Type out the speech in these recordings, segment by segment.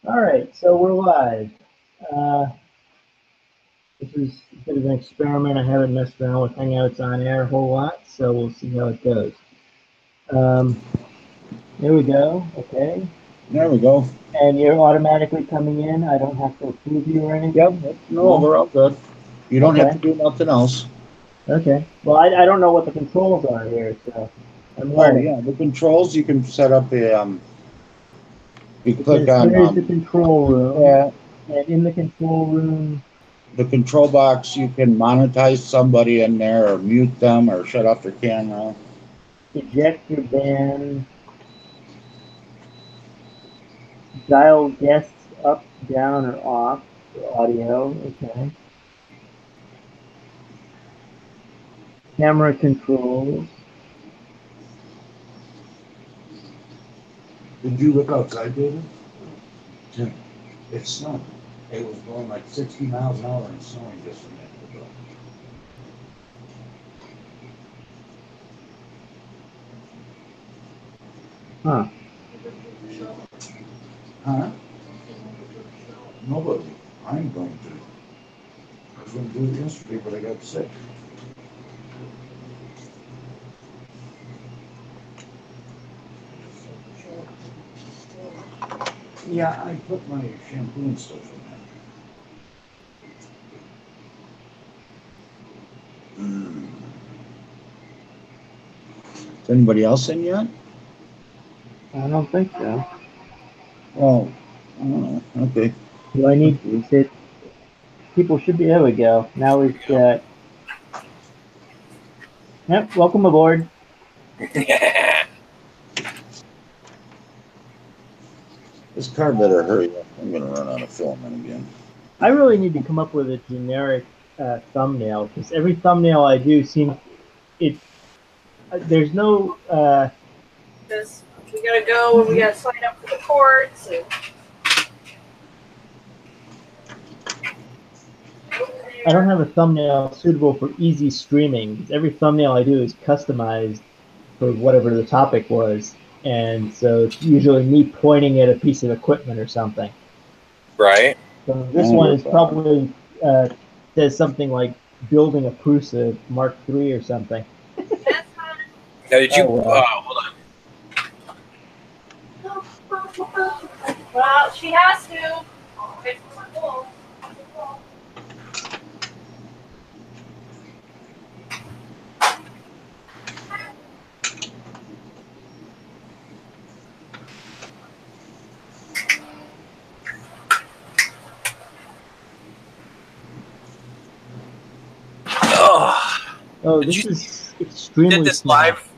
All right, so we're live. Uh, this is a bit of an experiment. I haven't messed around with Hangouts on air a whole lot, so we'll see how it goes. Um, there we go. Okay. There we go. And you're automatically coming in. I don't have to approve you or anything. Yep. No, we're all good. You don't have to do nothing else. Okay. Well, I don't know what the controls are here, so I'm Oh learning. yeah, the controls you can set up a you It click says on here is the control room, yeah, and in the control room, the control box. You can monetize somebody in there, or mute them, or shut off their camera. eject your band, dial guests up, down, or off for audio. Okay. Camera controls. Did you look outside, David? Tim, it's snowing. It was going like 60 miles an hour and snowing just a minute ago. Huh. Huh? Nobody. I'm going to. I was going to do it yesterday, but I got sick. Yeah, I put my shampoo and stuff in there. Is anybody else in yet? I don't think so. Oh, I don't know. Okay. Do I need to? People should be. There we go. Now we've got. Yep. Welcome aboard. This car better hurry up. I'm gonna run out of filament again. I really need to come up with a generic thumbnail because every thumbnail I do seems it. There's no. Because we gotta go and we gotta sign up for the courts. And... I don't have a thumbnail suitable for easy streaming. Every thumbnail I do is customized for whatever the topic was, and so it's usually me pointing at a piece of equipment or something. Right. So this one is probably says something like building a Prusa Mark III or something. Now, did you? well. Hold on. Well, she has to. Oh, this is extremely. Did this small. live?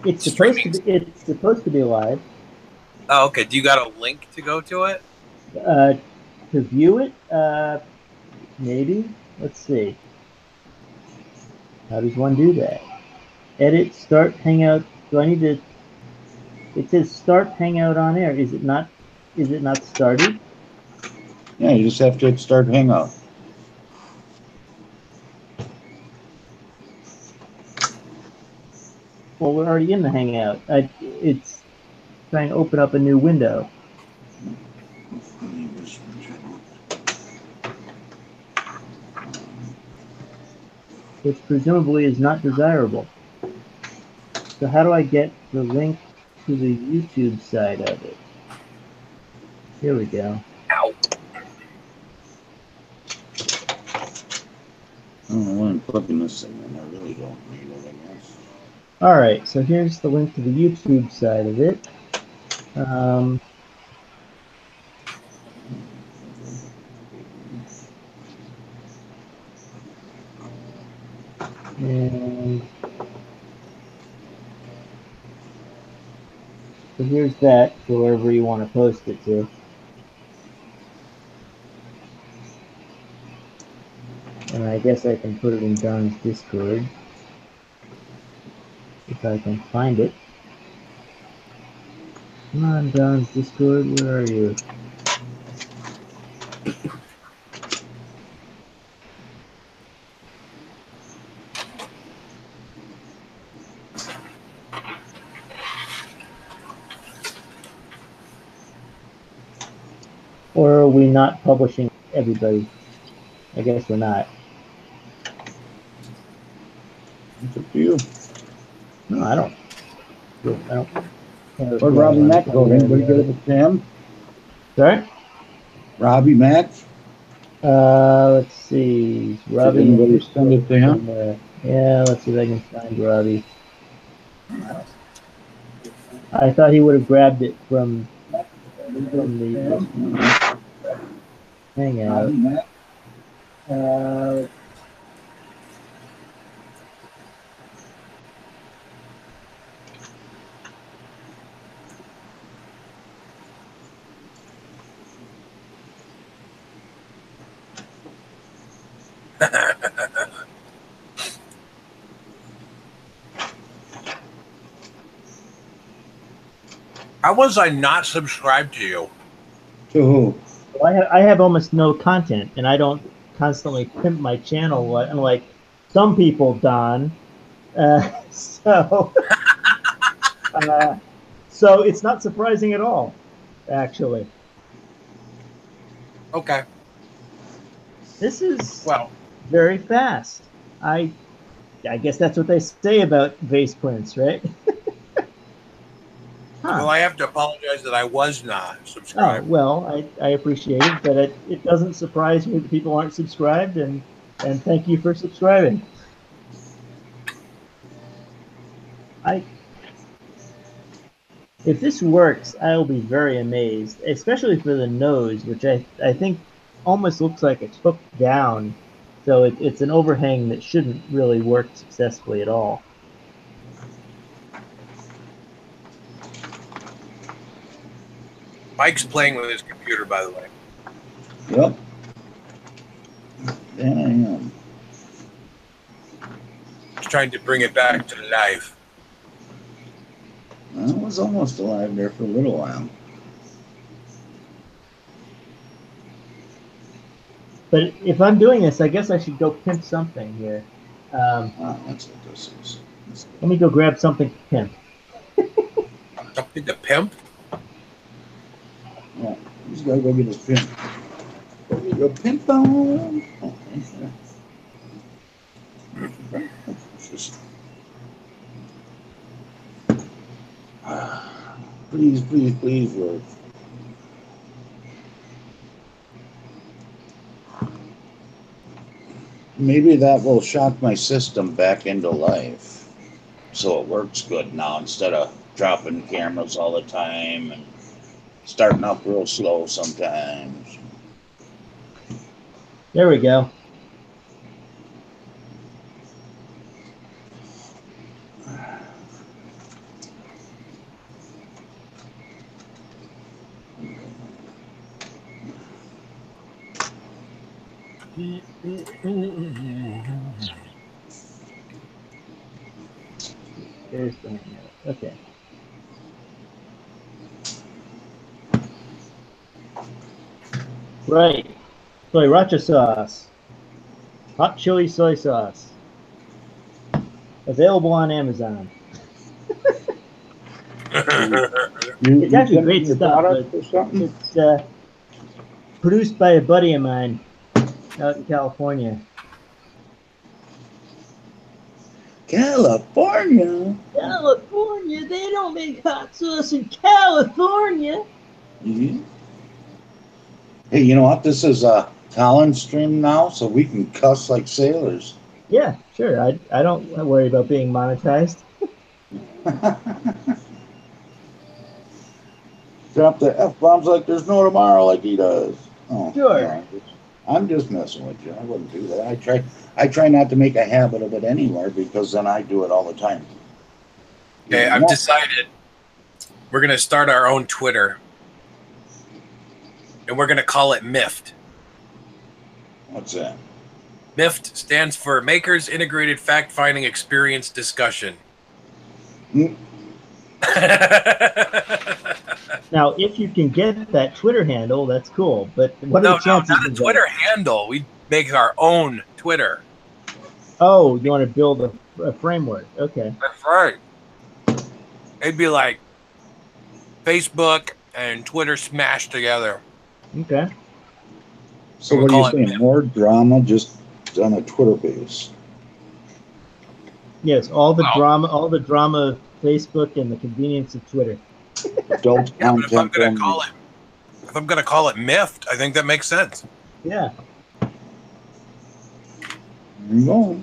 It's supposed to be. It's supposed to be live. Oh, okay. Do you got a link to go to it? To view it, maybe. Let's see. How does one do that? Edit, start Hangout. Do I need to? It says start Hangout on air. Is it not? Is it not started? Yeah, you just have to hit start Hangout. Well, we're already in the Hangout. It's trying to open up a new window. Which presumably is not desirable. So how do I get the link to the YouTube side of it? Here we go. Ow. I don't know why I'm plugging this thing in. I really don't need it, I guess. All right, so here's the link to the YouTube side of it. And so here's that for wherever you want to post it to. And I guess I can put it in Don's Discord if I can find it. Come on, Don's Discord, where are you? Or are we not publishing everybody? I guess we're not. It's up to you. No, I don't. Where'd Robbie Mack go? Anybody get it to him? Sorry? Robbie Mack? Let's see. Robbie. Did anybody send it to him? Yeah, let's see if I can find Robbie. I thought he would have grabbed it from the Hangout. How was I not subscribed to you? To who? Well, I have almost no content, and I don't constantly pimp my channel unlike some people, Don. So it's not surprising at all, actually. Okay. This is Well, very fast. I guess that's what they say about vase prints, right? well, I have to apologize that I was not Oh, subscribed. well, I appreciate it, but it doesn't surprise me that people aren't subscribed, and thank you for subscribing. If this works, I'll be very amazed, especially for the nose, which I think almost looks like it's hooked down, so it's an overhang that shouldn't really work successfully at all. Mike's playing with his computer, by the way. Yep. Yeah, I am. He's trying to bring it back to life. I was almost alive there for a little while. But if I'm doing this, I guess I should go pimp something here. That's what this is. Let me go grab something to pimp. Something to pimp? Yeah, he's got to go get his pimp. Go pimp on. Oh, please, please, please, work. Maybe that will shock my system back into life, so it works good now instead of dropping cameras all the time and starting up real slow sometimes. There we go. There's the Hangout. Okay. Right. Sriracha sauce. Hot chili soy sauce. Available on Amazon. It's actually great stuff. It's produced by a buddy of mine out in California. California? California? They don't make hot sauce in California. Mm-hmm. Hey, you know what? This is a Collins stream now, so we can cuss like sailors. Yeah, sure. I don't worry about being monetized. Drop the F-bombs like there's no tomorrow like he does. Oh, Sure. Yeah, I'm just messing with you. I wouldn't do that. I try not to make a habit of it anywhere because then I do it all the time. Okay, I've decided we're going to start our own Twitter. And we're going to call it MIFT. What's that? MIFT stands for Makers Integrated Fact-Finding Experience Discussion. Hmm. Now, if you can get that Twitter handle, that's cool. But what are the chances? Not a Twitter handle. We make our own Twitter. Oh, you want to build a framework? Okay. That's right. It'd be like Facebook and Twitter smashed together. Okay. So We'll what are you call it saying? myth. More drama just on a Twitter base. Yes, all the Well, drama, of Facebook and the convenience of Twitter. Adult yeah, but content only. if I'm gonna call it miffed, I think that makes sense. Yeah. There you go.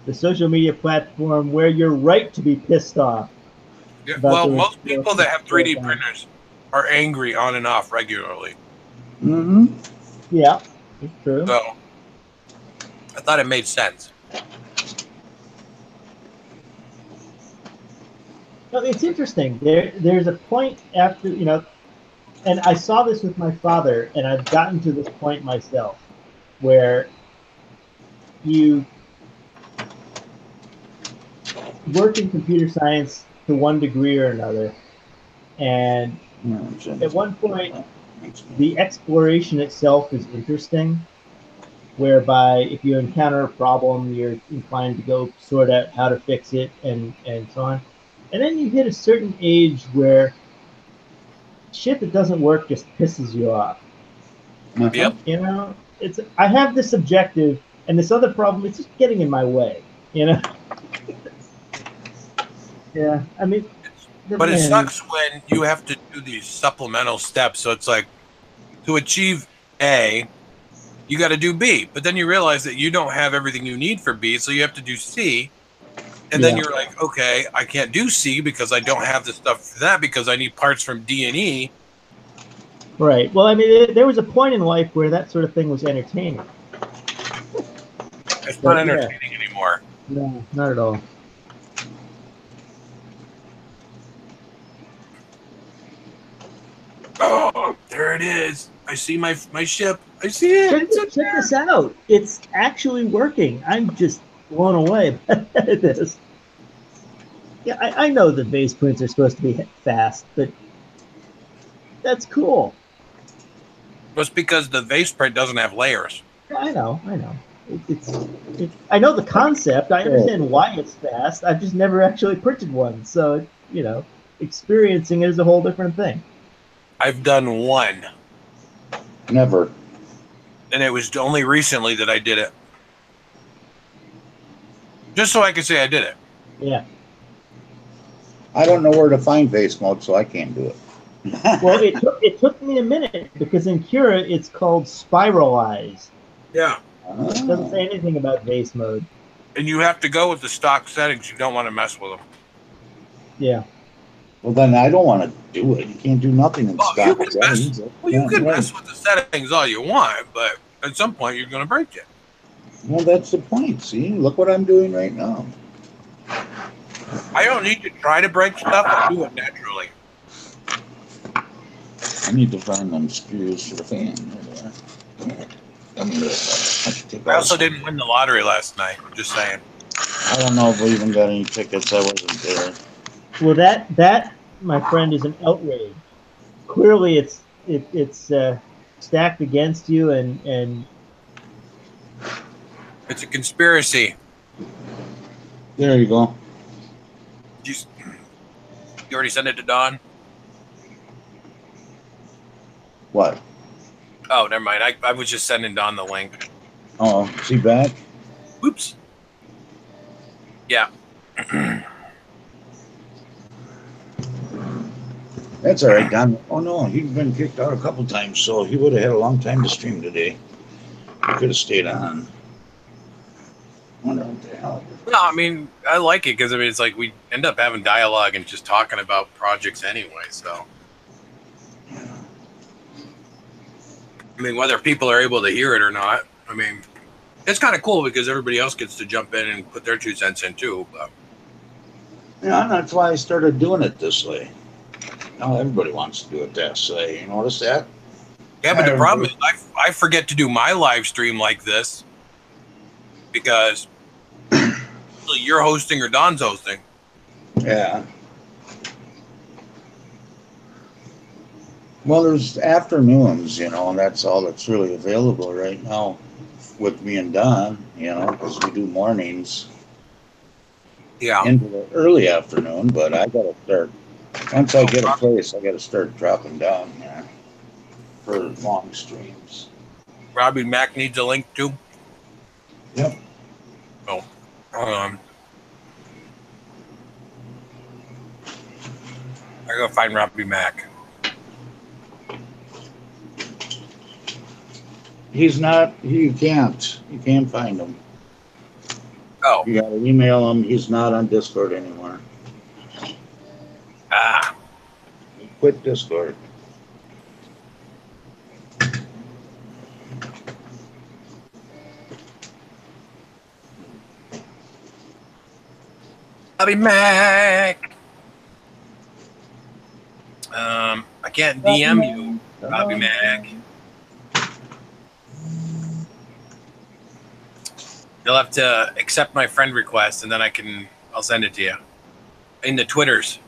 The social media platform where you're right to be pissed off. Yeah, About well, the most people that have 3D response. printers are angry on and off regularly. Mm-hmm. Yeah, it's true. So I thought it made sense. No, it's interesting. There's a point after, and I saw this with my father, and I've gotten to this point myself, where you work in computer science to one degree or another, and at one point, the exploration itself is interesting, whereby if you encounter a problem, you're inclined to go sort out how to fix it and so on. And then you hit a certain age where shit that doesn't work just pisses you off. Yep. It's I have this objective and this other problem, it's just getting in my way, you know? Yeah. I mean, But it sucks when you have to do these supplemental steps. So it's like to achieve A, you got to do B, but then you realize that you don't have everything you need for B, so you have to do C. And then you're like, okay, I can't do C because I don't have the stuff for that because I need parts from D and E. Right. Well, I mean, there was a point in life where that sort of thing was entertaining. It's not entertaining anymore. No, not at all. Oh, there it is. I see my ship. I see it. Check this out. It's actually working. I'm just blown away by this. Yeah, I know the base prints are supposed to be fast, but that's cool. It's because the vase print doesn't have layers. I know. I know the concept. I understand why it's fast. I've just never actually printed one, so experiencing it is a whole different thing. I've done one. Never. And it was only recently that I did it. Just so I could say I did it. Yeah. I don't know where to find vase mode, so I can't do it. Well, it took me a minute because in Cura it's called spiralize. Yeah. It doesn't say anything about vase mode. And you have to go with the stock settings. You don't want to mess with them. Yeah. Well, then I don't want to do it. You can't do nothing in stock settings. You can mess with the settings all you want, but at some point you're going to break it. Well, that's the point. See, look what I'm doing right now. I don't need to try to break stuff. I do it naturally. I need to find them screws for the fan. I also didn't win the lottery last night. Just saying. I don't know if we even got any tickets. I wasn't there. Well, that my friend is an outrage. Clearly, it's stacked against you, and it's a conspiracy. There you go. You already sent it to Don? What? Oh, never mind. I was just sending Don the link. Oh, is he back? Oops. Yeah. That's all right, Don. Oh, no, he's been kicked out a couple times, so he would have had a long time to stream today. He could have stayed on. I wonder what the hell. No, I mean, I like it because it's like we end up having dialogue and just talking about projects anyway. So, I mean, whether people are able to hear it or not, I mean, it's kind of cool because everybody else gets to jump in and put their 2 cents in too. But. Yeah, that's why I started doing it this way. Now everybody wants to do it this way. You notice that? Yeah, but the problem is I forget to do my live stream like this because you're hosting or Don's hosting. Yeah. Well, there's afternoons, and that's all that's really available right now with me and Don, because we do mornings. Yeah. Into the early afternoon, but I got to start Once I get a place, I got to start dropping down there for long streams. Robbie Mac needs a link too. Yep. Oh, hold on. I gotta find Robbie Mac. He's not. You can't. You can't find him. Oh, You got to email him. He's not on Discord anymore. ah, He quit Discord. Robbie Mac. I can't DM you, Robbie Mac. You'll have to accept my friend request, and then I'll send it to you in the Twitters.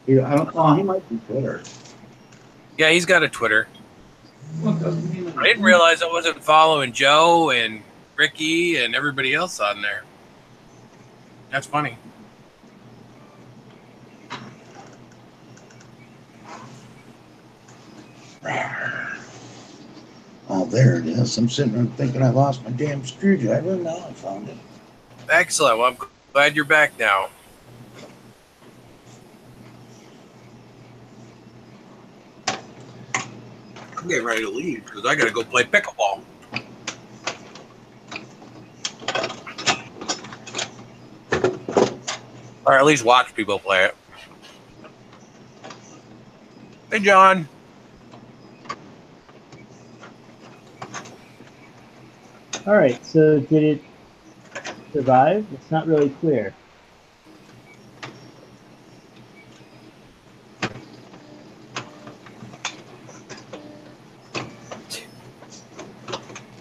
Yeah, I don't know. He might be Twitter. Yeah, he's got a Twitter. What doesn't mean I didn't realize I wasn't following Joe and Ricky and everybody else on there. That's funny. Oh, there it is. I'm sitting there thinking I lost my damn screwdriver. Now I found it. Excellent. Well, I'm glad you're back now. I'm getting ready to leave because I got to go play pickleball. Or at least watch people play it. Hey, John. All right, so did it survive? It's not really clear.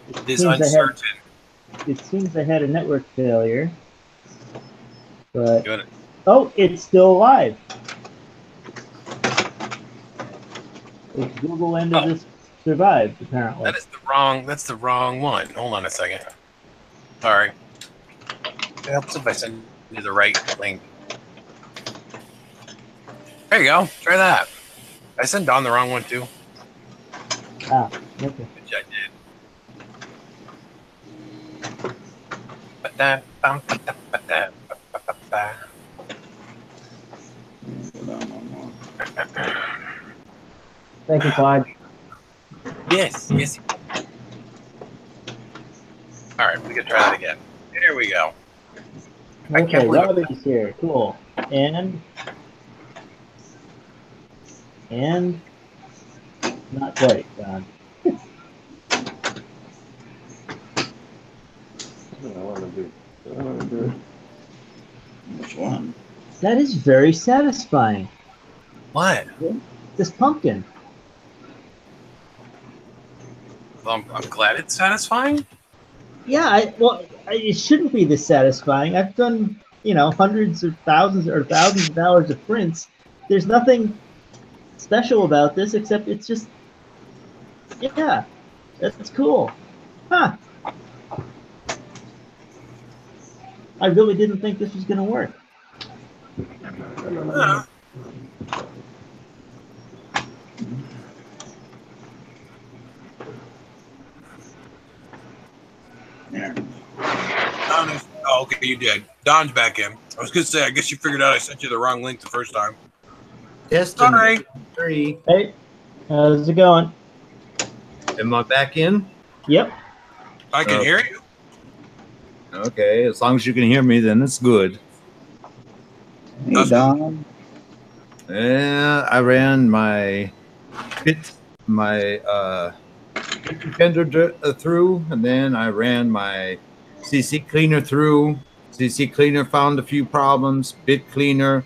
It is uncertain. It seems I had a network failure, but You wanna- oh, it's still alive. The Google end of this survived, apparently. That's the wrong one. Hold on a second. Sorry. It helps if I send you the right link. There you go. Try that. I sent Don the wrong one too. Ah, okay. Which I did. Thank you, Clyde. Yes. All right, we can try that again. There we go. I Okay, can't believe it. Robbie's here. Cool. And not quite, Don. Which one? That is very satisfying. What? This pumpkin. Well, I'm glad it's satisfying. Yeah, it shouldn't be this satisfying. I've done, hundreds of thousands or thousands of hours of prints. There's nothing special about this except it's just, yeah, that's cool. Huh. I really didn't think this was going to work. There. Oh, okay, you did. Don's back in. I was going to say, I guess you figured out I sent you the wrong link the first time. Testing. Sorry. 3. Hey, how's it going? Am I back in? Yep. I can hear you. Okay, as long as you can hear me, then it's good. Hey, Don. Yeah, I ran my defender through, and then I ran my CC cleaner through. CC cleaner found a few problems. Bit cleaner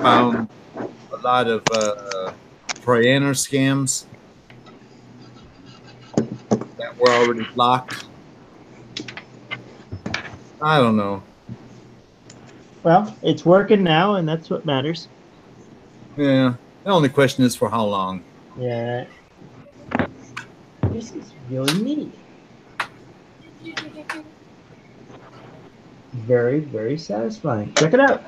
found a lot of Prianer scams that were already blocked. I don't know. Well, it's working now, and that's what matters. Yeah, the only question is for how long. Yeah. This is really neat. Very, very satisfying. Check it out.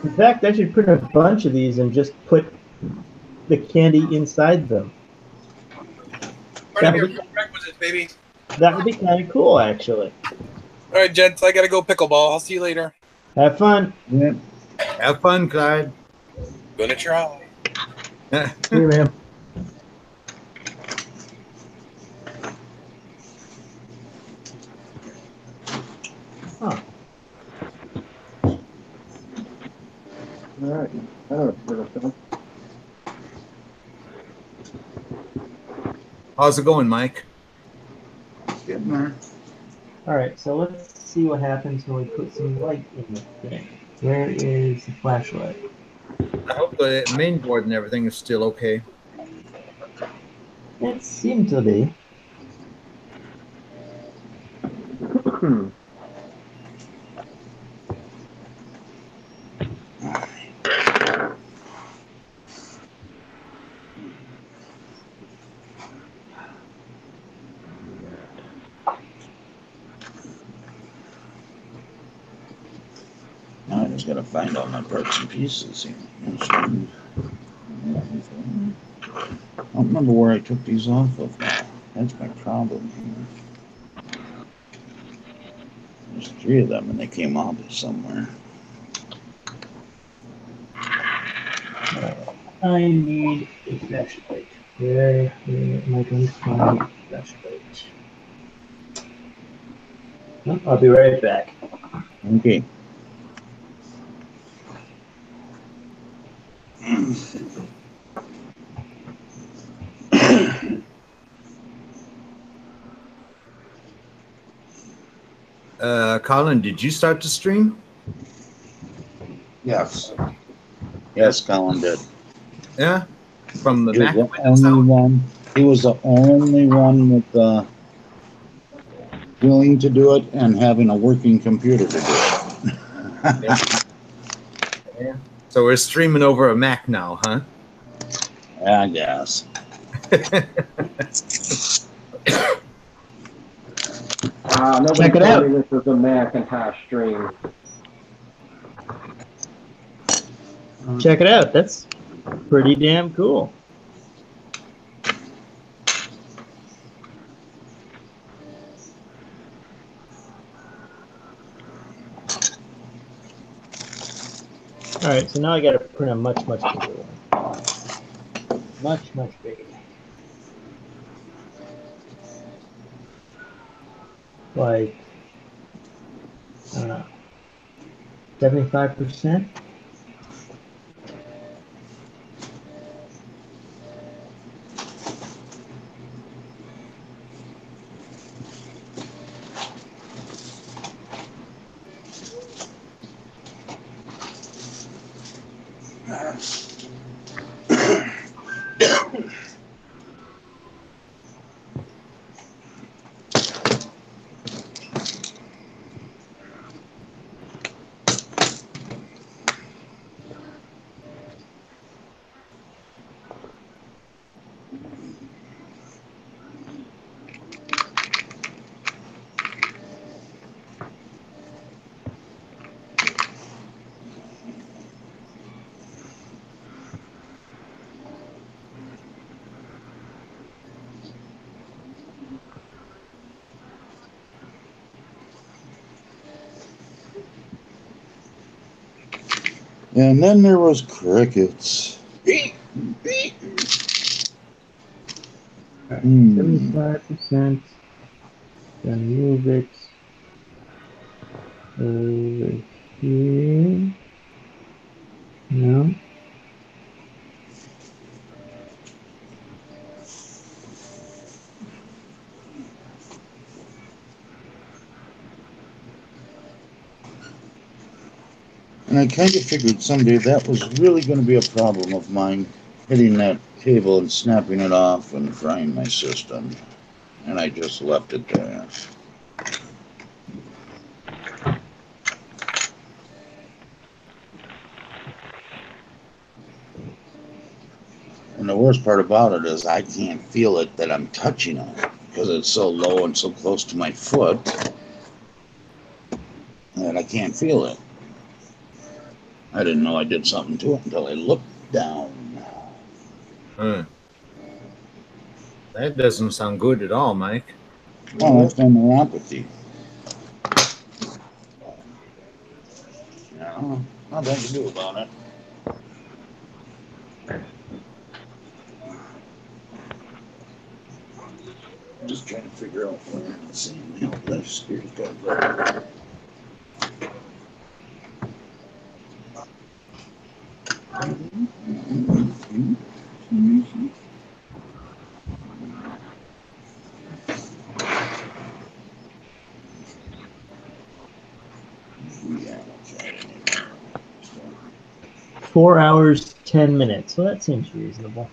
In fact, I should print a bunch of these and just put the candy inside them. Part of your prerequisites, baby. That would be kind of cool, actually. All right, gents, I gotta go pickleball. I'll see you later. Have fun. Yeah. Have fun, Clyde. Gonna try. See you, man. Huh. All right. Oh, How's it going, Mike? Getting there. All right, so let's see what happens when we put some light in the thing. Where is the flashlight? I hope the main board and everything is still okay. It seemed to be. Now I just gotta find all my parts and pieces here. I don't remember where I took these off of now. That's my problem here. There's 3 of them and they came off of somewhere. I need a flashlight. Where am I going to find a flashlight? Oh, I'll be right back. Okay. Colin, did you start to stream? Yes. Yes, Colin did. Yeah? From the He was Mac the Windows only out? one. He was the only one with willing to do it and having a working computer to do it. Yeah. So we're streaming over a Mac now, huh? I guess. nobody Check it told out. me this was a Macintosh stream. Check it out. That's pretty damn cool. All right, so now I got to print a much bigger one. Much bigger. Like, I don't know, 75%. And then there was crickets. 75%. Gonna move it over here. No. And I kind of figured someday that was really going to be a problem of mine, hitting that cable and snapping it off and frying my system. And I just left it there. And the worst part about it is I can't feel it that I'm touching it because it's so low and so close to my foot that I can't feel it. I didn't know I did something to it until I looked down. That doesn't sound good at all, Mike. Oh, that's the neuropathy. Yeah, nothing to do about it. Just trying to figure out where the same help this here's got to go. Yeah, I'll try it anyway. 4 hours, 10 minutes. So that seems reasonable.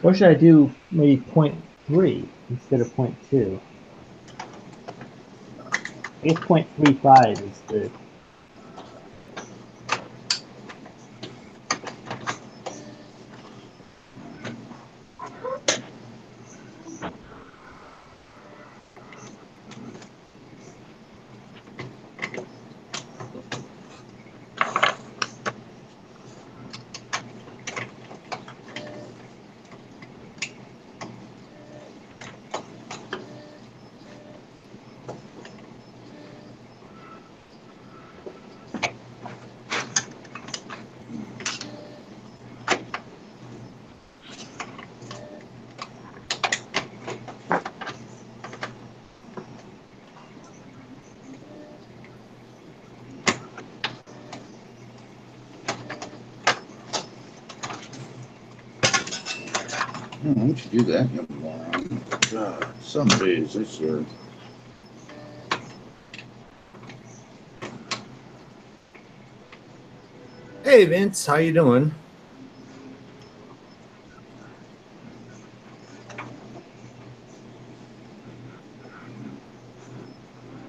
Or should I do maybe 0.3 instead of 0.2? I guess 0.35 is the. Why don't you do that, you moron? God, some days this year. Hey, Vince, how you doing?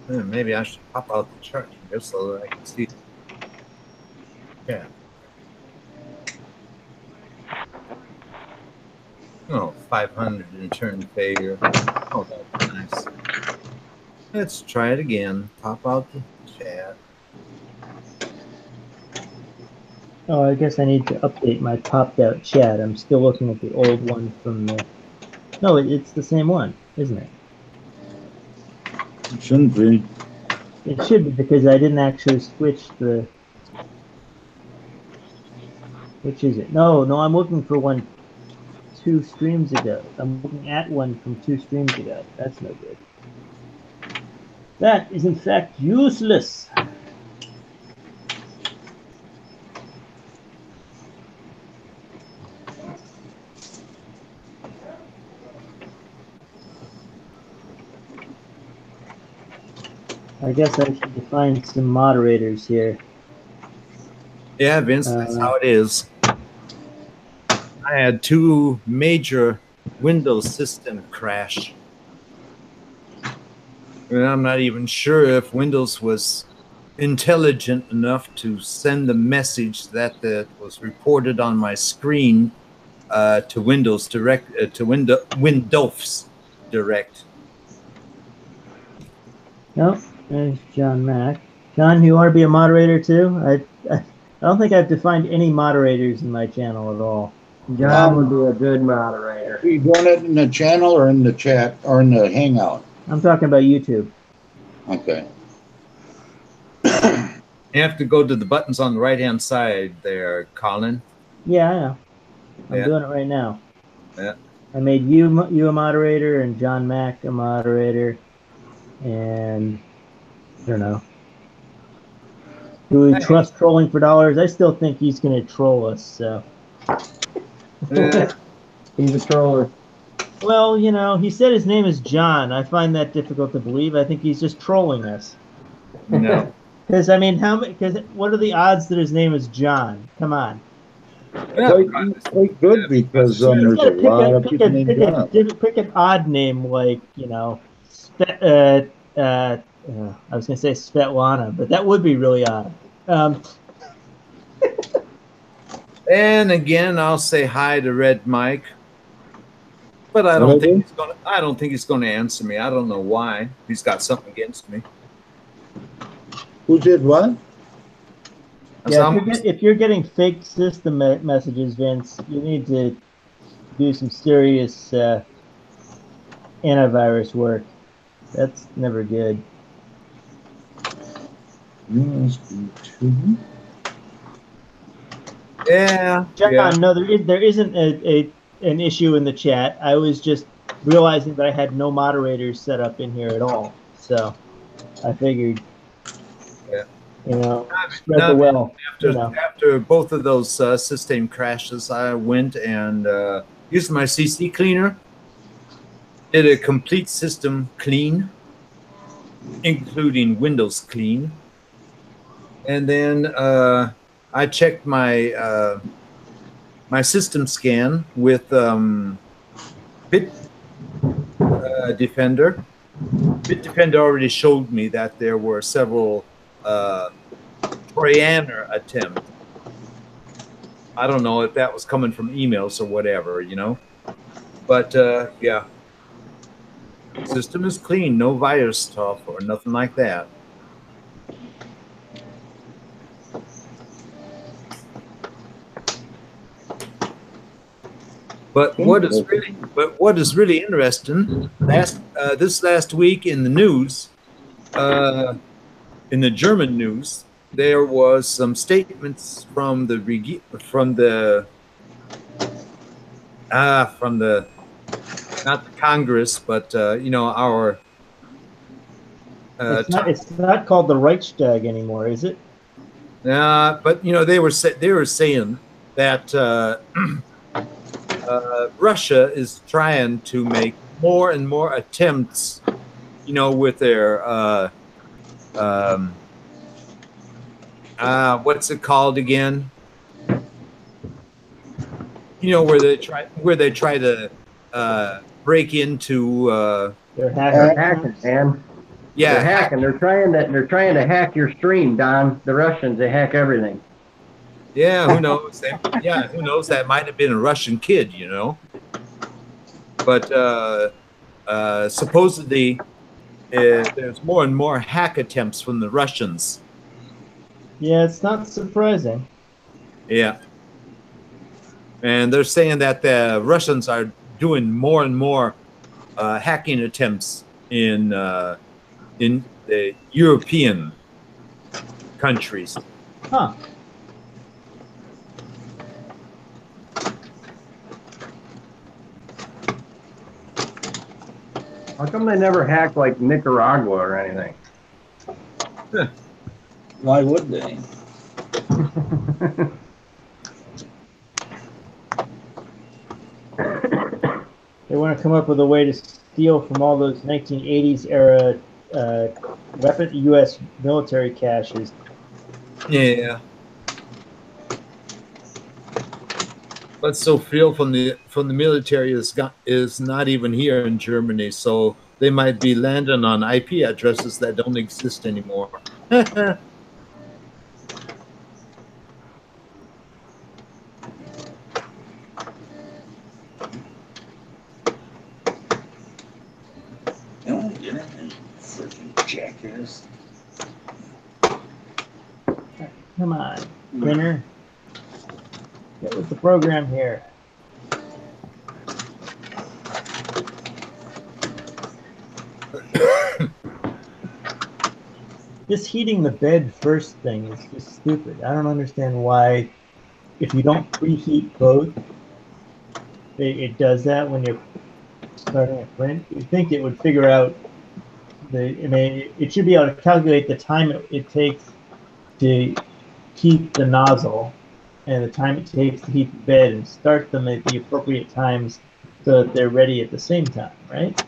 Maybe I should pop out the chart here so that I can see. Yeah. Oh, 500 in turn failure. Oh, that's nice. Let's try it again. Pop out the chat. Oh, I guess I need to update my popped out chat. I'm still looking at the old one from the. No, it's the same one, isn't it? It shouldn't be. It should be because I didn't actually switch the. Which is it? No, I'm looking for one 2 streams ago. I'm looking at one from 2 streams ago. That's no good. That is in fact useless. I guess I should define some moderators here. Yeah, Vince, that's how it is. I had 2 major Windows system crash. And I'm not even sure if Windows was intelligent enough to send the message that was reported on my screen to Windows Direct, to Windows Direct. No, there's John Mack. John, you want to be a moderator too? I don't think I've defined any moderators in my channel at all. John would be a good moderator. Are you doing it in the channel or in the chat or in the Hangout? I'm talking about YouTube. Okay. You have to go to the buttons on the right-hand side there, Colin. Yeah, I know. I'm doing it right now. Yeah. I made you a moderator and John Mack a moderator, and I don't know. Do we trust trolling for dollars? I still think he's going to troll us. So. He's a troller. Well, you know, he said his name is John. I find that difficult to believe. I think he's just trolling us. No. Because I mean, what are the odds that his name is John? Come on. Quite good because there's a lot of people named John. Pick an odd name like, you know, I was going to say Svetlana, but that would be really odd. And again, I'll say hi to Red Mike, but I don't think he's going to answer me. I don't know why. He's got something against me. Who did what? Yeah, if you're getting fake system messages, Vince, you need to do some serious antivirus work. That's never good. USB 2. Yeah. John, Yeah. no, there isn't an issue in the chat. I was just realizing that I had no moderators set up in here at all. So I figured, Yeah. spread the well. After both of those system crashes, I went and used my CC cleaner, did a complete system clean, including Windows clean, and then I checked my my system scan with Bitdefender. Bitdefender already showed me that there were several Trojaner attempts. I don't know if that was coming from emails or whatever, But yeah, system is clean, no virus stuff or nothing like that. But what is really interesting, this last week in the news, in the German news, there was some statements from the not the Congress, but our. It's not called the Reichstag anymore, is it? But they were saying that Russia is trying to make more and more attempts, with their what's it called again? Where they try to break into. They're hacking, man. Yeah, they're hacking. They're trying to hack your stream, Don. The Russians, they hack everything. Yeah, who knows? Who knows? That might have been a Russian kid, But supposedly, there's more and more hack attempts from the Russians. Yeah, it's not surprising. Yeah. And they're saying that the Russians are doing more and more hacking attempts in the European countries. Huh. How come they never hack like Nicaragua or anything? Why would they? They want to come up with a way to steal from all those 1980s era U.S. military caches. Yeah. But so Phil from the military is not even here in Germany, so they might be landing on IP addresses that don't exist anymore. Jackass. Come on, winner. Get with the program here. This heating the bed first thing is just stupid. I don't understand why, if you don't preheat both, it does that when you're starting a print. You'd think it would figure out it should be able to calculate the time it takes to heat the nozzle and the time it takes to heat the bed and start them at the appropriate times so that they're ready at the same time, right?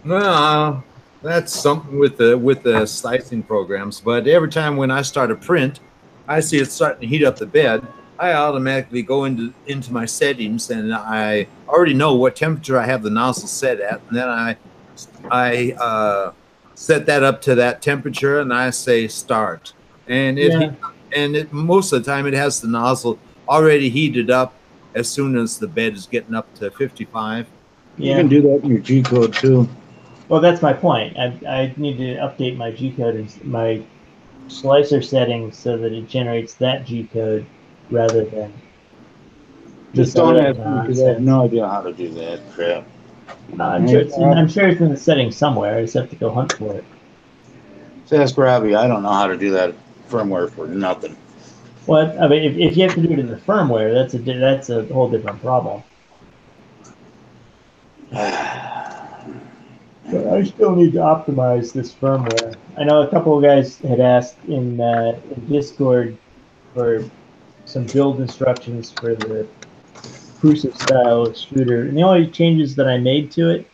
Well, that's something with the slicing programs. But every time when I start a print, I see it starting to heat up the bed, I automatically go into my settings and I already know what temperature I have the nozzle set at, and then I set that up to that temperature and I say start, and most of the time it has the nozzle already heated up as soon as the bed is getting up to 55. You can do that in your G code too. Well, that's my point. I need to update my G code and my slicer settings so that it generates that G code rather than Just this don't other ask me because I have nonsense. no idea how to do that crap. I'm sure it's in the settings somewhere. I just have to go hunt for it. Just ask Robbie. I don't know how to do that firmware for nothing. Well, I mean, if you have to do it in the firmware, that's a whole different problem. But I still need to optimize this firmware. I know a couple of guys had asked in Discord for some build instructions for the Prusa style extruder, and the only changes that I made to it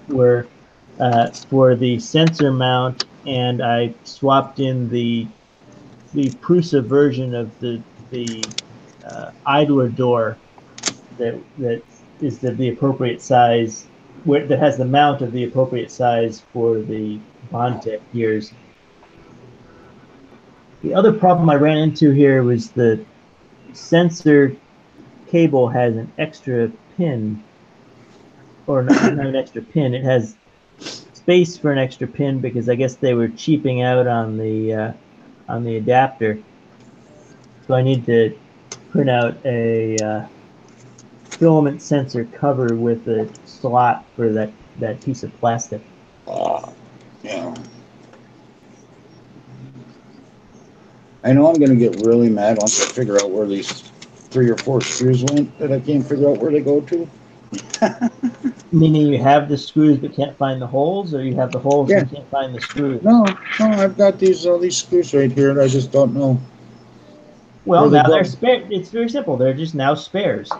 were for the sensor mount, and I swapped in the Prusa version of the idler door that is the appropriate size, that has the mount of the appropriate size for the Bondtech gears. The other problem I ran into here was the sensor cable has an extra pin, or not an extra pin. It has space for an extra pin because I guess they were cheaping out on the adapter. So I need to print out a filament sensor cover with a slot for that piece of plastic. Yeah. I know I'm going to get really mad once I figure out where these 3 or 4 screws went that I can't figure out where they go to. Meaning you have the screws but can't find the holes, or you have the holes and can't find the screws? No, I've got all these screws right here, and I just don't know. Well, now they're spare. It's very simple. They're just now spares.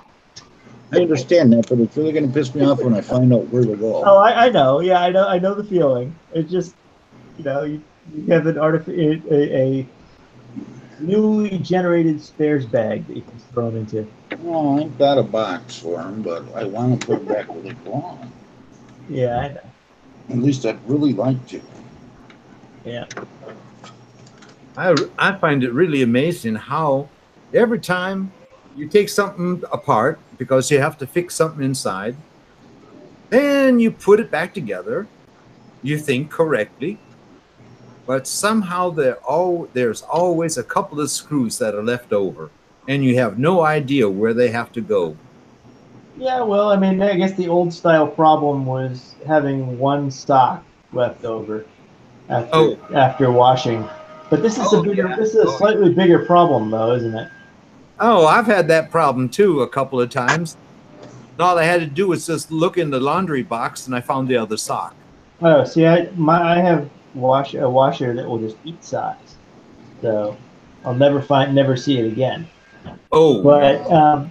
I understand that, but it's really going to piss me off when I find out where they go. Oh, I know. Yeah, I know the feeling. It's just, you have a newly generated spares bag that you can throw them into. Well, I've got a box for them, but I want to put them back where they belong. Yeah, I know. At least I'd really like to. Yeah. I find it really amazing how every time you take something apart because you have to fix something inside, then you put it back together, you think correctly, but somehow there's always a couple of screws that are left over, and you have no idea where they have to go. Yeah, well, I mean, I guess the old style problem was having one sock left over after washing. But this is this is a slightly bigger problem, though, isn't it? Oh, I've had that problem too a couple of times. And all I had to do was just look in the laundry box, and I found the other sock. Oh, see, I have a washer that will just eat socks, so I'll never see it again. Oh, but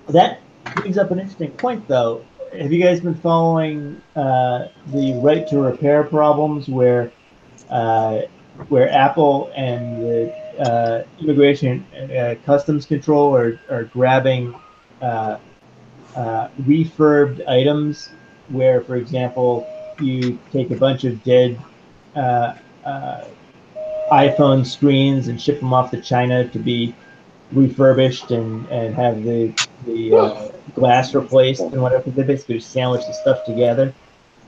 that brings up an interesting point, though. Have you guys been following the right to repair problems where Apple and the Immigration Customs Control are grabbing refurbed items where, for example, you take a bunch of dead iPhone screens and ship them off to China to be refurbished and have the glass replaced and whatever. They basically sandwich the stuff together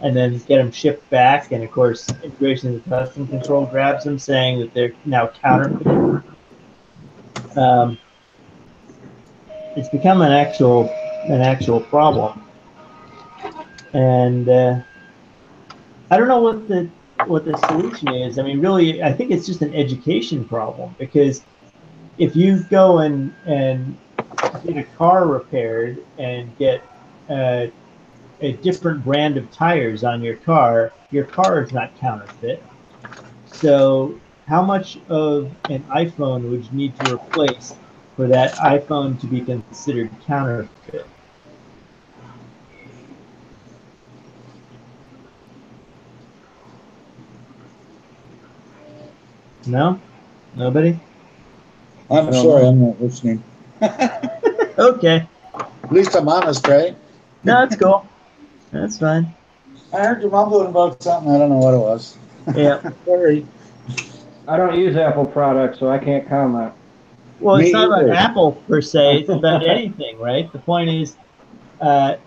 and then get them shipped back. And of course, Immigration and Customs Control grabs them, saying that they're now counterfeit. It's become an actual problem, and I don't know what the solution is. I mean, really, I think it's just an education problem, because if you go and get a car repaired and get a different brand of tires on your car is not counterfeit. So how much of an iPhone would you need to replace for that iPhone to be considered counterfeit? No? Nobody? I'm sorry, I'm not listening. Okay. At least I'm honest, right? No, that's cool. That's fine. I heard you mumbling about something. I don't know what it was. Yeah. Sorry. I don't use Apple products, so I can't comment. Well, Me it's not about either. Apple per se. It's about anything, right? The point is,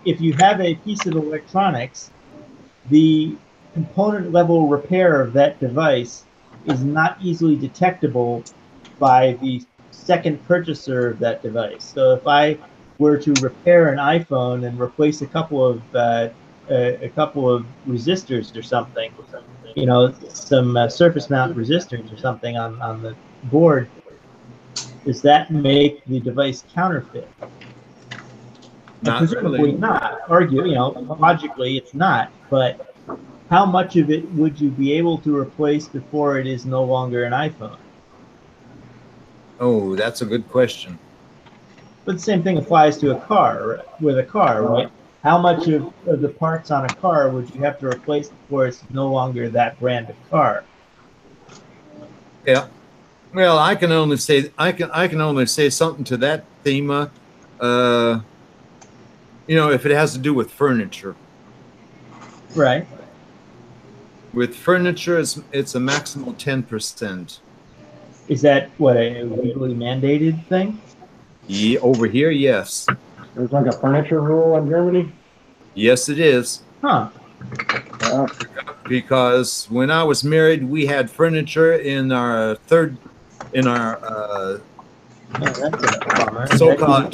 if you have a piece of electronics the component level repair of that device is not easily detectable by the second purchaser of that device. So if I were to repair an iPhone and replace a couple of resistors or something, some surface mount resistors or something on the board, does that make the device counterfeit? Not Presumably really. not. Logically it's not, but how much of it would you be able to replace before it is no longer an iPhone? Oh, that's a good question. But the same thing applies to a car, right? How much of the parts on a car would you have to replace before it's no longer that brand of car? Yeah. Well, I can only say something to that theme. If it has to do with furniture. Right. With furniture, it's a maximum 10%. Is that what, a legally mandated thing? Yeah, over here, yes. There's like a furniture rule in Germany. Yes, it is. Huh. Because when I was married, we had furniture in our so-called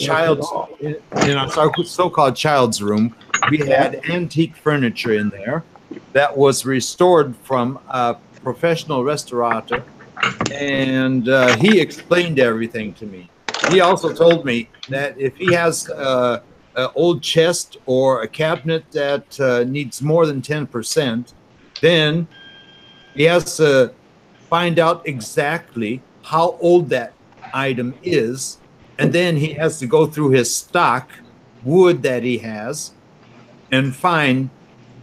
child's room. We had antique furniture in there that was restored from a professional restaurateur, and he explained everything to me. He also told me that if he has an old chest or a cabinet that needs more than 10%, then he has to find out exactly how old that item is, and then he has to go through his stock wood that he has and find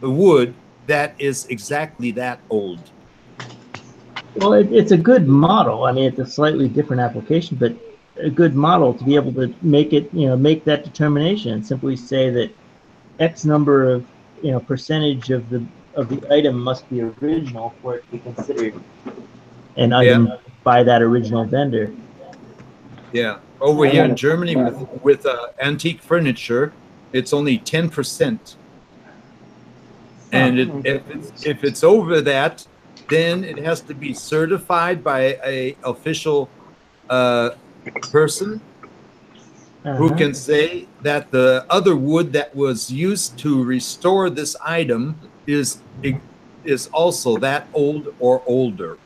the wood that is exactly that old. Well, it's a good model. I mean, it's a slightly different application, but a good model to be able to make that determination and simply say that X number of, percentage of the item must be original for it to be considered an item by that original vendor. Yeah. Over here in Germany with antique furniture, it's only 10%. And if it's over that, then it has to be certified by a official person who can say that the other wood that was used to restore this item is also that old or older.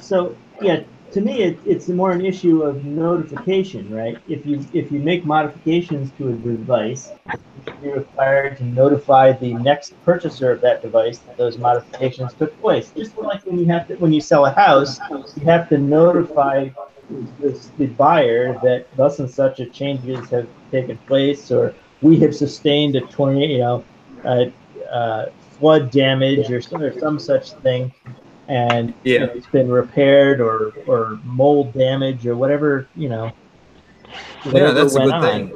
So yeah, to me, it's more an issue of notification, right? If you make modifications to a device, you should be required to notify the next purchaser of that device that those modifications took place. Just like when you sell a house, you have to notify the buyer that thus and such a changes have taken place, or we have sustained a tornado, flood damage, or some such thing, and it's been repaired, or mold damage, or whatever that's a good on. thing.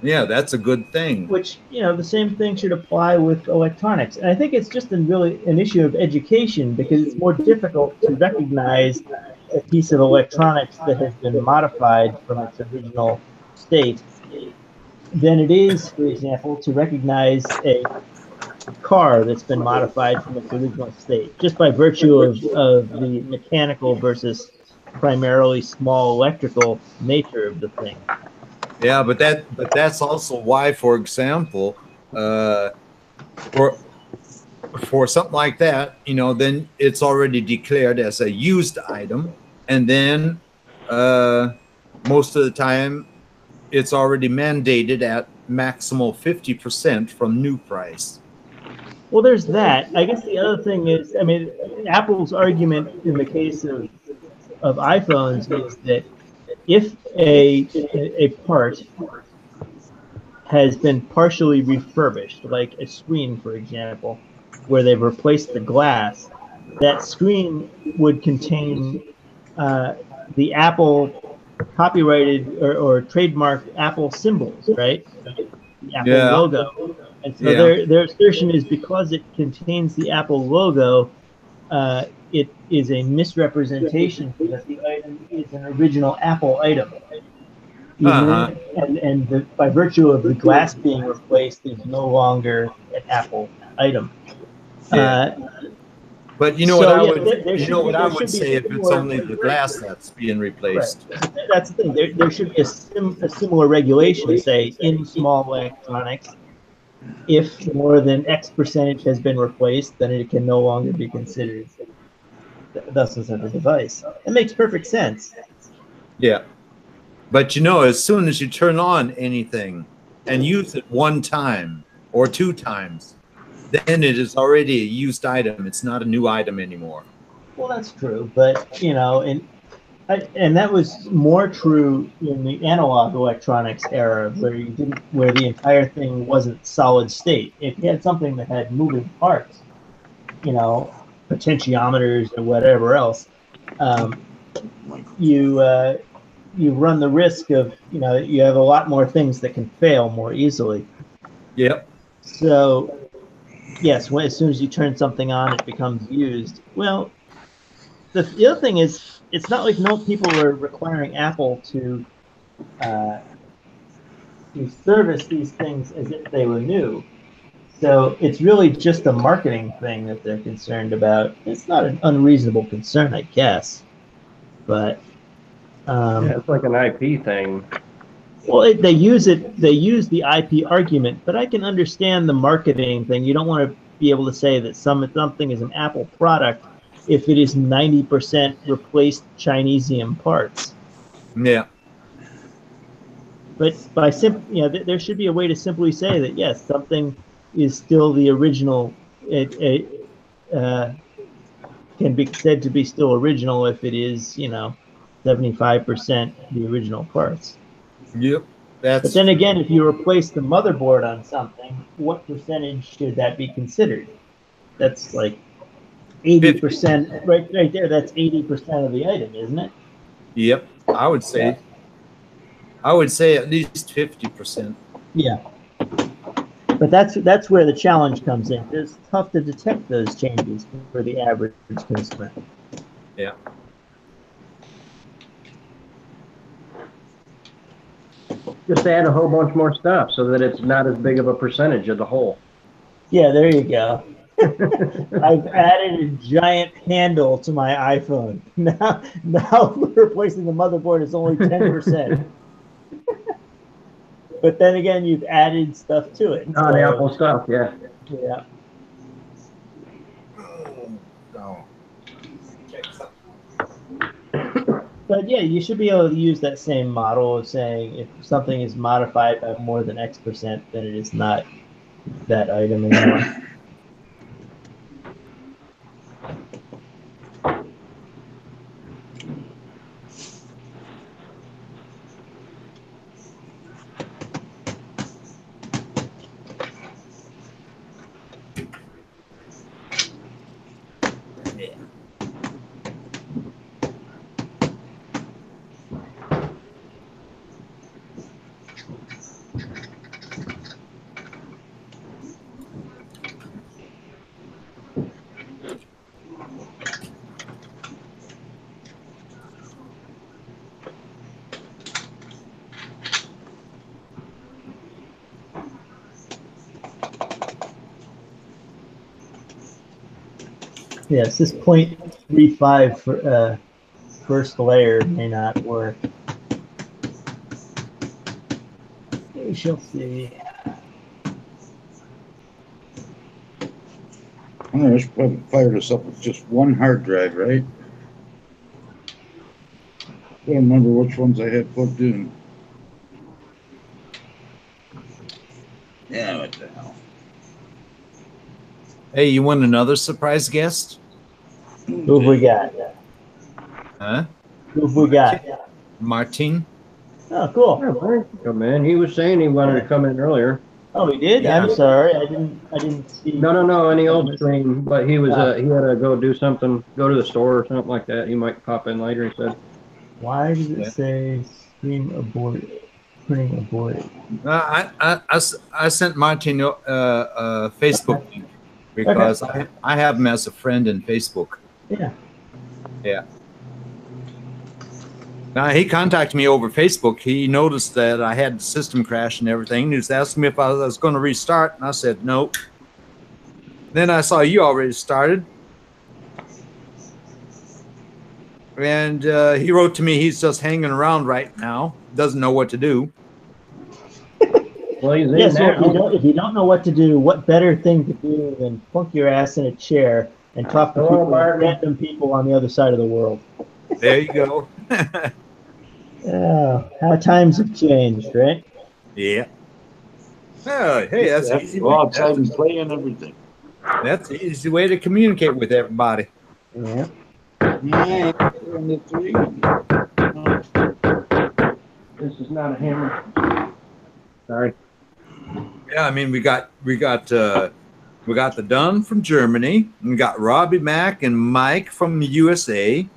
Yeah, that's a good thing. Which, the same thing should apply with electronics. And I think it's just really an issue of education, because it's more difficult to recognize a piece of electronics that has been modified from its original state than it is, for example, to recognize a car that's been modified from its original state, just by virtue of the mechanical versus primarily small electrical nature of the thing. Yeah, but that's also why, for example, for something like that, then it's already declared as a used item, and then most of the time it's already mandated at maximal 50% from new price. Well, there's that. I guess the other thing is, I mean, Apple's argument in the case of iPhones is that if a part has been partially refurbished, like a screen, for example, where they've replaced the glass, that screen would contain the Apple copyrighted or trademarked Apple symbols, right? The Apple logo. And so their assertion is, because it contains the Apple logo, it is a misrepresentation that the item is an original Apple item. By virtue of the glass being replaced, it's no longer an Apple item. Yeah. But you know So, what I yeah, would, there you should know be- what I there would should be say if it's similar only the glass that's being replaced. Right. That's the thing. There should be a similar regulation to say in small electronics, if more than X percentage has been replaced, then it can no longer be considered thus as a device. It makes perfect sense. Yeah. But you know, as soon as you turn on anything and use it one time or two times, then it is already a used item. It's not a new item anymore. Well, that's true, but and that was more true in the analog electronics era, where the entire thing wasn't solid state. If you had something that had moving parts, potentiometers or whatever else, you run the risk of you have a lot more things that can fail more easily. Yep. So yes, as soon as you turn something on, it becomes used. Well, the other thing is, it's not like no people are requiring Apple to service these things as if they were new. So it's really just a marketing thing that they're concerned about. It's not an unreasonable concern, I guess, but it's like an IP thing. well, they use the IP argument, but I can understand the marketing thing. You don't want to be able to say that something is an Apple product if it is 90% replaced Chinesium parts. Yeah. But there should be a way to simply say that yes, something is still the original. It can be said to be still original if it is 75% the original parts. Yep. But then again, if you replace the motherboard on something, what percentage should that be considered? That's like 80%, right there. That's 80% of the item, isn't it? Yep. I would say at least 50%. Yeah. But that's where the challenge comes in. It's tough to detect those changes for the average consumer. Yeah. Just add a whole bunch more stuff so that it's not as big of a percentage of the whole. Yeah, there you go. I've added a giant handle to my iPhone. Now replacing the motherboard is only 10%. But then again, you've added stuff to it. Non-Apple stuff, yeah. Yeah. But yeah, you should be able to use that same model of saying if something is modified by more than X%, then it is not that item anymore. Yes, this 0.35 for first layer may not work. We shall see. I'm gonna just fire this up with just one hard drive, right? I don't remember which ones I had plugged in. Yeah, what the hell? Hey, you want another surprise guest? Who have we got? Huh? Who have we got? Martin. Oh, cool. Yeah, come in. He was saying he wanted to come in earlier. Oh, he did? Yeah. I'm sorry. I didn't see. No, any old stream, but he was he had to go do something, go to the store or something like that. He might pop in later, he said. Why does it say stream aborted? Printing aborted. I sent Martin a Facebook link because I have him as a friend in Facebook. Yeah. Yeah. He contacted me over Facebook. He noticed that I had the system crash and everything. He was asking me if I was going to restart, and I said no. Then I saw you already started. And he wrote to me he's just hanging around right now. Doesn't know what to do. Well, he's in Yeah, so now. if you don't know what to do, what better thing to do than plunk your ass in a chair and talk to Hello, people, Martin. random people on the other side of the world? There you go. Oh, how times have changed, right? Yeah. Oh, hey, that's Have easy. to go outside and play and everything. That's the easy way to communicate with everybody. Yeah. Yeah, 23. This is not a hammer. Sorry. Yeah, I mean we got the Dunn from Germany. We got Robbie Mack and Mike from the USA.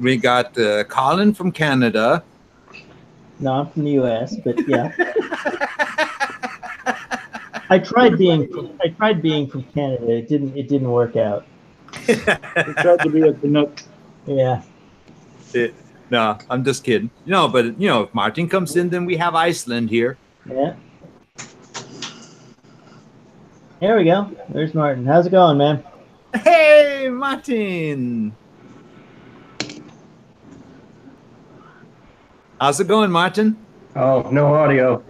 We got Colin from Canada. No, I'm from the U.S., but yeah. I tried being from Canada. It didn't work out. We tried to be a Canuck. Yeah. No, I'm just kidding. But if Martin comes in, then we have Iceland here. Yeah. There we go. There's Martin. How's it going, man? Hey, Martin. How's it going, Martin? Oh, no audio.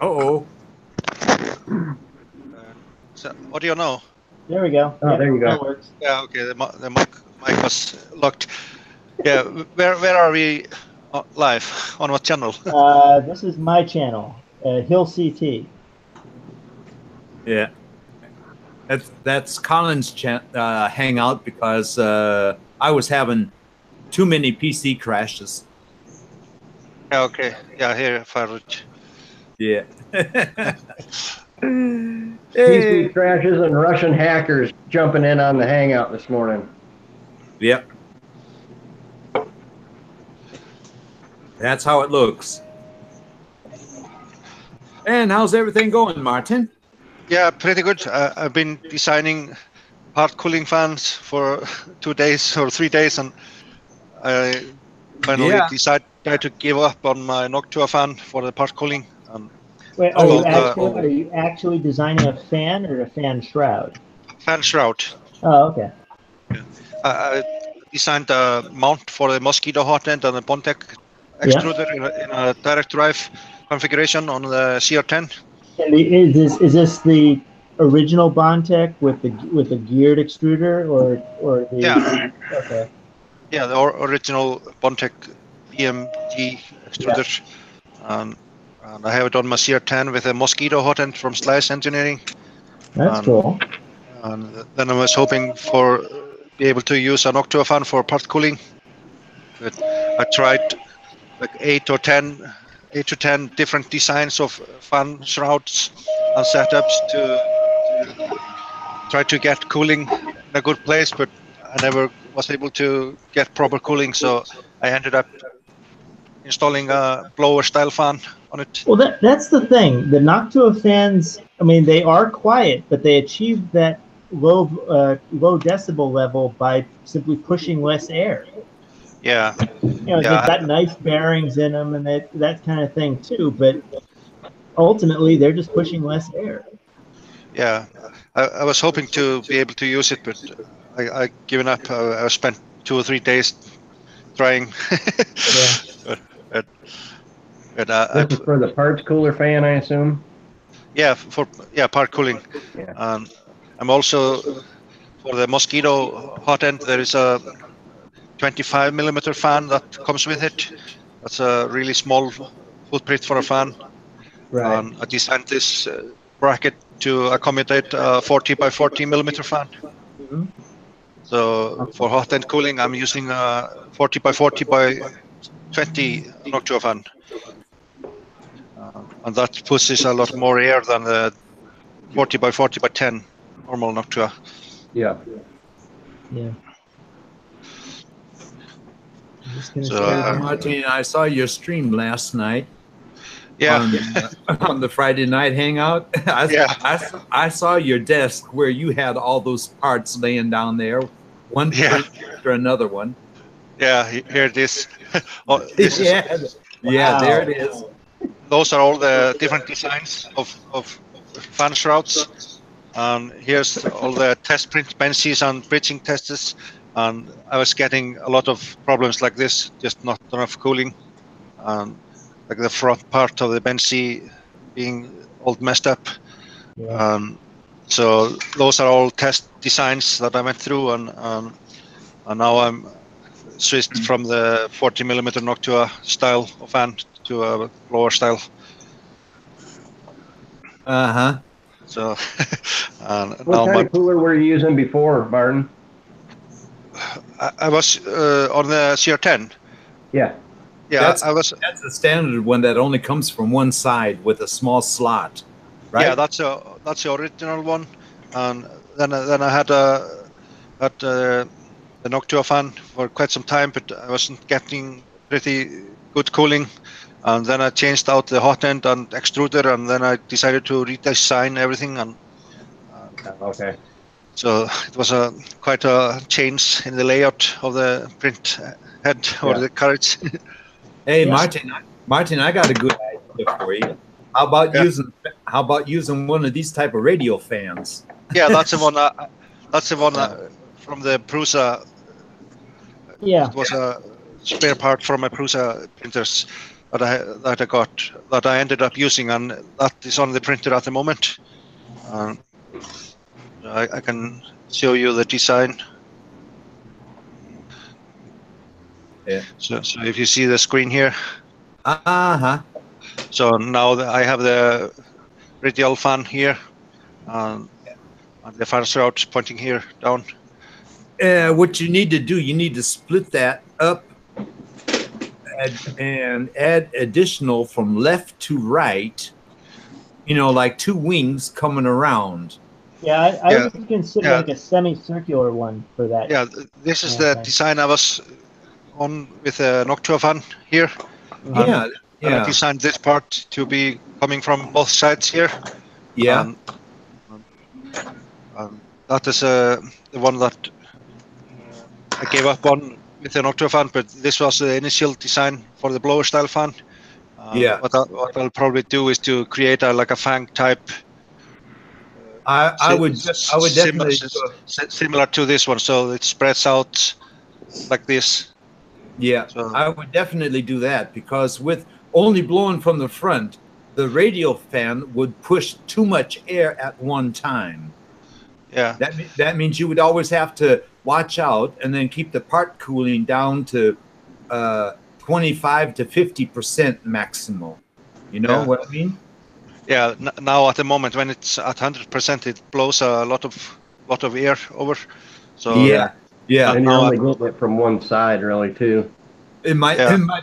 Uh-oh. So, audio now? There we go. Oh, there you go. That works. Yeah, okay. The mic was locked. Yeah, where are we live? On what channel? This is my channel, Hill CT. Yeah. That's Colin's hangout because I was having too many PC crashes. Yeah, okay. Yeah, here, Farage. Yeah. PC crashes and Russian hackers jumping in on the Hangout this morning. Yep. That's how it looks. And how's everything going, Martin? Yeah, pretty good. I've been designing part cooling fans for 2 days or 3 days, and I finally decided to give up on my Noctua fan for the part cooling. Wait, are you actually designing a fan or a fan shroud? Fan shroud. Oh, okay. I designed a mount for the mosquito hot end and the Bondtech extruder in a direct drive configuration on the CR10. And is this the original Bondtech with the geared extruder or the? Yeah. Okay. Yeah, the original Bondtech BMG extruder. And I have it on my CR10 with a mosquito hot end from Slice Engineering. That's cool. And then I was hoping for be able to use an Noctua fan for part cooling. But I tried like 8 to 10 different designs of fan shrouds and setups to try to get cooling in a good place, but I never was able to get proper cooling, so I ended up installing a blower style fan on it. Well, that's the thing. The Noctua fans, I mean, they are quiet, but they achieve that low decibel level by simply pushing less air. Yeah. They've got nice bearings in them and that kind of thing too, but ultimately they're just pushing less air. Yeah, I was hoping to be able to use it, but I given up. I spent 2 or 3 days trying. Yeah. but this is for the parts cooler fan, I assume. Yeah, part cooling. Yeah. I'm also for the mosquito hot end. There is a 25 millimeter fan that comes with it. That's a really small footprint for a fan. Right. I designed this bracket to accommodate a 40 by 40 millimeter fan. Mm-hmm. So for hot end cooling, I'm using a 40 by 40 by 20 Noctua fan. And that pushes a lot more air than the 40 by 40 by 10 normal Noctua. Yeah. Yeah. Martin, I saw your stream last night. Yeah. On the Friday night hangout. I saw your desk where you had all those parts laying down there, one after another one. Yeah, here it is. Oh, this is, Yeah, there it is. those are all the different designs of fan shrouds. And here's all the test print benches and bridging tests. And I was getting a lot of problems like this, just not enough cooling. And like the front part of the Benzie being all messed up. Yeah. So those are all test designs that I went through, and now I'm switched from the 40mm Noctua style of fan to a blower style. Uh-huh. So, and What now kind of cooler were you using before, Barton? I was on the CR10. Yeah. Yeah, I was. That's the standard one that only comes from one side with a small slot, right? Yeah, that's the original one, and then I had the Noctua fan for quite some time, but I wasn't getting pretty good cooling, and then I changed out the hot end and extruder, and then I decided to redesign everything, and Okay. so it was quite a change in the layout of the print head or the carriage. Hey, Yes. Martin, I got a good idea for you. How about using one of these type of radio fans? Yeah, that's the one. From the Prusa. Yeah. It was a spare part from my Prusa printers that I ended up using, and that is on the printer at the moment. I can show you the design. Yeah. So if you see the screen here. Uh-huh. So now I have the radial fan here, and the fan shroud pointing here down. What you need to do, you need to split that up and add additional from left to right, like two wings coming around. Yeah, I would consider like a semicircular one for that. Yeah, this is the design I was on with a Noctua fan here. Yeah, I designed this part to be coming from both sides here. Yeah. That is the one that I gave up on with the Noctua fan, but this was the initial design for the blower style fan. What I'll probably do is to create like a fang type. I would definitely similar to this one, so it spreads out like this. Yeah, so I would definitely do that, because with only blowing from the front, the radial fan would push too much air at one time. Yeah. That means you would always have to watch out and then keep the part cooling down to 25 to 50% maximal. You know what I mean? Yeah. Now at the moment when it's at 100%, it blows a lot of air over. So yeah. And you're only getting it from one side, really, too. It might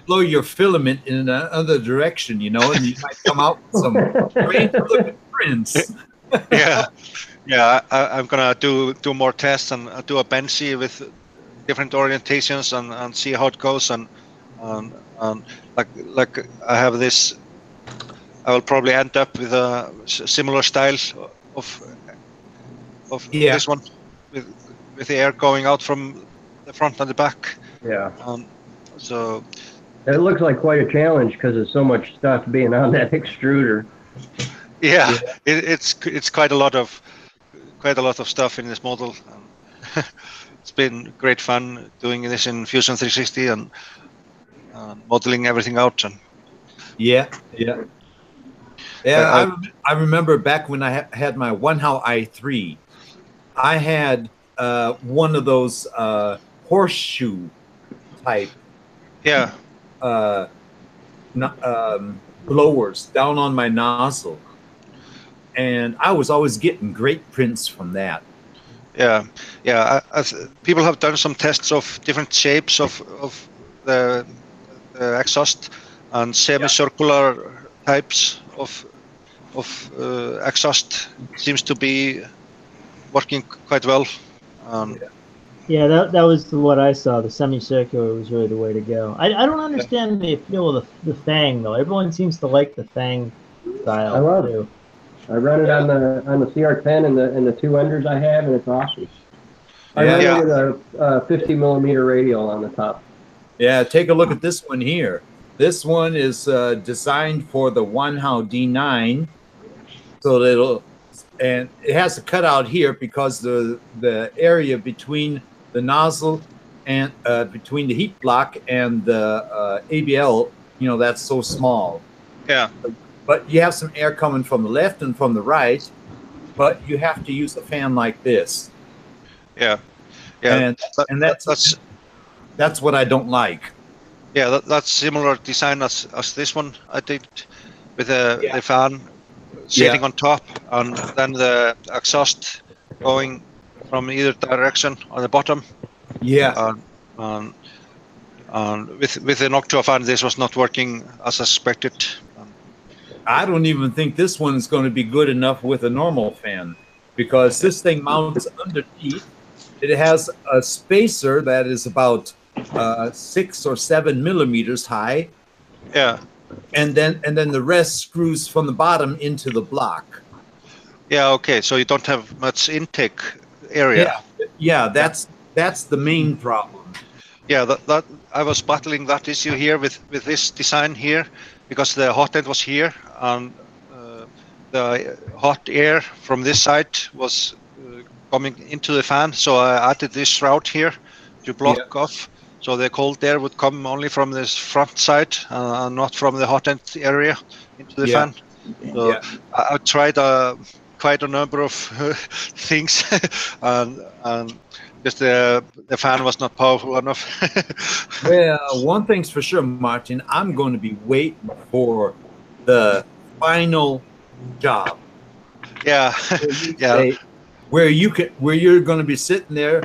blow your filament in another direction, and you might come out with some strange looking prints. Yeah. I'm gonna do more tests and do a Benzie with different orientations and see how it goes, and like I have this. I will probably end up with a similar style of this one with the air going out from the front and the back. Yeah. So it looks like quite a challenge because there's so much stuff being on that extruder. Yeah. It's quite a lot of stuff in this model. It's been great fun doing this in Fusion 360 and modeling everything out. And I remember back when I had my Hangout i3, I had one of those horseshoe type blowers down on my nozzle, and I was always getting great prints from that. People have done some tests of different shapes of the exhaust, and semicircular types of exhaust seems to be working quite well. Yeah, that was what I saw. The semicircular was really the way to go. I don't understand the appeal of the Fang though. Everyone seems to like the Fang style. I love it. I run it on the CR10 and the two enders I have, and it's awesome. I run it with a 50mm radial on the top. Yeah, take a look at this one here. This one is designed for the Wanhao D9, so that and it has a cutout here because the area between the nozzle and between the heat block and the ABL, that's so small. Yeah. But you have some air coming from the left and from the right, but you have to use a fan like this. Yeah. Yeah. And that's what I don't like. Yeah, that's similar design as this one I did, with the fan sitting on top, and then the exhaust going from either direction on the bottom. Yeah. And with the Noctua fan, this was not working as expected. I don't even think this one is going to be good enough with a normal fan, because this thing mounts underneath. It has a spacer that is about 6 or 7 millimeters high. Yeah. And then the rest screws from the bottom into the block. Yeah. Okay. So you don't have much intake area. Yeah. That's the main problem. Yeah. That I was battling that issue here with this design here, because the hot end was here, and the hot air from this side was coming into the fan. So I added this shroud here to block off, so the cold air would come only from this front side and not from the hot end area into the fan. So I tried quite a number of things, and just the fan was not powerful enough. Well, one thing's for sure, Martin, I'm going to be waiting for the final job. Yeah. Where you're going to be sitting there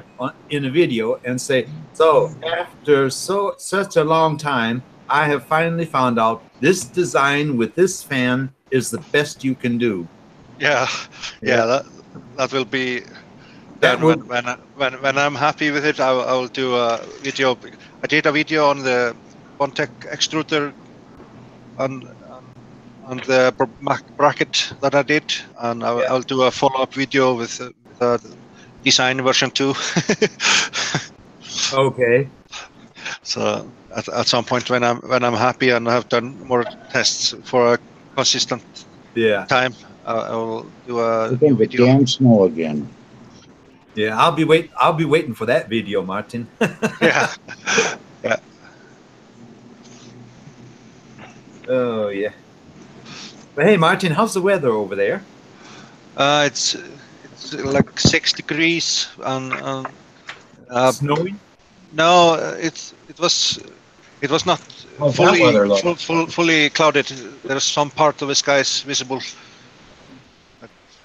in a video and say, so after such a long time, I have finally found out this design with this fan is the best you can do. Yeah. That will be. Then when I'm happy with it, I will do a video. I did a video on the Bontech extruder and the bracket that I did, and I'll do a follow-up video with design version 2. Okay. So at some point when I'm happy and have done more tests for a consistent time, I will do a video. Damn snow again. Yeah, I'll be waiting for that video, Martin. Yeah. Oh yeah. But hey, Martin, how's the weather over there? It's like 6 degrees and snowing. No, it was not fully clouded. There's some part of the skies visible.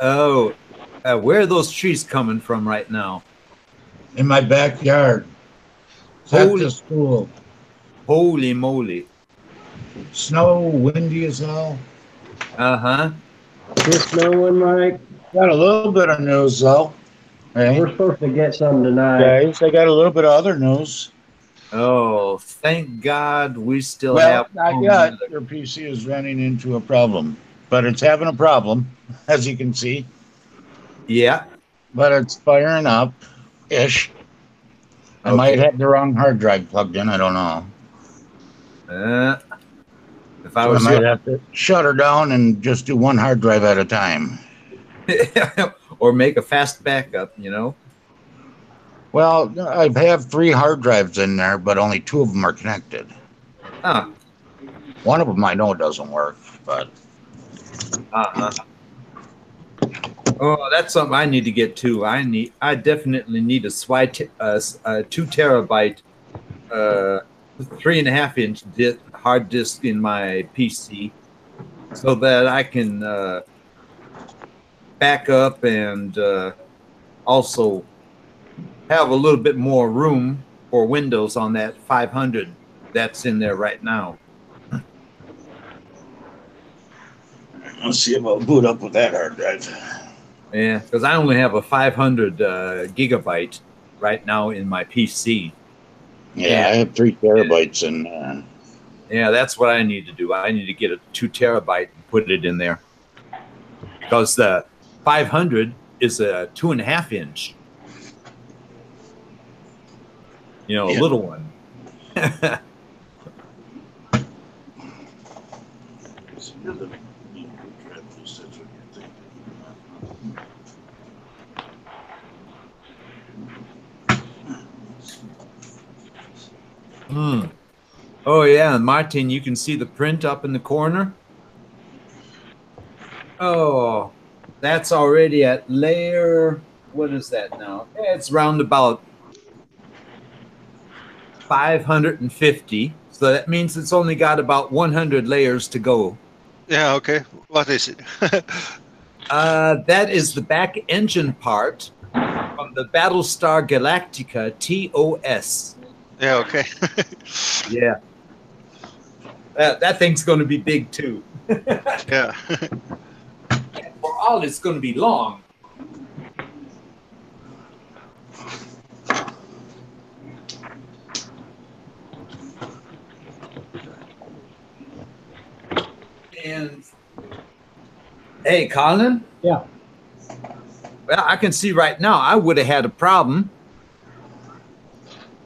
Oh, where are those trees coming from right now? In my backyard. After school. Holy moly! Snow, windy as hell. It's snowing, Mike. Got a little bit of news though. Hey. We're supposed to get some tonight. Guys, I got a little bit of other news. Oh, thank God we still have. Not yet. Your PC is running into a problem, but it's having a problem, as you can see. Yeah. But it's firing up, ish. I might have the wrong hard drive plugged in. I don't know. If I was, I might have to shut her down and just do one hard drive at a time. Or make a fast backup, Well, I have 3 hard drives in there, but only 2 of them are connected. Huh. One of them I know doesn't work, but. Oh, that's something I need to get to. I definitely need a 2 terabyte, 3.5 inch hard disk in my PC, so that I can back up and also have a little bit more room for Windows on that 500 that's in there right now. Let's see if I'll boot up with that hard drive. Yeah, because I only have a 500 gigabyte right now in my PC. Yeah, I have 3 terabytes in there. Yeah, that's what I need to do. I need to get a 2 terabyte and put it in there, because the 500 is a 2.5 inch. A little one. Hmm. Oh yeah, Martin, you can see the print up in the corner. Oh, that's already at layer. What is that now? It's round about 550. So that means it's only got about 100 layers to go. Yeah, okay. What is it? That is the back engine part from the Battlestar Galactica TOS. Yeah, okay. Yeah. That thing's going to be big too. Yeah. For all, it's going to be long. And hey, Colin. Yeah. Well, I can see right now I would have had a problem.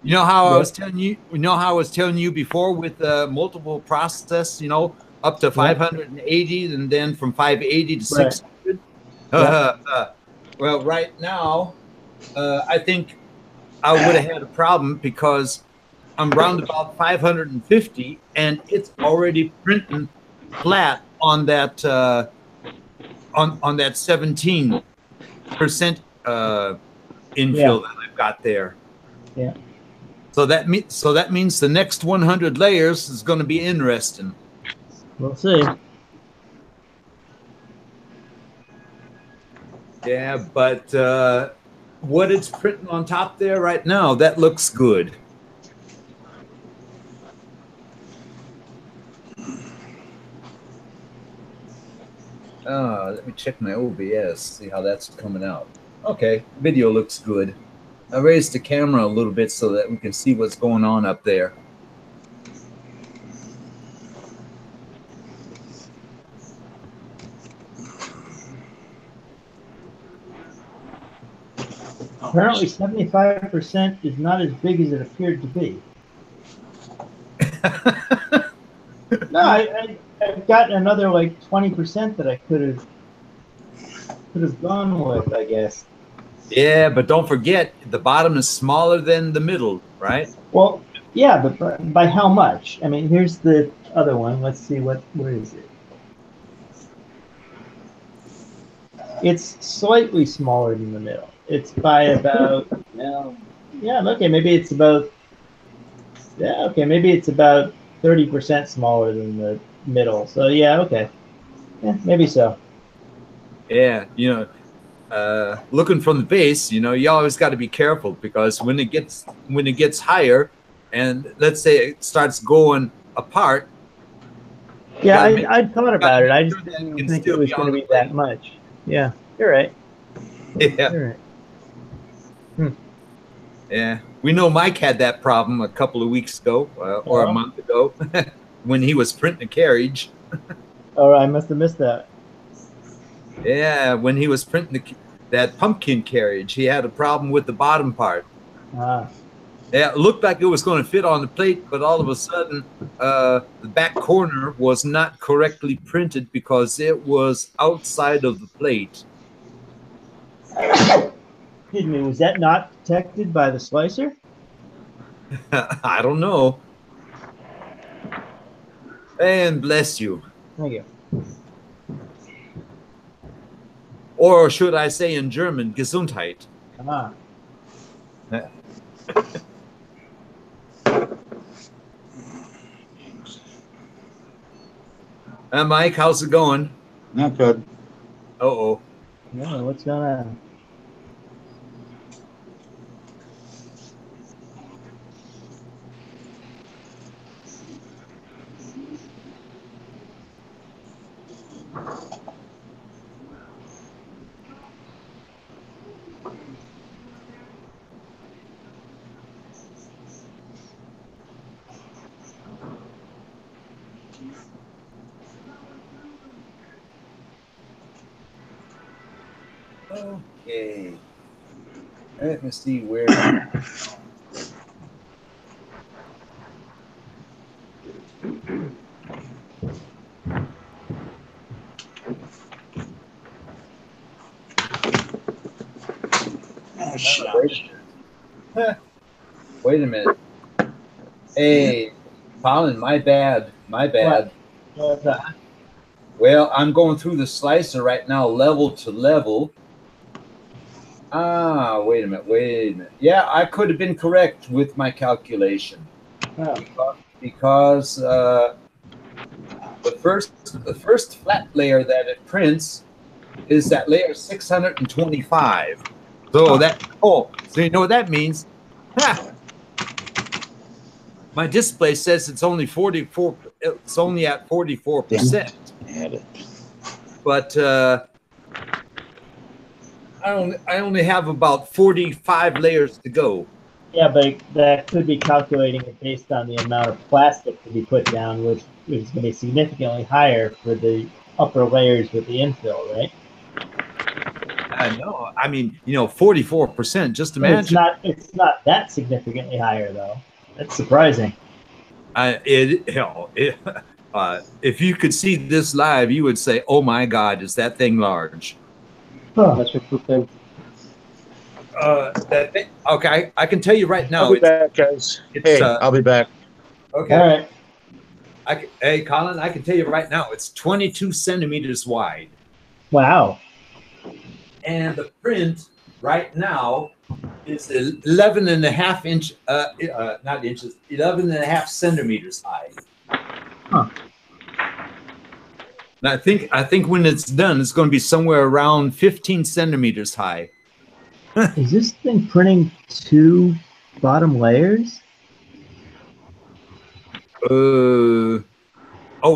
You know how I was telling you. You know how I was telling you before with multiple process. You know, up to 580, and then from 580 to 600. Well, right now, I think I would have had a problem because I'm round about 550, and it's already printing flat on that on that 17% infill that I've got there. Yeah. So that means the next 100 layers is going to be interesting. We'll see. Yeah, but what it's printing on top there right now, that looks good. Let me check my OBS, see how that's coming out. Okay, video looks good. I raised the camera a little bit so that we can see what's going on up there. Apparently 75% is not as big as it appeared to be. No, I've got another like 20% that I could have gone with, I guess. Yeah, but don't forget, the bottom is smaller than the middle, right? Well, yeah, but by how much? I mean, here's the other one. Let's see where is it? It's slightly smaller than the middle. It's by about, well, yeah, okay, maybe it's about, yeah, okay, maybe it's about 30% smaller than the middle. So yeah, okay. Yeah, maybe so. Yeah, you know, looking from the base, you know, you always got to be careful because when it gets higher, and let's say it starts going apart. Yeah, I thought about it. I just didn't think it was going to be that much. Yeah, you're right. Yeah, you're right. Yeah, we know Mike had that problem a couple of weeks ago or a month ago when he was printing a carriage. Oh, I must have missed that. Yeah, when he was printing that pumpkin carriage, he had a problem with the bottom part. Ah. Yeah, it looked like it was going to fit on the plate, but all of a sudden, the back corner was not correctly printed because it was outside of the plate. Excuse me, was that not detected by the slicer? I don't know. And bless you. Thank you. Or should I say in German, Gesundheit. Ah. Mike, how's it going? Not good. Uh-oh. No, what's going on? Okay. Let me see where. Oh, shucks. Wait a minute. Hey, Colin, my bad. My bad. What was that? Well, I'm going through the slicer right now, level to level. Ah, wait a minute. Yeah, I could have been correct with my calculation. Oh. Because the first flat layer that it prints is that layer 625. So so you know what that means? Ha! My display says it's only 44. It's only at 44%. Had it. But I only have about 45 layers to go. Yeah, but that could be calculating it based on the amount of plastic to be put down, which is going to be significantly higher for the upper layers with the infill, right? I know. I mean, 44%. Just But imagine. it's not that significantly higher, though. That's surprising. If you could see this live, you would say, "Oh my God, is that thing large?" Huh. That's what you think. Okay, I can tell you right now. I'll be back, guys. Hey, I'll be back. Okay. All right. Hey, Colin, I can tell you right now, it's 22 centimeters wide. Wow. And the print right now is 11 and a half inch, not inches, 11 and a half centimeters high. Huh. And I think when it's done, it's going to be somewhere around 15 centimeters high. Is this thing printing 2 bottom layers? Oh,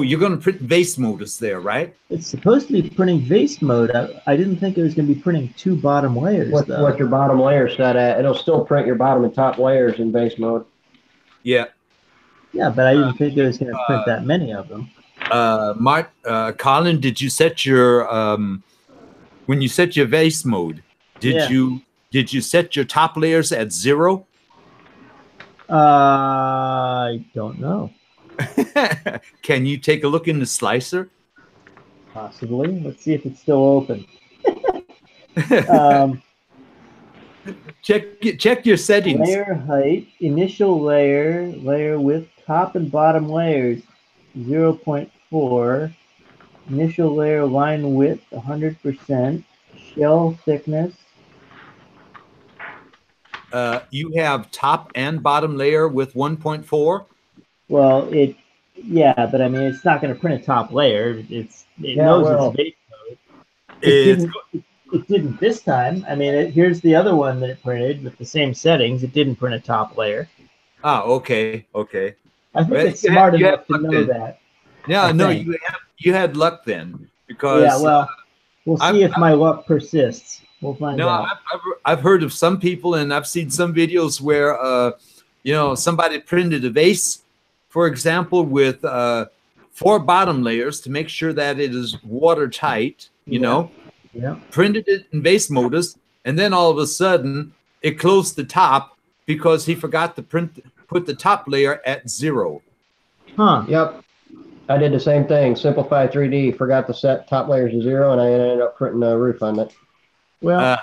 you're going to print vase motors there, right? It's supposed to be printing vase mode. I didn't think it was going to be printing 2 bottom layers, though. What your bottom layer set at, it'll still print your bottom and top layers in base mode. Yeah. Yeah, but I didn't think it was going to print that many of them. Colin, did you set your when you set your vase mode? Did you set your top layers at 0? I don't know. Can you take a look in the slicer? Possibly. Let's see if it's still open. Check your settings. Layer height, initial layer width, top and bottom layers, 0.4. Initial layer line width, 100%. Shell thickness. You have top and bottom layer with 1.4. Well, but I mean, it's not going to print a top layer. It knows it's base mode. It didn't this time. I mean, here's the other one that it printed with the same settings. It didn't print a top layer. Ah, okay. I think it's smart enough to know that. Yeah, no, you had luck then, because we'll see if my luck persists. We'll find out. I've heard of some people, and I've seen some videos where somebody printed a vase, for example, with 4 bottom layers to make sure that it is watertight. Printed it in vase motors, and then all of a sudden it closed the top because he forgot to put the top layer at 0. Huh. Yep. I did the same thing. Simplify 3D, forgot to set top layers to 0, and I ended up printing a roof on it. Well,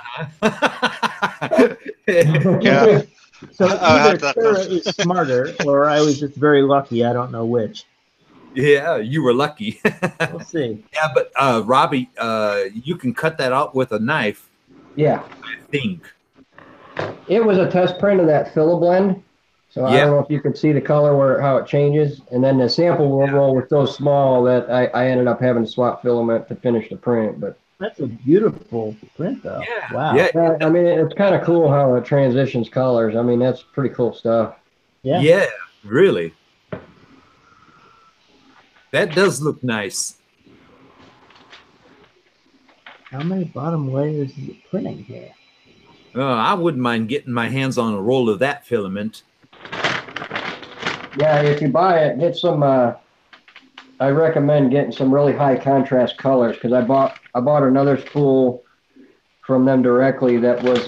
Yeah. so I had either that Sarah one. is smarter, or I was just very lucky. I don't know which. Yeah, you were lucky. We'll see. Yeah, but Robbie, you can cut that out with a knife. Yeah. I think. It was a test print of that filler blend. So I don't know if you can see the color how it changes. And then the sample roll was so small that I ended up having to swap filament to finish the print. But that's a beautiful print, though. Yeah. Wow. Yeah. I mean, it's kind of cool how it transitions colors. I mean, that's pretty cool stuff. Yeah. Yeah, really. That does look nice. How many bottom layers is it printing here? I wouldn't mind getting my hands on a roll of that filament. Yeah, if you buy it, get some. I recommend getting some really high contrast colors, because I bought another spool from them directly that was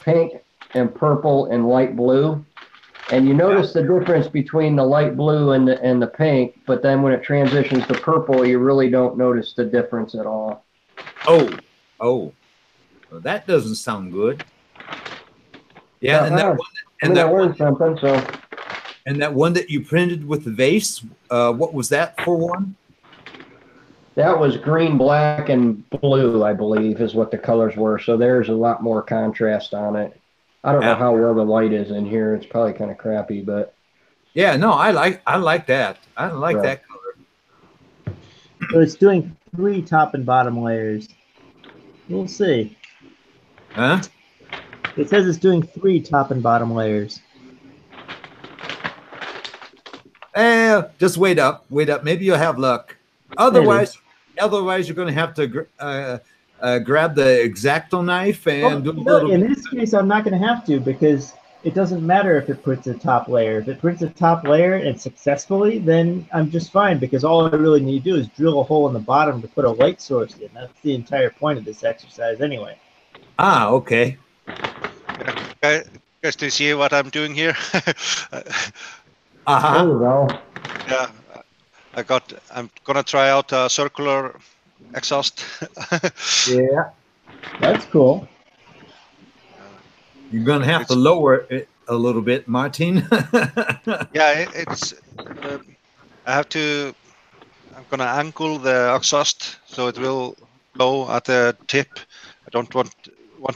pink and purple and light blue, and you notice the difference between the light blue and the pink, but then when it transitions to purple, you really don't notice the difference at all. Oh, well, that doesn't sound good. Yeah, Not and that bad. one, I and mean, I that one, learned something, so. and that one that you printed with the vase. What was that for one? That was green, black, and blue, I believe, is what the colors were. So there's a lot more contrast on it. I don't know Yeah. how well the light is in here. It's probably kind of crappy, but Yeah, no, I like that. I like Right. that color. So it's doing 3 top and bottom layers. We'll see. Huh? It says it's doing 3 top and bottom layers. Just wait up. Maybe you'll have luck. Otherwise, you're going to have to grab the X-Acto knife and do a little in bit. this case, I'm not going to have to because it doesn't matter if it prints a top layer. If it prints a top layer and successfully, then I'm just fine because all I really need to do is drill a hole in the bottom to put a light source in. That's the entire point of this exercise anyway. Ah, okay. Guys, do you see what I'm doing here? Uh-huh. there you go. Yeah, I'm gonna try out a circular exhaust. Yeah. That's cool. You're going to have to lower it a little bit, Martin. Yeah, it's. I'm gonna angle the exhaust so it will blow at the tip. I don't want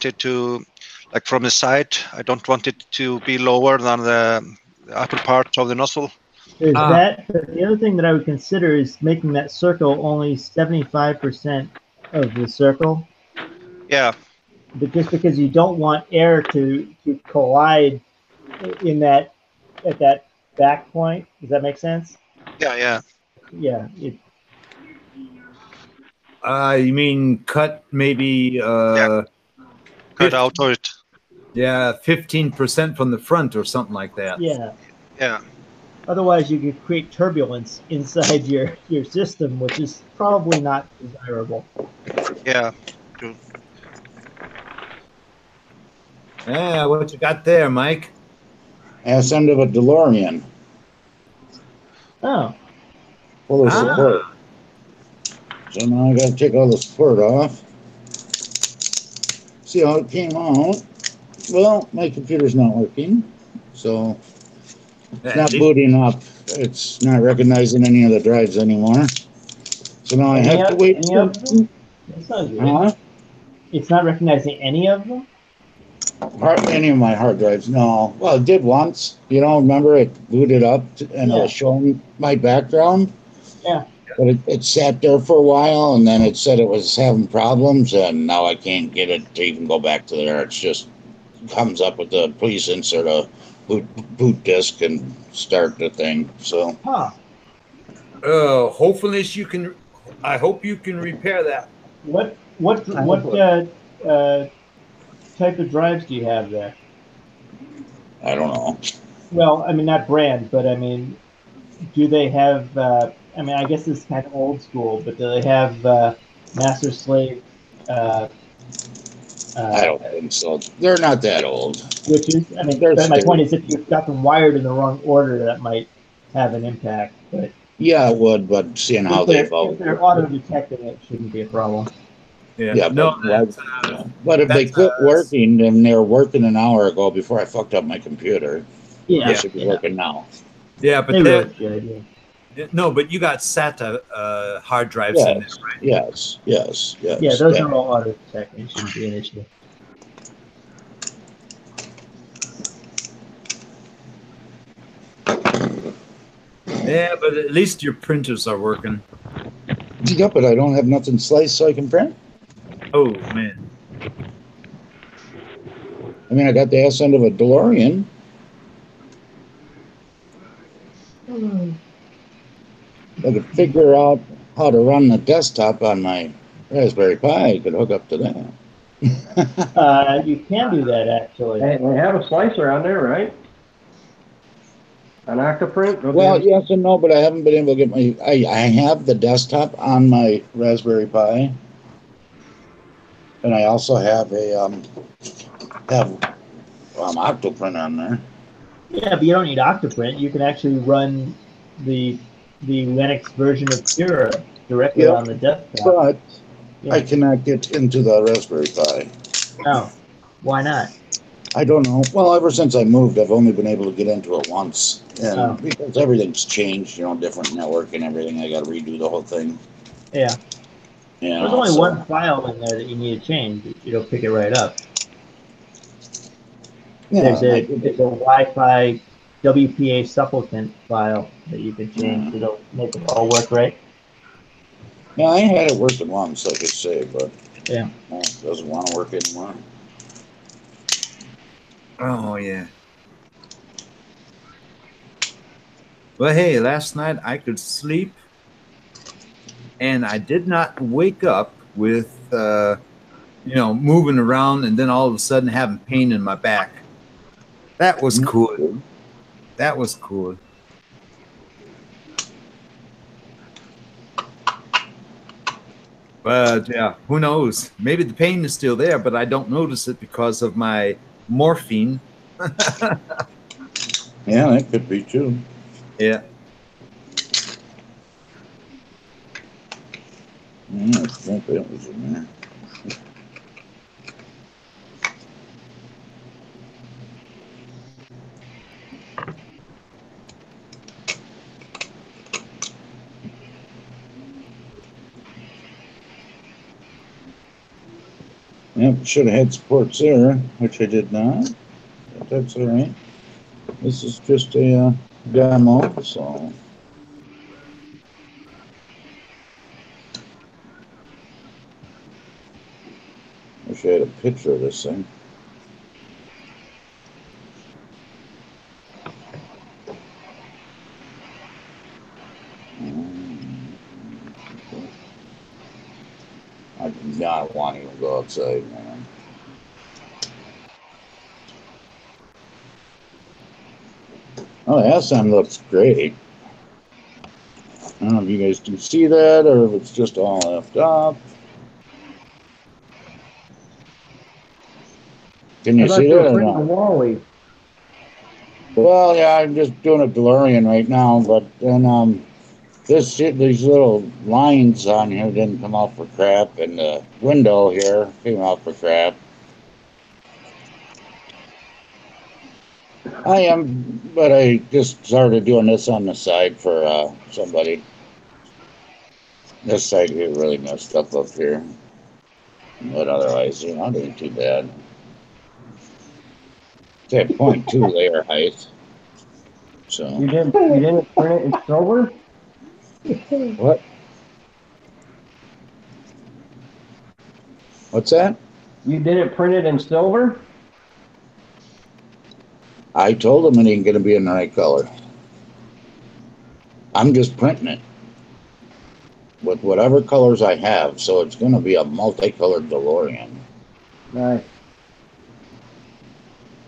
it to, like from the side. I don't want it to be lower than the upper part of the nozzle. There's that. But the other thing that I would consider is making that circle only 75% of the circle. Yeah. But just because you don't want air to collide in that at that back point. Does that make sense? Yeah. Yeah. You mean cut maybe cut 50, out of it. Yeah, 15% from the front or something like that. Yeah. Yeah. Otherwise, you could create turbulence inside your system, which is probably not desirable. Yeah. True. Yeah, what you got there, Mike? Ass end of a DeLorean. Oh. Full of support. So now I gotta take all the support off. See how it came out. Well, my computer's not working, so it's not booting up. It's not recognizing any of the drives anymore. So now I have to wait. Any of them? That's not good. Huh? It's not recognizing any of them? Hardly any of my hard drives, no. Well, it did once. You know, remember it booted up and it was showing my background? Yeah. But it sat there for a while and then it said it was having problems and now I can't get it to even go back to there. It's just comes up with the please insert a boot disk and start the thing. So. Huh. Hopefully I hope you can repair that. What type of drives do you have there? I don't know. Well, I mean, not brand, but I mean, do they have, I mean, I guess this is kind of old school, but do they have master slave? I don't think so. They're not that old. Switches? I mean, my point is if you've got them wired in the wrong order, that might have an impact. But yeah, it would, but seeing how they evolve. If they're auto-detecting, it shouldn't be a problem. Yeah, but if they quit working, then they were working an hour ago before I fucked up my computer. Yeah, they should be working now. Yeah, but no, but you got SATA hard drives in there, right? Yes. Yeah, those are all auto-detecting. Shouldn't be an issue. Yeah, but at least your printers are working. Yeah, but I don't have nothing sliced so I can print. Oh, man. I mean, I got the ass end of a DeLorean. I could figure out how to run the desktop on my Raspberry Pi. I could hook up to that. You can do that, actually. They have a slicer on there, right? An Octoprint? Well, yes and no, but I haven't been able to get my... I have the desktop on my Raspberry Pi. And I also have Octoprint on there. Yeah, but you don't need Octoprint. You can actually run the Linux version of Pure directly on the desktop. But I cannot get into the Raspberry Pi. Oh, why not? I don't know. Well, ever since I moved, I've only been able to get into it once, and Oh. because everything's changed, different network and everything, I got to redo the whole thing. Yeah. You There's know, only so- one file in there that you need to change. It'll pick it right up. Yeah, There's and I a did there's it. a Wi-Fi WPA supplicant file that you can change. Mm. It'll make it all work right. Yeah, I had it working once, like I say, but Yeah. it doesn't want to work anymore. Oh yeah. Well, hey, last night I could sleep, and I did not wake up with moving around, and then all of a sudden having pain in my back. That was cool. That was cool. But yeah, who knows? Maybe the pain is still there, but I don't notice it because of my morphine. Yeah, that could be too. Yeah. I think that was in there. Yep, should have had supports there, which I did not. But that's all right. This is just a demo, so. Wish I had a picture of this thing. I do not want to even go outside, man. Oh, the SM looks great. I don't know if you guys can see that or if it's just all left up. Can you see that or not? Wally. Well, yeah, I'm just doing a DeLorean right now, but then these little lines on here didn't come out for crap, and the window here came out for crap. But I just started doing this on the side for somebody. This side here really messed up here, but otherwise, it ain't too bad. It's at 0.2 layer height. So You didn't print it in silver? what? What's that? You didn't print it in silver? I told him it ain't gonna be in the right color. I'm just printing it with whatever colors I have, so it's gonna be a multicolored DeLorean. Nice.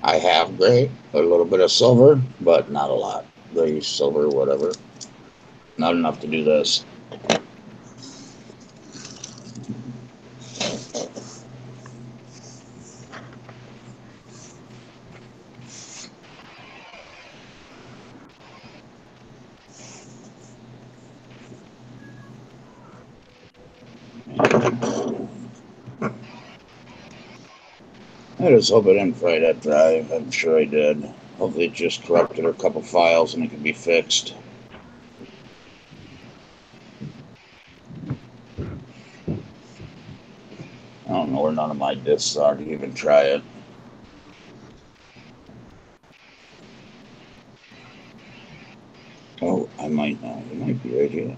I have gray, a little bit of silver, but not a lot. Gray, silver, whatever. Not enough to do this. I just hope I didn't fry that drive. I'm sure I did. Hopefully it just corrupted a couple files and it can be fixed. I don't know where none of my discs are to even try it. Oh, I might know. It might be right here.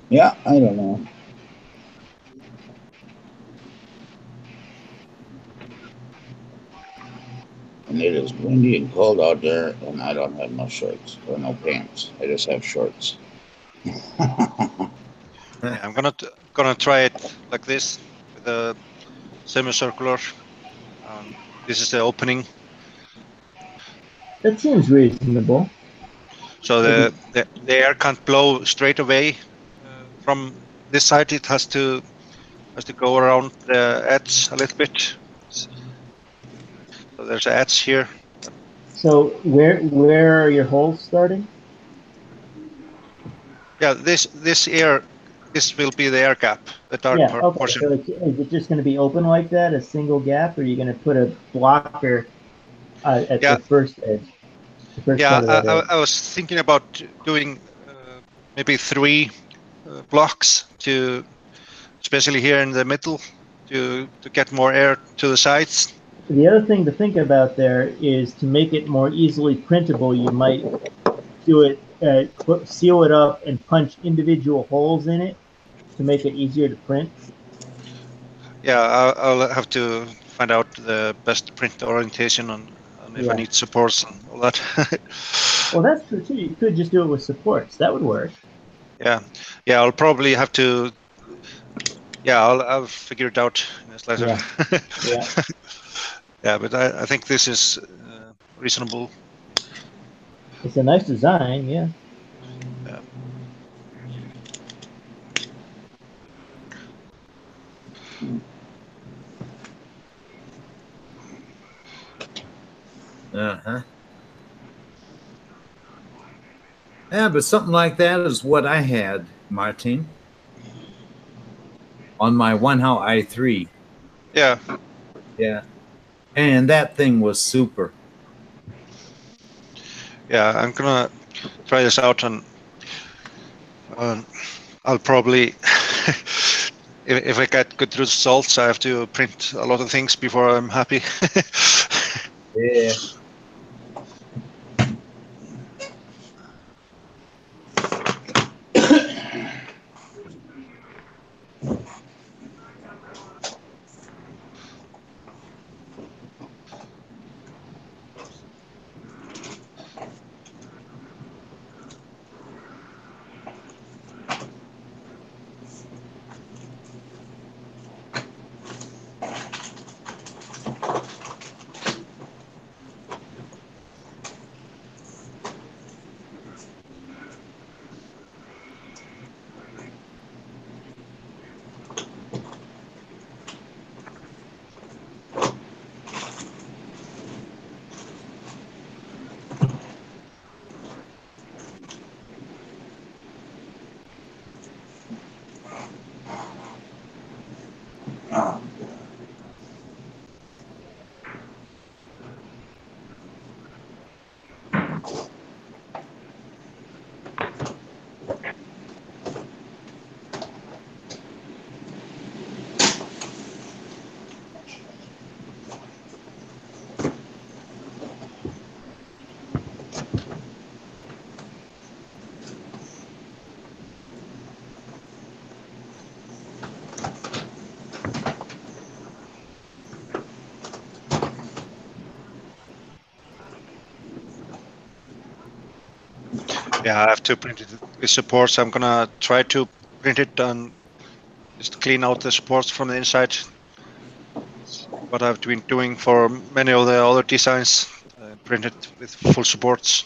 Yeah, I don't know. And it is windy and cold out there, and I don't have no shorts or no pants. I just have shorts. Yeah, I'm gonna try it like this with a semicircular. This is the opening, That seems reasonable. so the air can't blow straight away from this side. It has to has to go around the edge a little bit. So there's an edge here. So where are your holes starting? Yeah, this will be the air gap, the dark Yeah, okay. portion. So is it just going to be open like that, a single gap, or are you going to put a blocker at Yeah. the first edge? The first Yeah, part of that edge? I was thinking about doing maybe 3 blocks to, especially here in the middle, to get more air to the sides. The other thing to think about there is to make it more easily printable, you might do it, seal it up and punch individual holes in it to make it easier to print. Yeah, I'll have to find out the best print orientation on if I Yeah. need supports and all that. Well, that's true too. You could just do it with supports. That would work. Yeah, I'll probably have to. Yeah, I'll figure it out in this later. Yeah. Yeah. Yeah, but I think this is reasonable. It's a nice design, yeah. Yeah. Uh-huh. Yeah, but something like that is what I had, Martin, on my Hangout i3. Yeah. Yeah. And that thing was super. Yeah, I'm gonna try this out and I'll probably if I get good results, I have to print a lot of things before I'm happy. Yeah. Yeah, I have to print it with supports. I'm gonna try to print it and just clean out the supports from the inside. What I've been doing for many of the other designs, print it with full supports.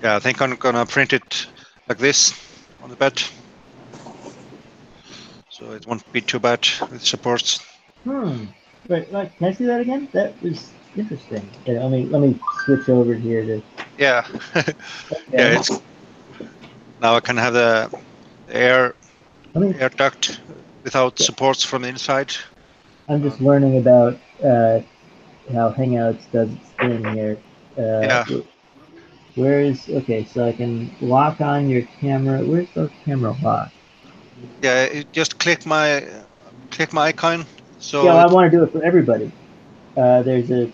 Yeah, I think I'm gonna print it like this on the bed, so it won't be too bad with supports. Wait, like, can I see that again? That was interesting. Okay, let me switch over here to. Yeah, Okay. yeah. It's now I can have the air duct without supports from the inside. I'm just learning about how Hangouts does its thing here. Yeah. Where is okay? So I can lock on your camera. Where's the camera lock? Yeah, just click my icon. So Yeah, well, I want to do it for everybody. There's a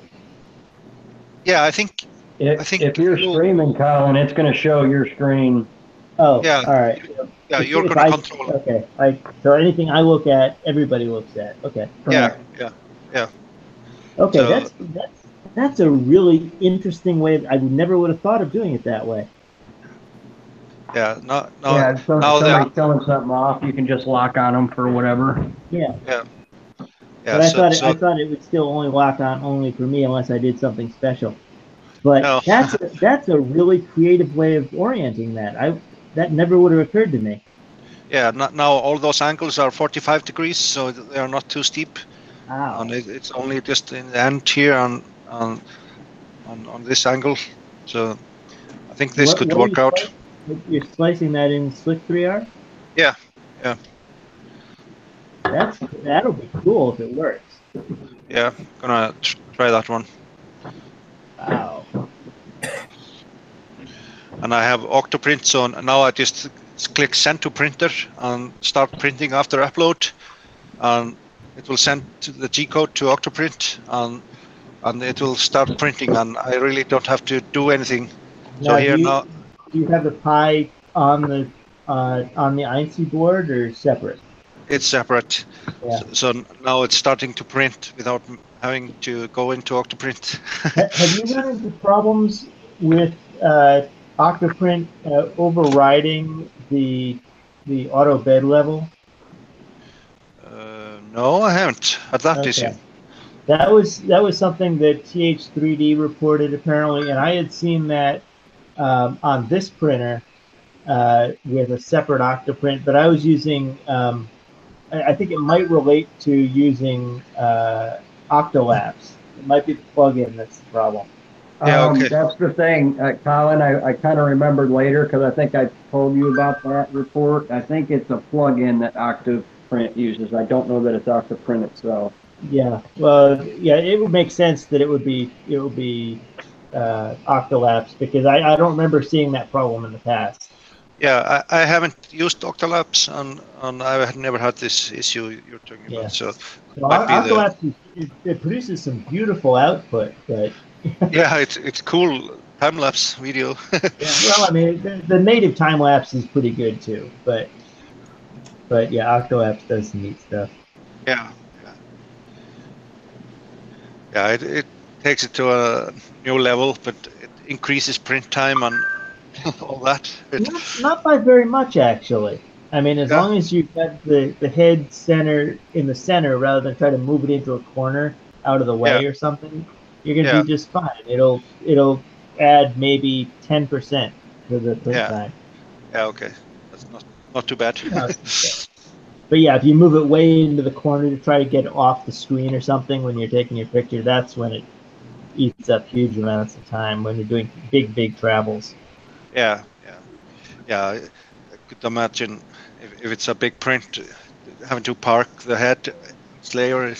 yeah, I think If you're streaming, Colin, it's going to show your screen. oh, yeah, all right. yeah, you're If gonna I control. okay, so anything I look at, everybody looks at. Okay. Yeah, yeah. Okay, So that's a really interesting way. I never would have thought of doing it that way. yeah, now Yeah, so now if the somebody's showing something off, you can just lock on them for whatever. Yeah. yeah. But I thought So I thought it would still only lock on only for me unless I did something special. But no. that's a really creative way of orienting that. That never would have occurred to me. Yeah, now all those angles are 45 degrees, so they are not too steep. Wow. And it's only just in the end here on this angle. So I think this could What are work you out. You're slicing that in Slick 3R? Yeah. That'll be cool if it works. Yeah, gonna try that one. Wow. And I have Octoprint, so now I just click send to printer and start printing after upload, and it will send the G-code to Octoprint, and it will start printing, and I really don't have to do anything. Now, So here now do you have the Pi on the INC board or separate? it's separate. Yeah. So now it's starting to print without having to go into Octoprint. Have you run into problems with Octoprint overriding the auto bed level? No, I haven't had that issue. That was something that TH3D reported apparently, and I had seen that on this printer with a separate Octoprint, but I was using. I think it might relate to using Octolapse. It might be the plugin that's the problem. Yeah, okay. That's the thing, Colin. I kind of remembered later because I think I told you about that report. I think it's a plugin that Octoprint uses. I don't know that it's Octoprint itself. Yeah, well, yeah, it would make sense that it would be Octolapse because I don't remember seeing that problem in the past. Yeah, I haven't used Octolapse, and I had never had this issue you're talking about. So well, Octolapse it produces some beautiful output, but yeah, it's cool time lapse video. yeah, well, I mean, the native time lapse is pretty good too, but yeah, Octolapse does some neat stuff. Yeah, it takes it to a new level, but it increases print time and all that. Not by very much, actually. I mean, as long as you've got the head center in the center rather than try to move it into a corner out of the way or something, you're gonna do just fine. It'll add maybe 10% to the print time. Yeah, okay, that's not too bad. But yeah, if you move it way into the corner to try to get it off the screen or something when you're taking your picture, that's when it eats up huge amounts of time when you're doing big travels. Yeah. I could imagine if it's a big print, having to park the head layer.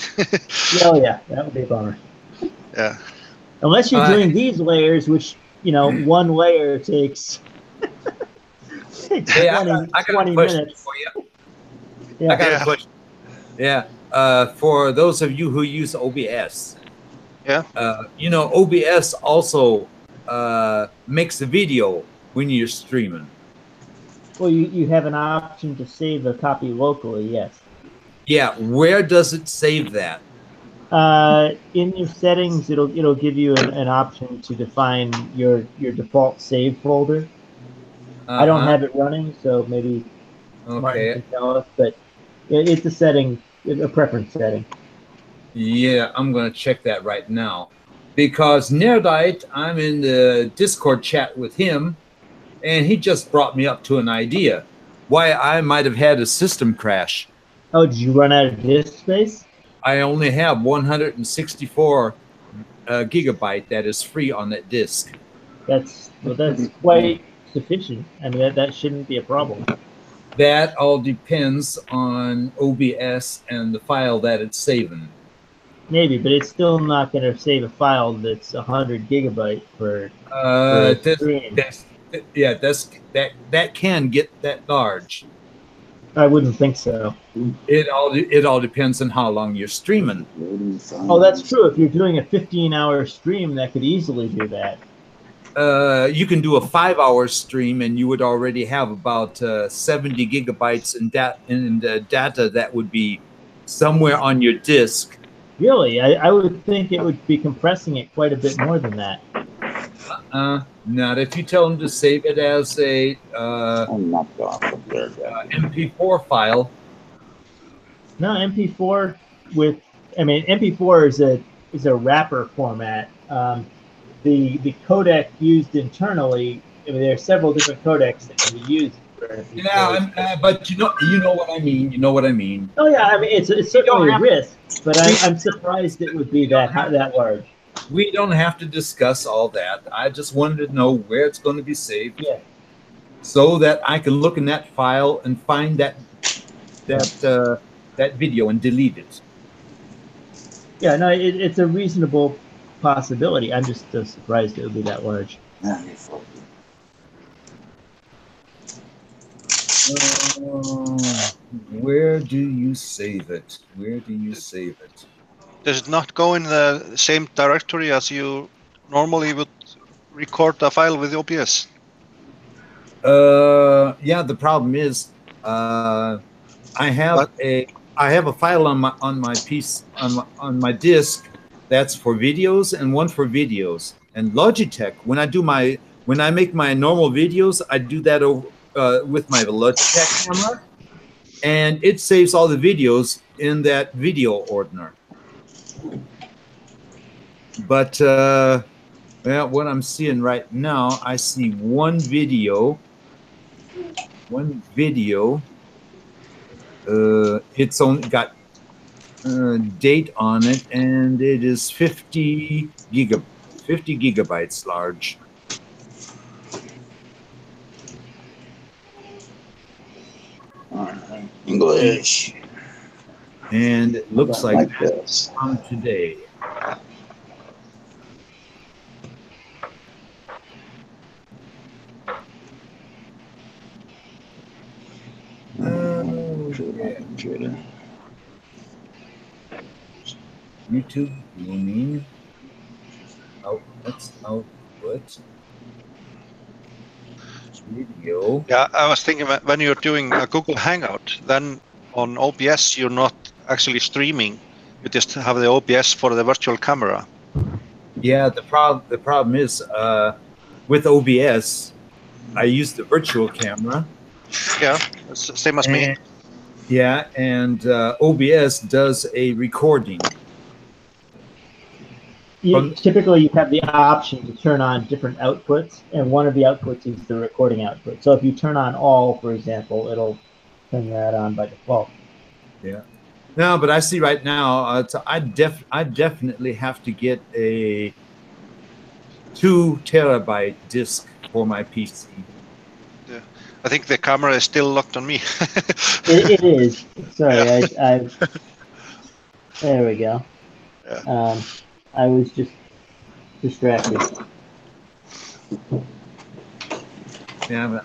Oh yeah, that would be a bummer. Yeah. Unless you're doing these layers, which one layer takes 20 minutes. For you. Yeah. I got a question. Yeah. For those of you who use OBS. Yeah. OBS also makes the video when you're streaming. Well, you have an option to save a copy locally, yes. Yeah, where does it save that? In your settings, it'll give you an option to define your default save folder. I don't have it running, so maybe Martin can tell us, but it's a setting, a preference setting. Yeah, I'm going to check that right now. Because Nerdite, I'm in the Discord chat with him, and he just brought me up to an idea why I might have had a system crash. Oh, did you run out of disk space? I only have 164 gigabyte that is free on that disk. That's quite sufficient. I mean, that shouldn't be a problem. That all depends on OBS and the file that it's saving. Maybe, but it's still not going to save a file that's 100 gigabyte for a stream. That can get that large. I wouldn't think so. It all depends on how long you're streaming. Oh, that's true. If you're doing a 15-hour stream, that could easily do that. You can do a 5-hour stream, and you would already have about 70 gigabytes in data that would be somewhere on your disk. Really? I would think it would be compressing it quite a bit more than that. Not if you tell them to save it as a MP4 file. No, MP4 MP4 is a wrapper format. The codec used internally, there are several different codecs that can be used for MP4. Yeah, but you know what I mean. You know what I mean. Oh yeah, it's certainly a risk, but I'm surprised it would be that large. We don't have to discuss all that. I just wanted to know where it's going to be saved, so that I can look in that file and find that video and delete it. Yeah, no, it's a reasonable possibility. I'm just surprised it would be that large. Where do you save it? Where do you save it? Does it not go in the same directory as you normally would record a file with OBS? Yeah, the problem is I have a file on my piece on my disk that's for videos and one for videos. And Logitech, when I make my normal videos, I do that over with my Logitech camera, and it saves all the videos in that video ordner. But well, what I'm seeing right now, I see one video. It's only got date on it, and it is 50 gigabytes large. English. And it looks like this from today. YouTube, you mean? Oh, that's output. Video. Yeah, I was thinking when you're doing a Google Hangout, then on OBS you're not actually streaming. You just have the OBS for the virtual camera. Yeah, the problem is with OBS, I use the virtual camera. Yeah, it's the same as me. Yeah, and OBS does a recording. Typically, you have the option to turn on different outputs, and one of the outputs is the recording output. So if you turn on all, for example, it'll turn that on by default. Yeah. No, but I see right now, I definitely have to get a 2 terabyte disk for my PC. Yeah. I think the camera is still locked on me. It is. Sorry, I there we go. Yeah. I was just distracted. Yeah,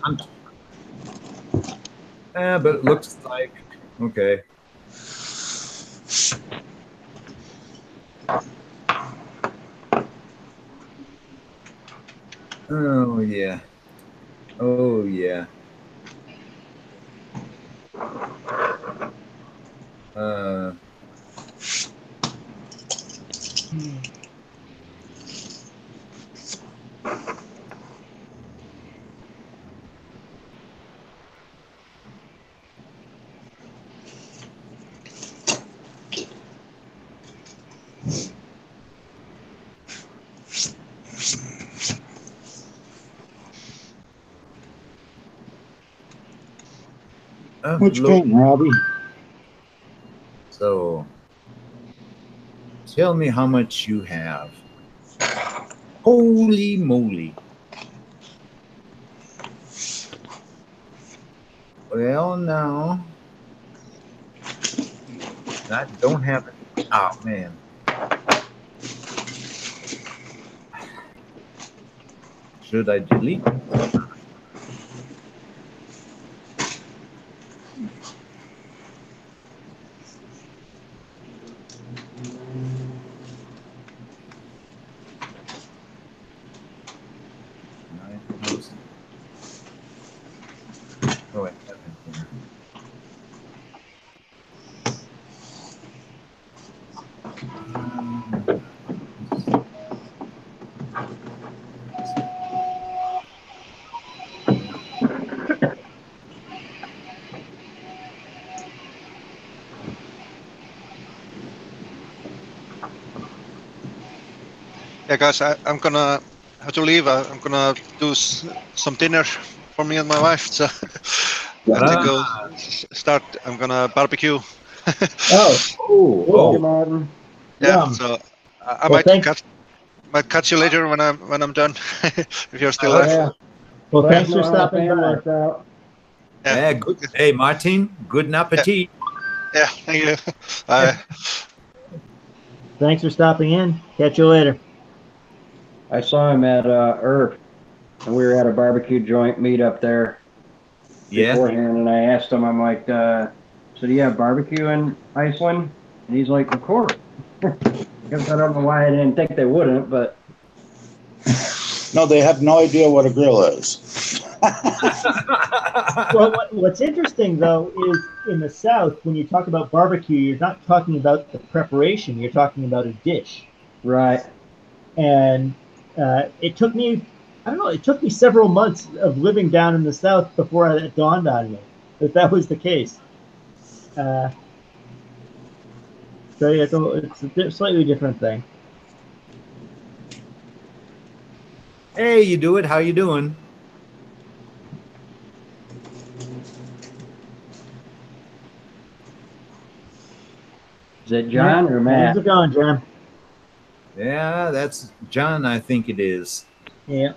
but it looks like okay. Oh yeah. Oh yeah. Which game, Robbie? So, tell me how much you have. Holy moly. Well, now, I don't have it. Oh, man. Should I delete? Oh, I haven't here. Yeah, guys, I'm gonna have to leave. I'm gonna do some dinner for me and my wife. So I have to go start. I'm gonna barbecue. Oh, Oh, Thank you, oh, Martin. Yeah, yum. so I Well, might thanks. catch you later when I'm done. If you're still Oh, there. Yeah. Well, Let us thanks know for how the stopping fan by. worked out. yeah, good. Hey, Martin, good appetit. Yeah, thank you. Bye. Thanks for stopping in. Catch you later. I saw him at Earth, and we were at a barbecue joint meet up there Yeah. beforehand, and I asked him, I'm like, so do you have barbecue in Iceland? And he's like, of course. Guess I don't know why I didn't think they wouldn't, but No, they have no idea what a grill is. Well, what's interesting though is in the South, when you talk about barbecue, you're not talking about the preparation. You're talking about a dish. right. And it took me, I don't know, it took me several months of living down in the South before it dawned on me that that was the case. So yeah, it's a slightly different thing. Hey, you do it. How you doing? Is it John or How's Matt? it going, Jim? Yeah, that's John. I think it is. Yeah.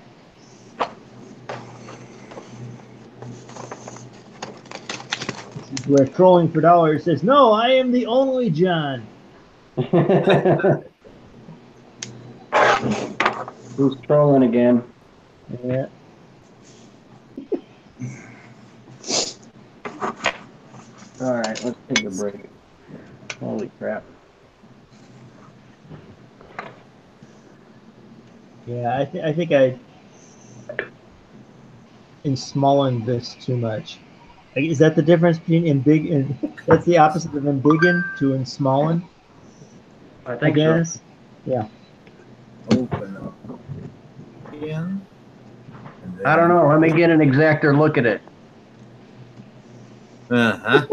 This is where Trolling for Dollars says, "No, I am the only John." Who's trolling again? Yeah. All right, let's take a break. Holy crap. Yeah, I think I ensmallened this too much. Is that the difference between embig? That's the opposite of embiggen to ensmallen, I I think guess. so. Yeah. Open up again. And I don't then- know. Let me get an exacter look at it. Uh-huh.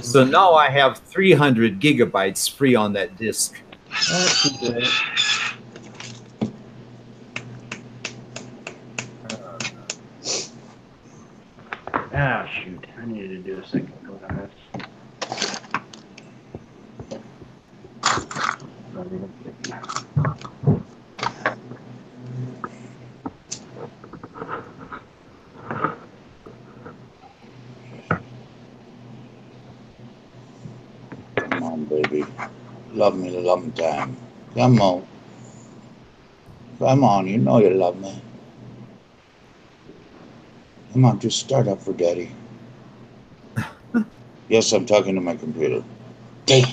So now I have 300 gigabytes free on that disk. That's good. Ah, shoot. I needed to do a second coat on this. Come on, baby. Love me a long time. Come on. Come on, you know you love me. Come on, just start up for daddy. Yes, I'm talking to my computer. Damn.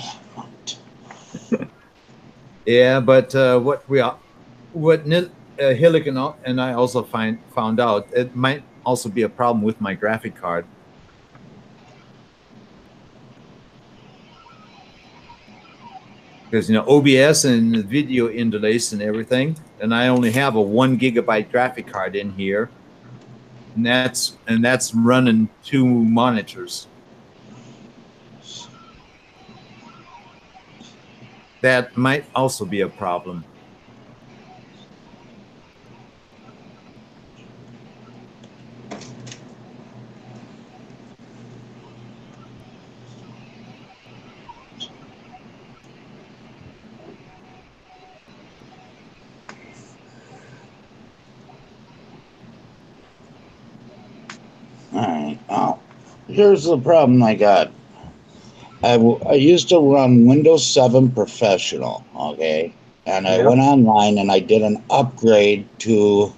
Yeah, but what Hilligan and I also found out, it might also be a problem with my graphic card. Because OBS and video interlace and everything, and I only have a 1 gigabyte graphic card in here, and that's running 2 monitors. That might also be a problem. Alright, now, here's the problem I got. I used to run Windows 7 Professional, okay? and I Yep. went online and I did an upgrade to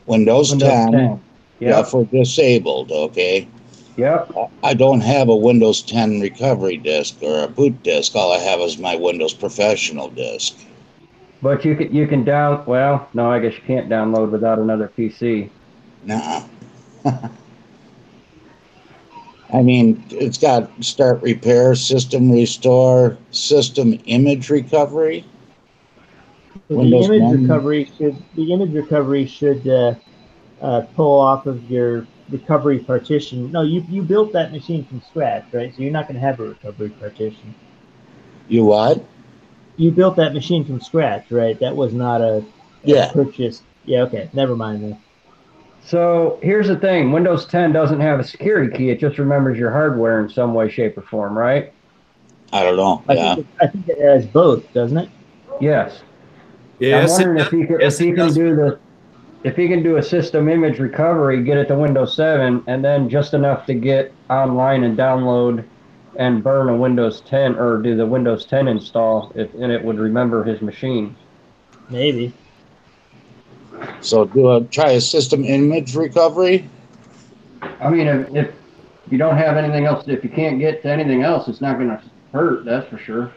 Windows 10. Yep. Yeah, for disabled, okay? Yep. I don't have a Windows 10 recovery disk or a boot disk. All I have is my Windows Professional disk. But you can well, no, I guess you can't download without another PC. Nuh-uh. I mean, it's got start repair, system restore, system image recovery. So Windows the 1. image recovery should pull off of your recovery partition. No, you built that machine from scratch, right? So you're not going to have a recovery partition. You what? You built that machine from scratch, right? That was not a Yeah. purchase. Yeah, okay. Never mind then. So here's the thing. Windows 10 doesn't have a security key. It just remembers your hardware in some way, shape, or form, right? I don't know. Yeah. I think it has both, doesn't it? Yes. Yes, I'm wondering if he can do a system image recovery, get it to Windows 7, and then just enough to get online and download and burn a Windows 10 or do the Windows 10 install, and it would remember his machine. Maybe. So try a system image recovery? I mean, if you don't have anything else, if you can't get to anything else, it's not going to hurt, that's for sure.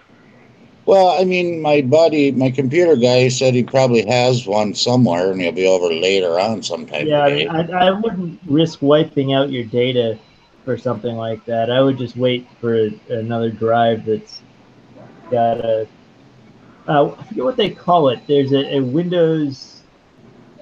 Well, I mean, my buddy, my computer guy said he probably has one somewhere and he'll be over later on sometime Yeah, today. I mean, I wouldn't risk wiping out your data for something like that. I would just wait for another drive that's got I forget what they call it. There's a Windows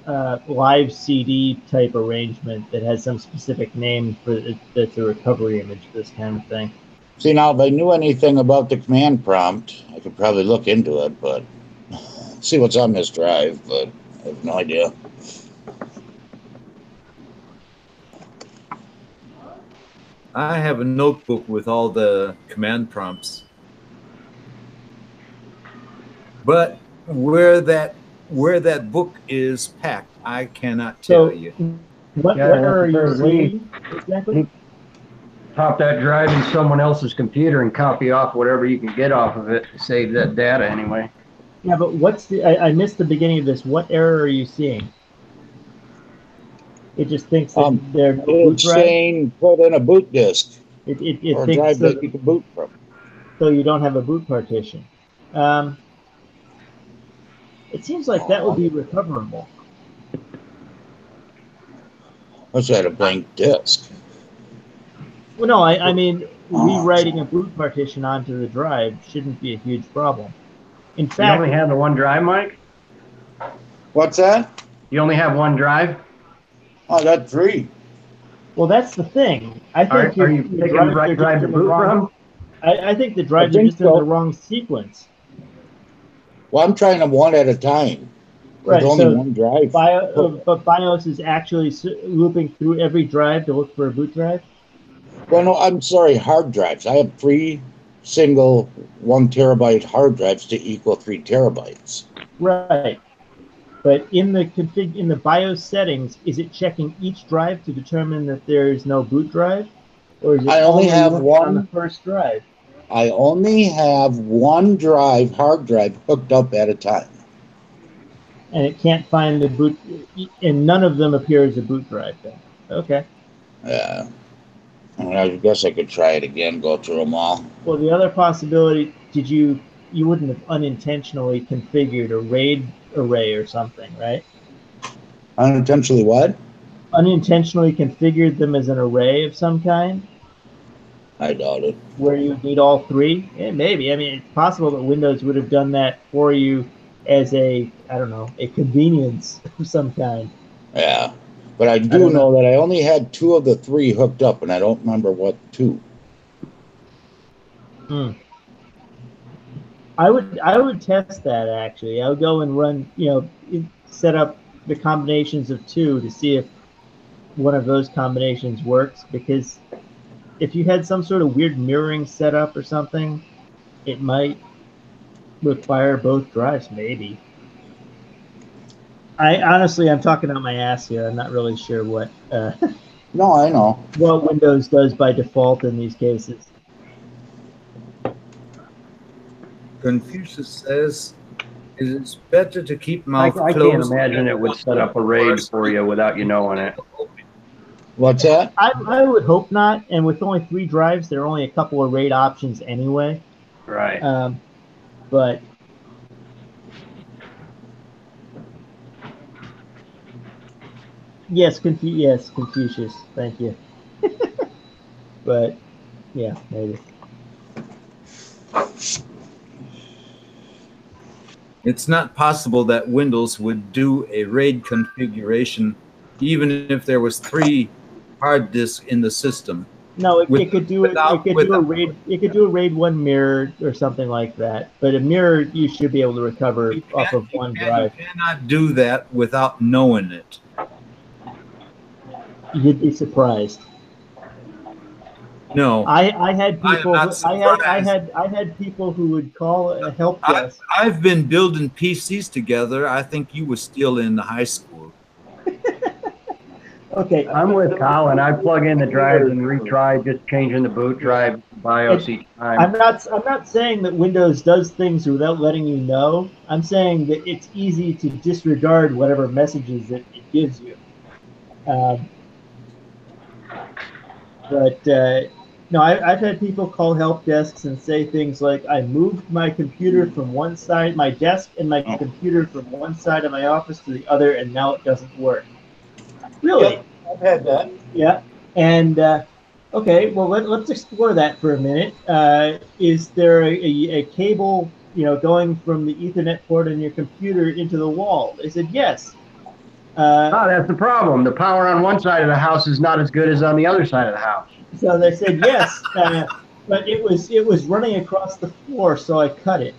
live CD type arrangement that has some specific name for it, that's a recovery image, this kind of thing. See, now, if I knew anything about the command prompt, I could probably look into it, but see what's on this drive, but I have no idea. I have a notebook with all the command prompts. But where that book is packed, I cannot tell you. What error are you seeing exactly? Pop that drive in someone else's computer and copy off whatever you can get off of it to save that data anyway. Yeah, but I missed the beginning of this. What error are you seeing? It just thinks that they're no boot It's drive? saying put in a boot disk It or a thinks drive so, that you can boot from. so you don't have a boot partition. It seems like that would be recoverable. What's that, a blank disk? Well, no, I mean, rewriting a boot partition onto the drive shouldn't be a huge problem. In fact, you only have the one drive, Mike? What's that? You only have one drive? I got 3. Well, that's the thing. I think are you picking the right drive to boot from? I think the drives are just in the wrong sequence. Well, I'm trying them one at a time. Right, There's only so one drive. But BIOS is actually looping through every drive to look for a boot drive? Well, no, I'm sorry, hard drives. I have 3 single 1 terabyte hard drives to equal 3 terabytes. Right. But in the BIOS settings, is it checking each drive to determine that there is no boot drive? Or is it I only have one on the first drive? I only have 1 drive, hard drive, hooked up at a time. And it can't find the boot, and none of them appear as a boot drive then. Okay. Yeah. I guess I could try it again, go through them all. Well, the other possibility, you wouldn't have unintentionally configured a RAID array or something, right? Unintentionally what? Unintentionally configured them as an array of some kind? I doubt it. Where you need all 3? Yeah, maybe. I mean, it's possible that Windows would have done that for you as a convenience of some kind. Yeah. But I do know that I only had 2 of the 3 hooked up, and I don't remember what 2. I would test that, actually. I would go and run, set up the combinations of 2 to see if one of those combinations works, because if you had some sort of weird mirroring setup or something, it might require both drives, maybe. I'm talking out my ass here. I'm not really sure what. No, I know what Windows does by default in these cases. Confucius says, It is better to keep I mouth can't closed. imagine it would set up a raid for you without you knowing it. What's that? I would hope not. And with only 3 drives, there are only a couple of RAID options anyway. Right. But yes, Confucius. Thank you. But yeah, maybe. It's not possible that Windows would do a RAID configuration, even if there was 3 hard disks in the system. No, it With- could do it. It could do a without- RAID. It could do a RAID 1 mirror or something like that. But a mirror, you should be able to recover off of one drive. You cannot do that without knowing it. You'd be surprised. No, I had people. I am not I had people who would call a help desk. I've been building PCs together. I think you were still in high school. Okay, I'm with Colin. I plug in the drives and retry, just changing the boot drive BIOS each time. I'm not saying that Windows does things without letting you know. I'm saying that it's easy to disregard whatever messages it gives you. No, I've had people call help desks and say things like, I moved my computer from one side, my desk and my computer from one side of my office to the other, and now it doesn't work. Really? Yep, I've had that. Yeah. And okay, well let's explore that for a minute. Is there a cable, going from the Ethernet port on your computer into the wall? They said yes. That's the problem. The power on one side of the house is not as good as on the other side of the house. So they said yes, but it was running across the floor, so I cut it.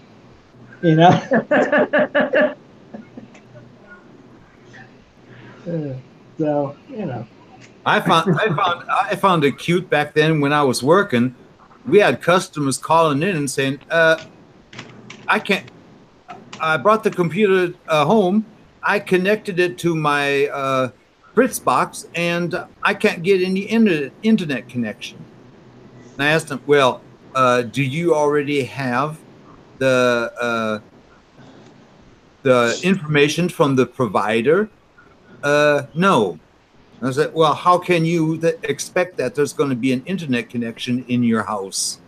So I found it cute back then when I was working. We had customers calling in and saying, I brought the computer home. I connected it to my Fritz box, and I can't get any internet connection. And I asked him, well, do you already have the information from the provider? No. I said, well, how can you expect that there's going to be an internet connection in your house?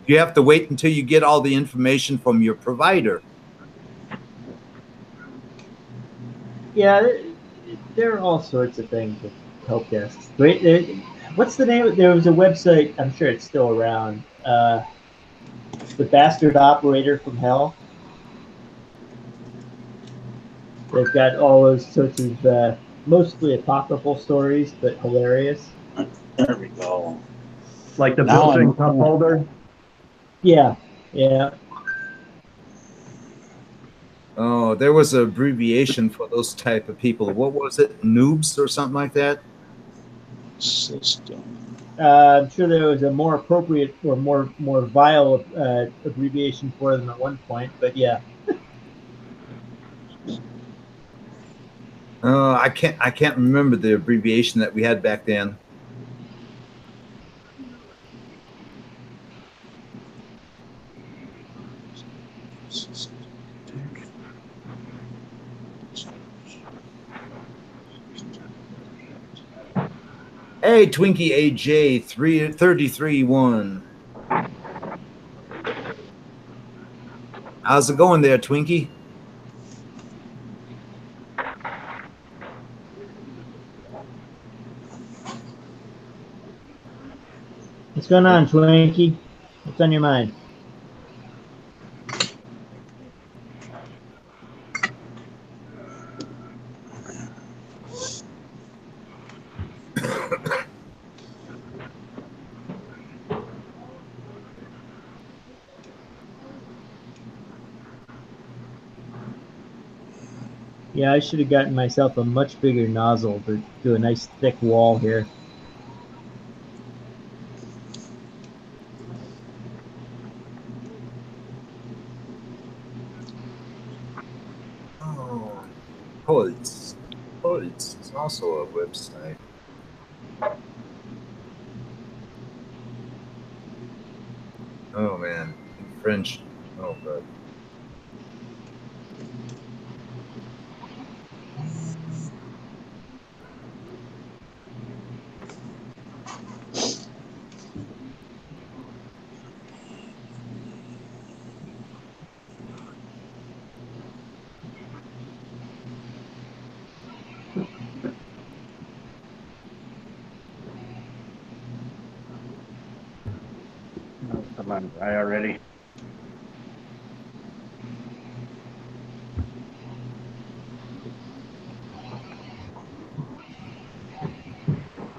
You have to wait until you get all the information from your provider. Yeah, there are all sorts of things with help desks. What's the name? There was a website, I'm sure it's still around, The Bastard Operator from Hell. They've got all those sorts of mostly apocryphal stories, but hilarious. There we go. Like the Now built-in I'm- cup holder. Yeah. Oh, there was an abbreviation for those type of people. What was it? Noobs or something like that? System. I'm sure there was a more appropriate or more vile abbreviation for them at one point, but yeah. I can't remember the abbreviation that we had back then. Hey, Twinkie AJ 3331. How's it going there, Twinkie? What's going on, Twinkie? What's on your mind? Yeah, I should have gotten myself a much bigger nozzle to do a nice thick wall here. Oh, Holtz is also a website. Oh man, in French. Oh god. on dry already.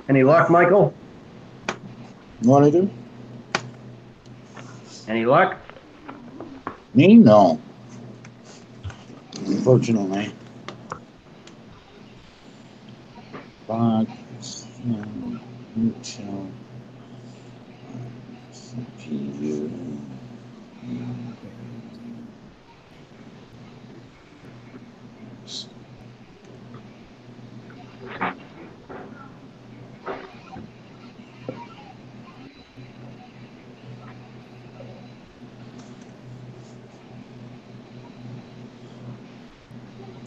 Any luck, Michael? What I do? Any luck? Me? No. Unfortunately. Box. Intel. CPU.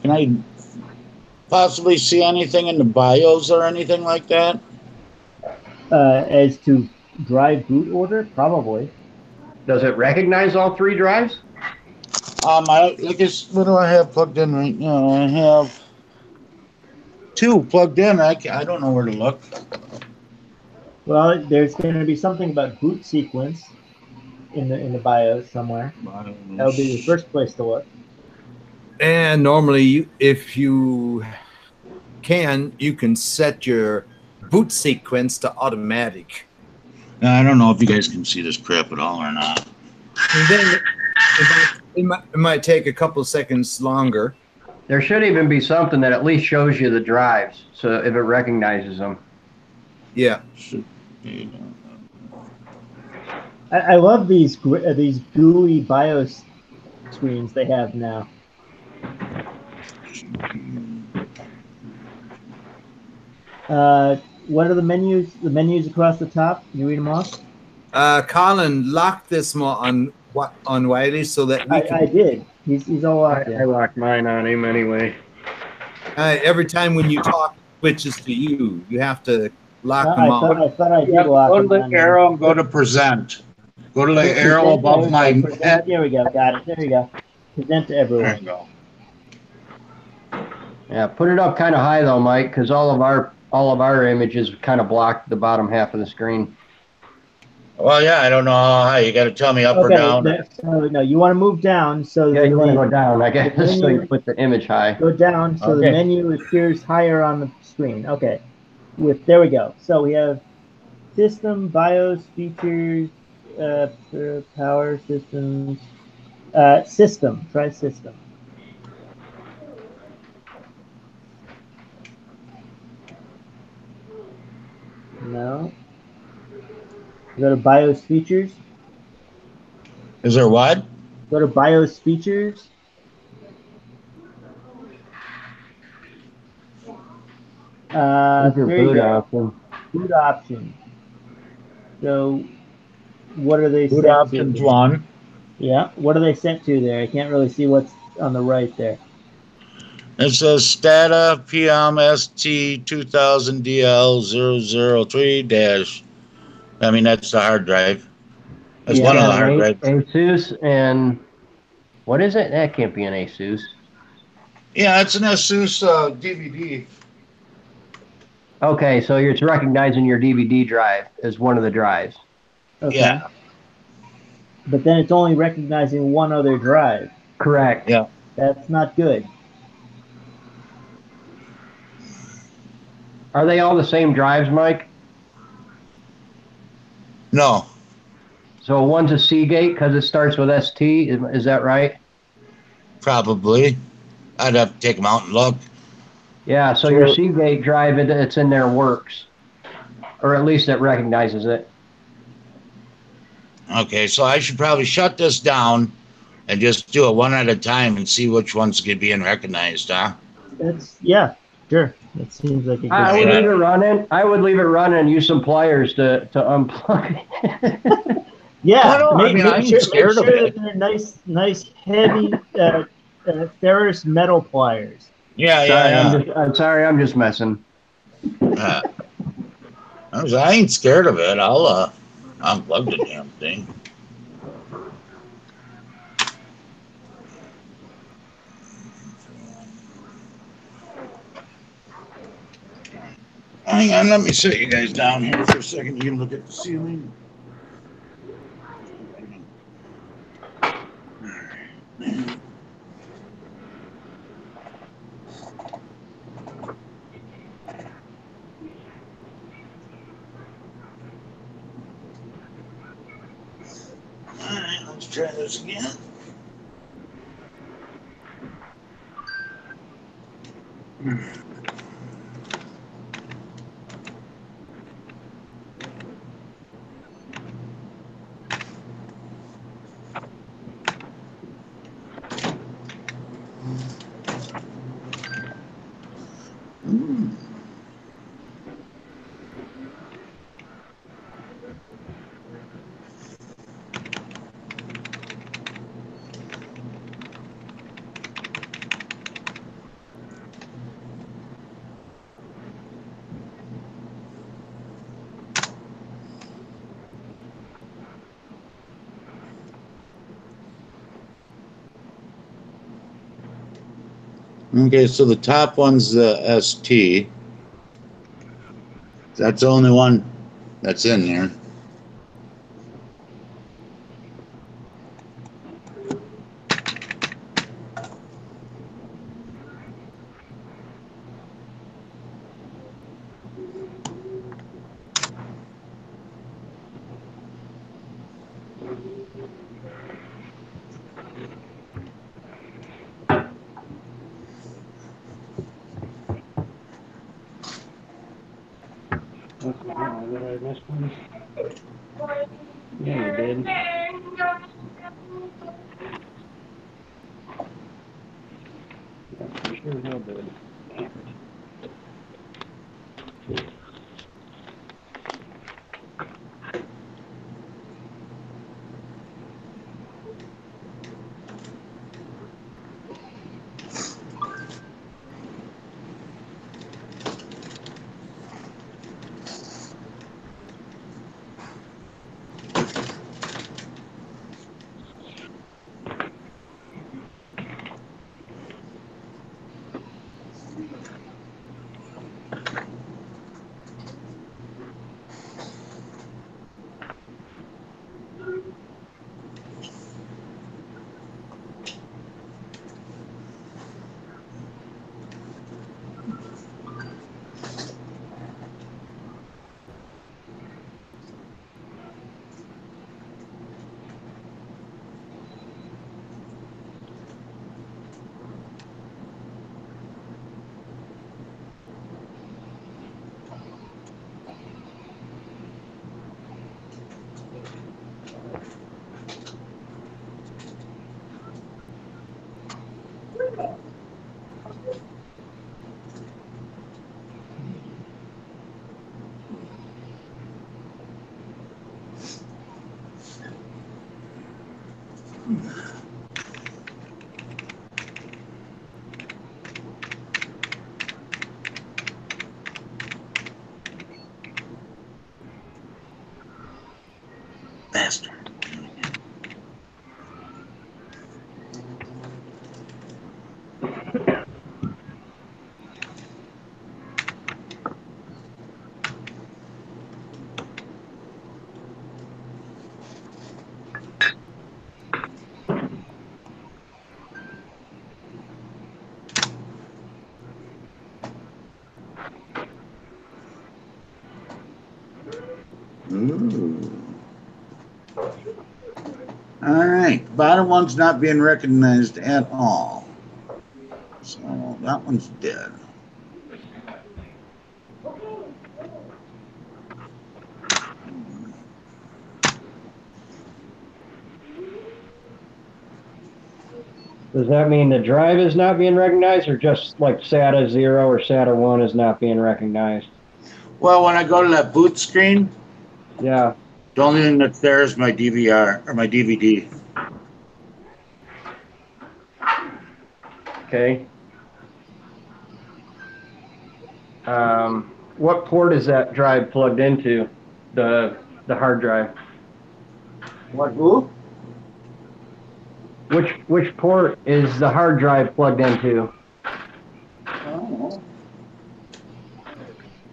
Can I possibly see anything in the BIOS or anything like that? As to drive boot order, probably. Does it recognize all three drives? What do I have plugged in right now? I have two plugged in. I don't know where to look. Well, there's going to be something about boot sequence in the BIOS somewhere. That would be the first place to look. And normally, if you can set your boot sequence to automatic. I don't know if you guys can see this crap at all or not. And then it might take a couple seconds longer. There should even be something that at least shows you the drives, so if it recognizes them. Yeah. I love these GUI BIOS screens they have now. What are the menus? The menus across the top. Can you read them off? Colin locked this on Wiley so that we I did. He's all locked in. I locked mine on him anyway. Every time when you talk, it switches to you. You have to lock them out. I thought I did lock Go to them the on. arrow and go to present. Go to the arrow above my head. There we go. Got it. There you go. Present to There everyone. you go. Yeah, put it up kind of high though, Mike, because all of our images kind of block the bottom half of the screen. Well, yeah, I don't know how high. You got to tell me up or down. No, you want to move down so Yeah, you want to go down, I guess, so you put the image high. Go down so the menu appears higher on the screen. Okay. There we go. So we have system, BIOS, features, power systems, system. Try system. No. Go to BIOS features. Is there what? Go to BIOS features. Boot option. Boot options. So, what are they? Boot options 1. Yeah. What are they sent to there? I can't really see what's on the right there. It says STATA PMST 2000 DL003 dash. I mean, that's the hard drive. That's one of the hard drives. Asus and what is it? That can't be an Asus. Yeah, it's an Asus DVD. Okay, so it's recognizing your DVD drive as one of the drives. Okay. Yeah. But then it's only recognizing one other drive. Correct. Yeah. That's not good. Are they all the same drives, Mike? No. So one's a Seagate because it starts with ST. Is that right? Probably. I'd have to take them out and look. Yeah, so your Seagate drive, it's in there works. Or at least it recognizes it. Okay, so I should probably shut this down and just do it one at a time and see which one's being recognized, huh? Yeah, sure. That seems like a good I would leave it running. I would leave it running and use some pliers to unplug it. Yeah, I'm scared of it. They're nice, heavy ferrous metal pliers. Yeah. I'm sorry, I'm just messing. I ain't scared of it. I'll unplug the damn thing. Hang on, let me sit you guys down here for a second. You can look at the ceiling. try this again. Okay, so the top one's the ST. That's the only one that's in there. Did I miss one? Yeah, you did. Yeah, you sure as hell did. Bastard. Ooh. All right, bottom one's not being recognized at all. So that one's dead. Does that mean the drive is not being recognized, or just like SATA 0 or SATA 1 is not being recognized? Well, when I go to that boot screen, Yeah. the only thing that's there is my DVR or my DVD. Okay. What port is that drive plugged into? The hard drive. What, who? Which port is the hard drive plugged into? Oh.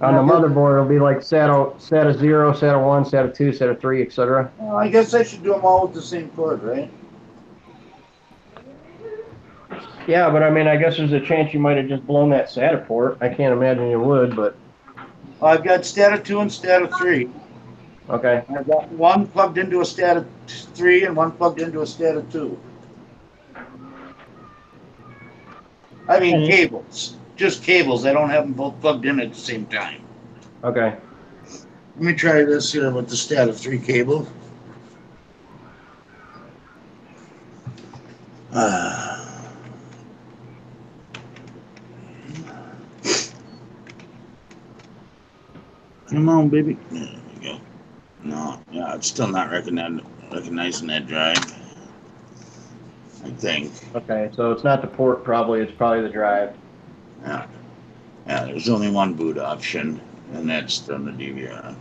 On the motherboard, it'll be like SATA 0, SATA 1, SATA 2, SATA 3, etc. Well, I guess I should do them all with the same port, right? Yeah, but I mean, I guess there's a chance you might have just blown that SATA port. I can't imagine you would, but I've got STATA 2 and STATA 3. okay. I've got one plugged into a STATA 3 and one plugged into a SCADA 2. I mean And it- cables. Just cables. I don't have them both plugged in at the same time. Okay. Let me try this here with the SCADA 3 cable. Come on, baby. There we go. No, yeah, it's still not recognizing that drive. I think. Okay, so it's not the port probably, it's probably the drive. Yeah. Yeah, there's only one boot option, and that's from the DVR.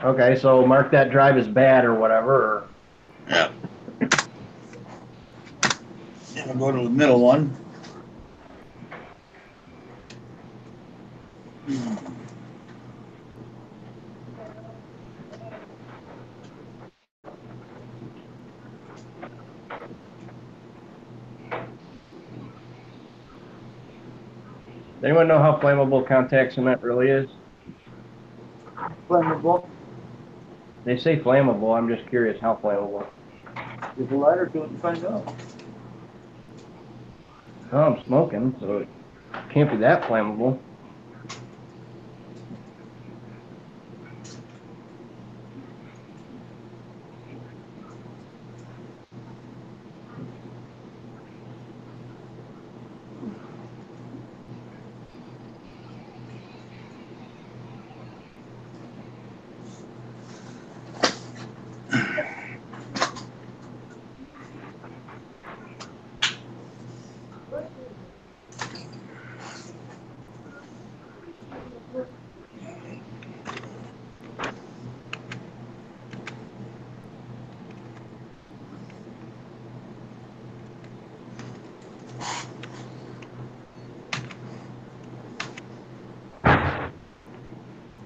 Okay, so mark that drive as bad or whatever. Or... Yeah. And I'll go to the middle one. Does anyone know how flammable contact cement really is? Flammable. They say flammable. I'm just curious how flammable. There's a lighter to it and find out. Oh, I'm smoking, so it can't be that flammable.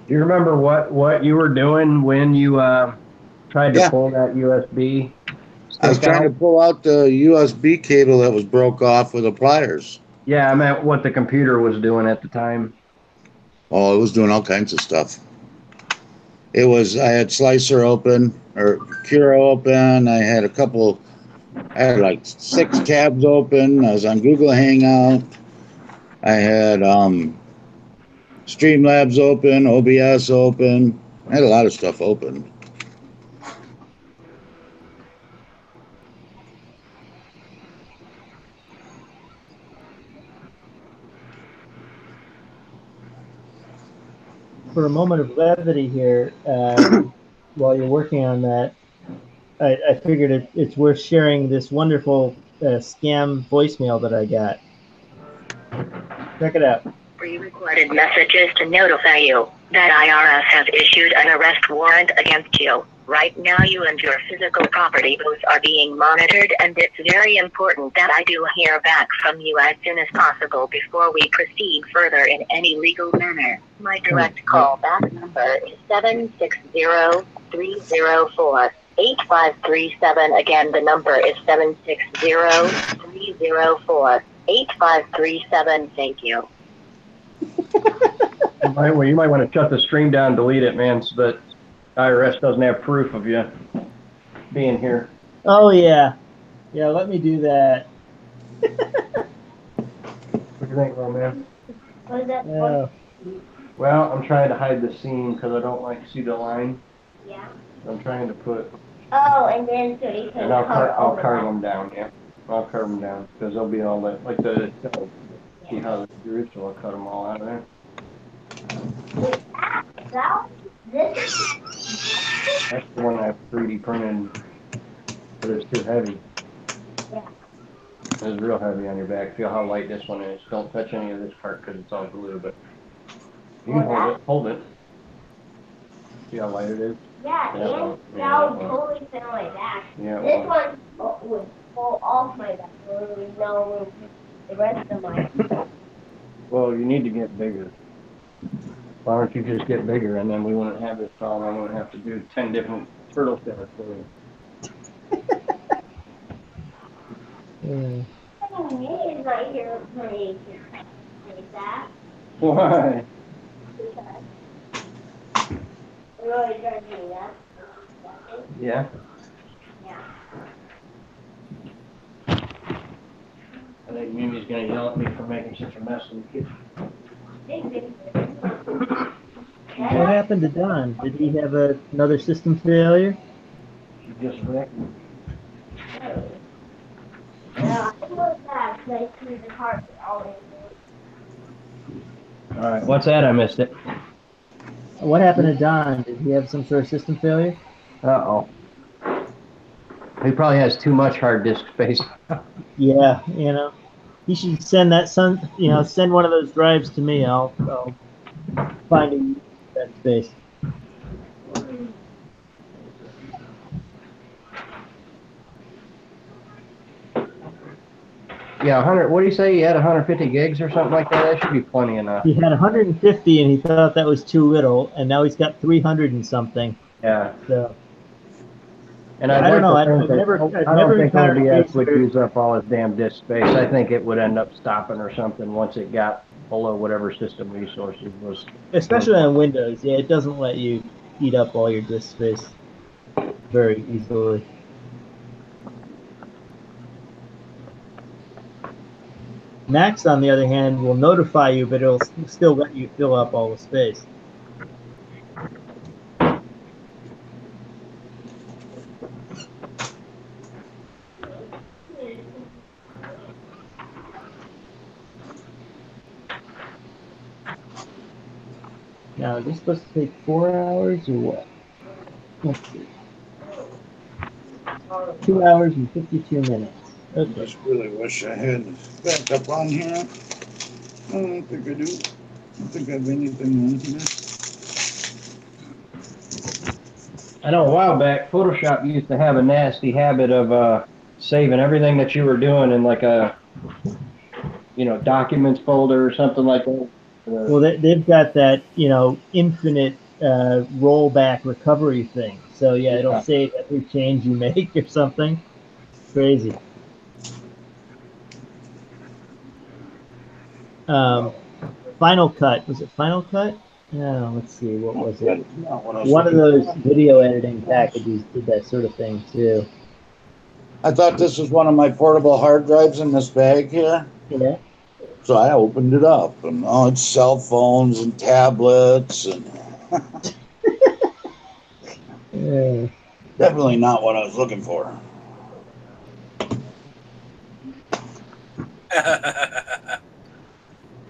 Do you remember what you were doing when you tried to Yeah. pull that USB I was stick trying to out? pull out the USB cable that was broke off with the pliers. Yeah, I meant what the computer was doing at the time. Oh, it was doing all kinds of stuff. I had Slicer open, or Cura open. I had like 6 tabs open. I was on Google Hangout. I had Streamlabs open, OBS open. I had a lot of stuff open. For a moment of levity here, while you're working on that, I figured it's worth sharing this wonderful scam voicemail that I got. Check it out. Pre-recorded messages to notify you that IRS has issued an arrest warrant against you. Right now you and your physical property both are being monitored, and it's very important that I do hear back from you as soon as possible before we proceed further in any legal manner. My direct call back number is 760-304-8537. Again, the number is 760-304-8537. Thank you. You might want to shut the stream down, delete it, man, so that IRS doesn't have proof of you being here. Oh yeah, let me do that. What do you think, Roman? What is that? Well, I'm trying to hide the seam because I don't like to see the line. Yeah. I'm trying to put. Oh, and then so you can And I'll cover carve them down. Yeah, I'll carve them down because they'll be all that like the. See how the grooves, so I'll cut them all out of there. This? That's the one I 3D printed, but it's too heavy. Yeah. It's real heavy on your back. Feel how light this one is. Don't touch any of this part because it's all glue, but you can hold it. See how light it is? Yeah, and that would totally fit on my back. Yeah. This one would fall off my back. There would be no room for the rest of my back. Well, you need to get bigger. Why don't you just get bigger, and then we wouldn't have this problem. I wouldn't have to do 10 different turtle stickers for you. It's right here pretty fast. Why? Really driving me up. Yeah. I think Mimi's gonna yell at me for making such a mess in the kitchen. What happened to Don? Did he have another system failure? She just wrecked me. I was that place through the carpet all day. All right, what's that? I missed it. What happened to Don? Did he have some sort of system failure? Uh-oh. He probably has too much hard disk space. Yeah, he should send send one of those drives to me. I'll find a use for that space. Yeah, 100. What do you say? You had 150 gigs or something like that? That should be plenty enough. He had 150 and he thought that was too little, and now he's got 300 and something. Yeah. So. And I don't know. I don't think OBS would where... use up all his damn disk space. I think it would end up stopping or something once it got below whatever system resources was. Especially on Windows, yeah, it doesn't let you eat up all your disk space very easily. Macs, on the other hand, will notify you, but it'll still let you fill up all the space. Now, is this supposed to take 4 hours or what? Let's see. 2 hours and 52 minutes. I Okay. just really wish I had backup on here. I don't think I do. I don't think I have anything on here. I know a while back, Photoshop used to have a nasty habit of saving everything that you were doing in like a, documents folder or something like that. Well, they've got that, infinite rollback recovery thing. So, yeah, it'll save every change you make or something. Crazy. Final Cut. Was it Final Cut? No, let's see. What was it? One of those video editing packages did that sort of thing, too. I thought this was one of my portable hard drives in this bag here. Yeah. So I opened it up, and it's cell phones and tablets, and definitely not what I was looking for.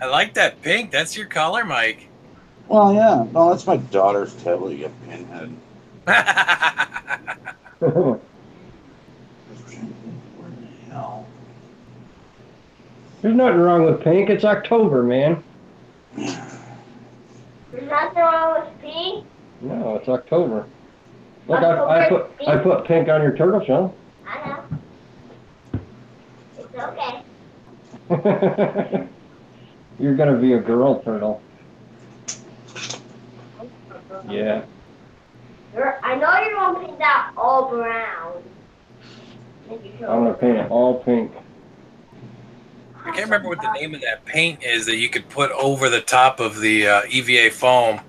I like that pink. That's your color, Mike. Well, yeah. No, that's my daughter's tablet, you pinhead. Where the hell? There's nothing wrong with pink. It's October, man. There's nothing wrong with pink. No, it's October. Look, I put pink on your turtle shell. I know. It's okay. You're gonna be a girl turtle. Yeah. I know you're gonna paint that all brown. I'm gonna paint it all pink. I can't remember what the name of that paint is that you could put over the top of the EVA foam.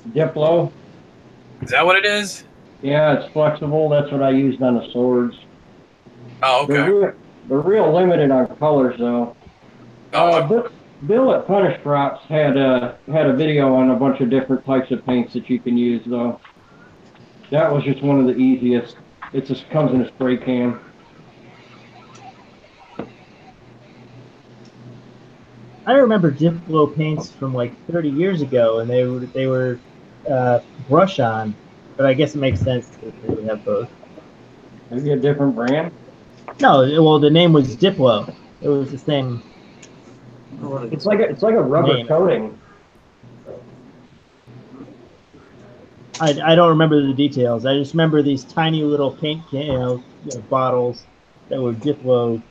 Diplo. Is that what it is? Yeah, it's flexible. That's what I used on the swords. Oh, okay. They're real limited on colors, though. Bill at Punish Props had a video on a bunch of different types of paints that you can use, though. That was just one of the easiest. It just comes in a spray can. I remember Diplo paints from like 30 years ago, and they were brush on, but I guess it makes sense that they would have both. Maybe a different brand? No, well, the name was Diplo. It was the same. It's like a rubber name. coating. I don't remember the details. I just remember these tiny little paint bottles that were Diplo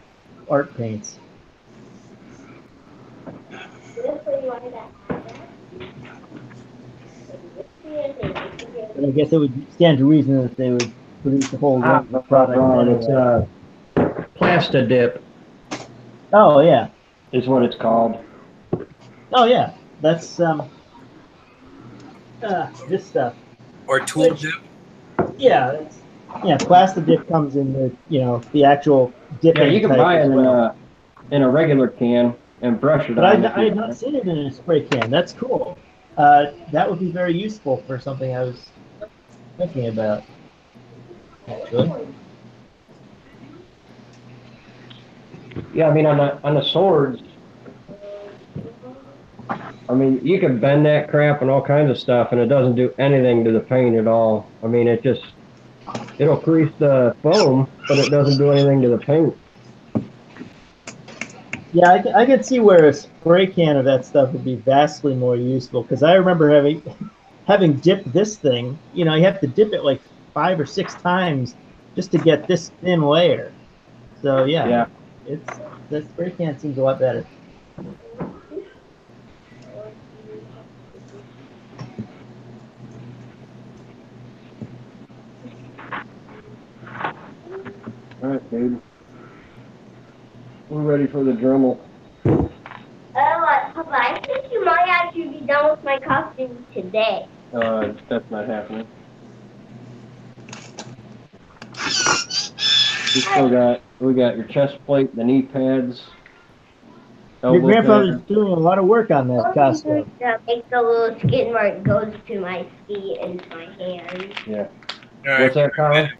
art paints. But I guess it would stand to reason that they would produce a whole range of products. It's Plastidip. Oh yeah, is what it's called. Oh yeah, that's this stuff. Or tool dip. Yeah, Plastic Dip comes in the actual dipping Yeah, you can type buy as it well. in a regular can and brush it But on if I you had not want. seen it in a spray can. That's cool. That would be very useful for something I was thinking about, actually. Yeah, I mean on the swords, I mean you can bend that crap and all kinds of stuff, and it doesn't do anything to the paint at all. I mean it'll crease the foam, but it doesn't do anything to the paint. Yeah, I could see where a spray can of that stuff would be vastly more useful because I remember having dipped this thing. You have to dip it like 5 or 6 times just to get this thin layer. So yeah, Yeah. it's that spray can seems a lot better. All right, dude. We're ready for the Dremel. Papa, I think you might actually be done with my costume today. That's not happening. We got your chest plate, the knee pads, Your elbow grandfather's pads. doing a lot of work on that costume. Make the little skin where it goes to my feet and my hands. Yeah. All right. What's that, Colin?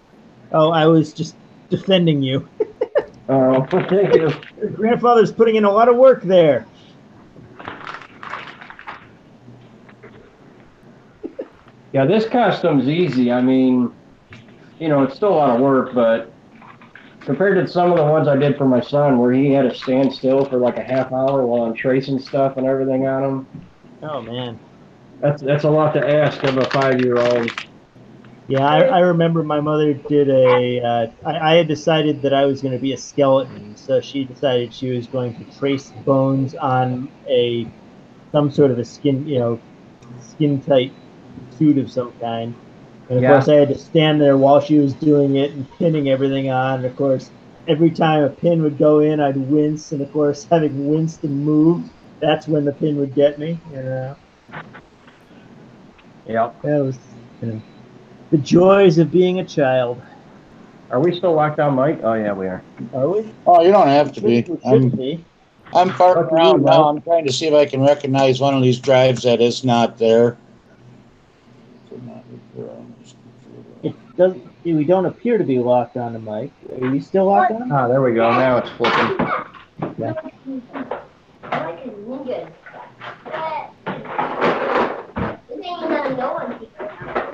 Oh, I was just defending you. Oh, thank you. Your grandfather's putting in a lot of work there. Yeah, this costume's easy. I mean, it's still a lot of work, but compared to some of the ones I did for my son, where he had to stand still for like a half hour while I'm tracing stuff and everything on him, Oh man. that's a lot to ask of a 5-year-old. Yeah, I remember my mother did I had decided that I was going to be a skeleton, so she decided she was going to trace bones on some sort of a skin tight suit of some kind. And of Yeah. course, I had to stand there while she was doing it and pinning everything on. And of course, every time a pin would go in, I'd wince. And of course, having winced and moved, that's when the pin would get me. Yep. That was the joys of being a child. Are we still locked on, Mike? Oh yeah, we are. Are we? Oh, you don't have to We be. should be. I'm farting Lucky you, around now. Mike. I'm trying to see if I can recognize one of these drives that is not there. It does. We don't appear to be locked on the mic. Are you still locked on? Ah, there we go. Now it's flipping. Yeah. Like a ninja. This ain't none no one figured out.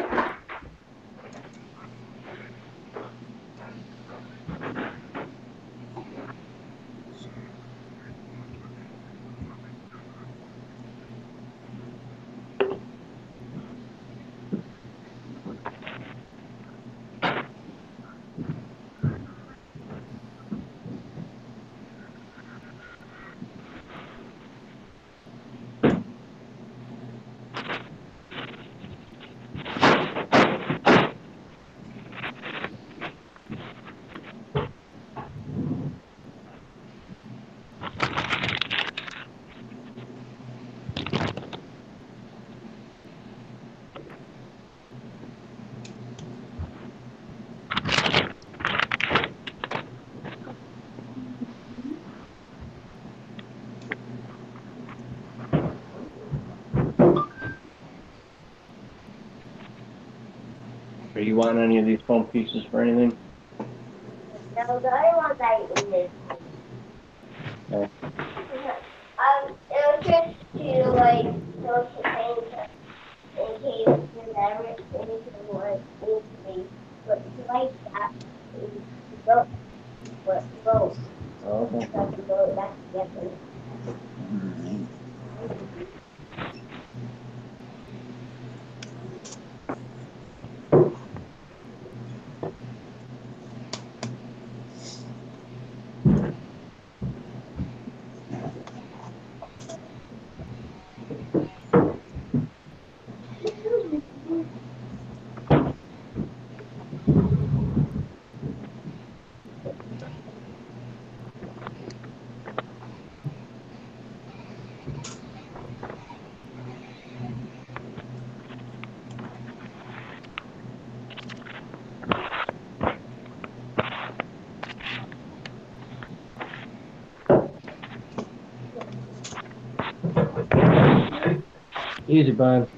Are you wanting any of these foam pieces for anything? No, the other ones I in this. Okay. It was just to like so to paint in case there's ever anything more needs to be. But like that, you don't. But both. Oh, okay. So you go back together. Easy, bud.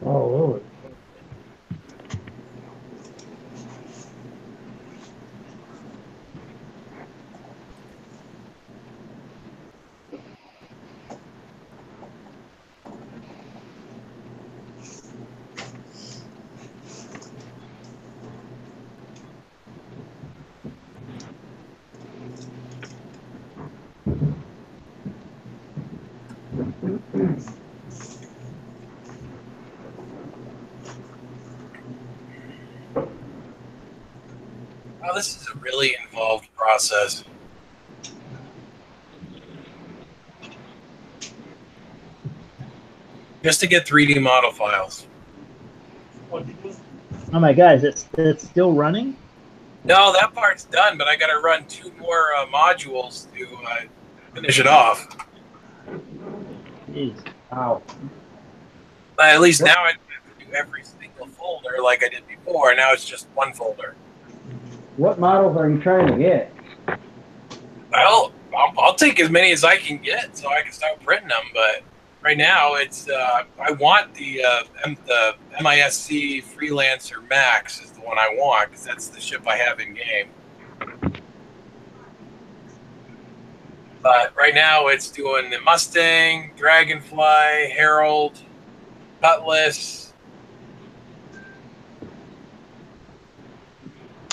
All over. Oh, this is a really involved process. Just to get 3D model files. Oh my God, it's still running? No, that part's done, but I got to run 2 more modules to finish it off. Jeez. Wow. At least now I don't have to do every single folder like I did before. Now it's just one folder. What models are you trying to get? Well, I'll take as many as I can get so I can start printing them, but right now, it's I want the MISC Freelancer Max is the one I want because that's the ship I have in game. But right now, it's doing the Mustang, Dragonfly, Herald, Cutlass.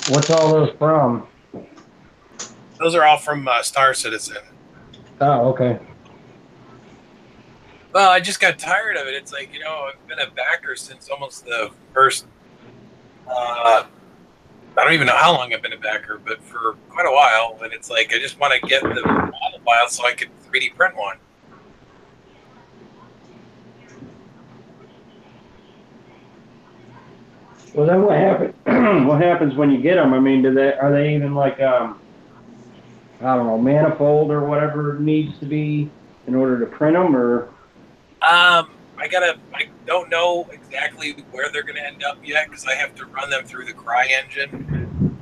What's all those from? Those are all from Star Citizen. Oh, okay. Well, I just got tired of it. It's like, I've been a backer since almost the first. I don't even know how long I've been a backer, but for quite a while. And it's like I just want to get the model file so I could 3D print one. Well, then what happens? What happens when you get them? I mean, are they even like I don't know, manifold or whatever it needs to be in order to print them, or? I don't know exactly where they're going to end up yet because I have to run them through the Cry engine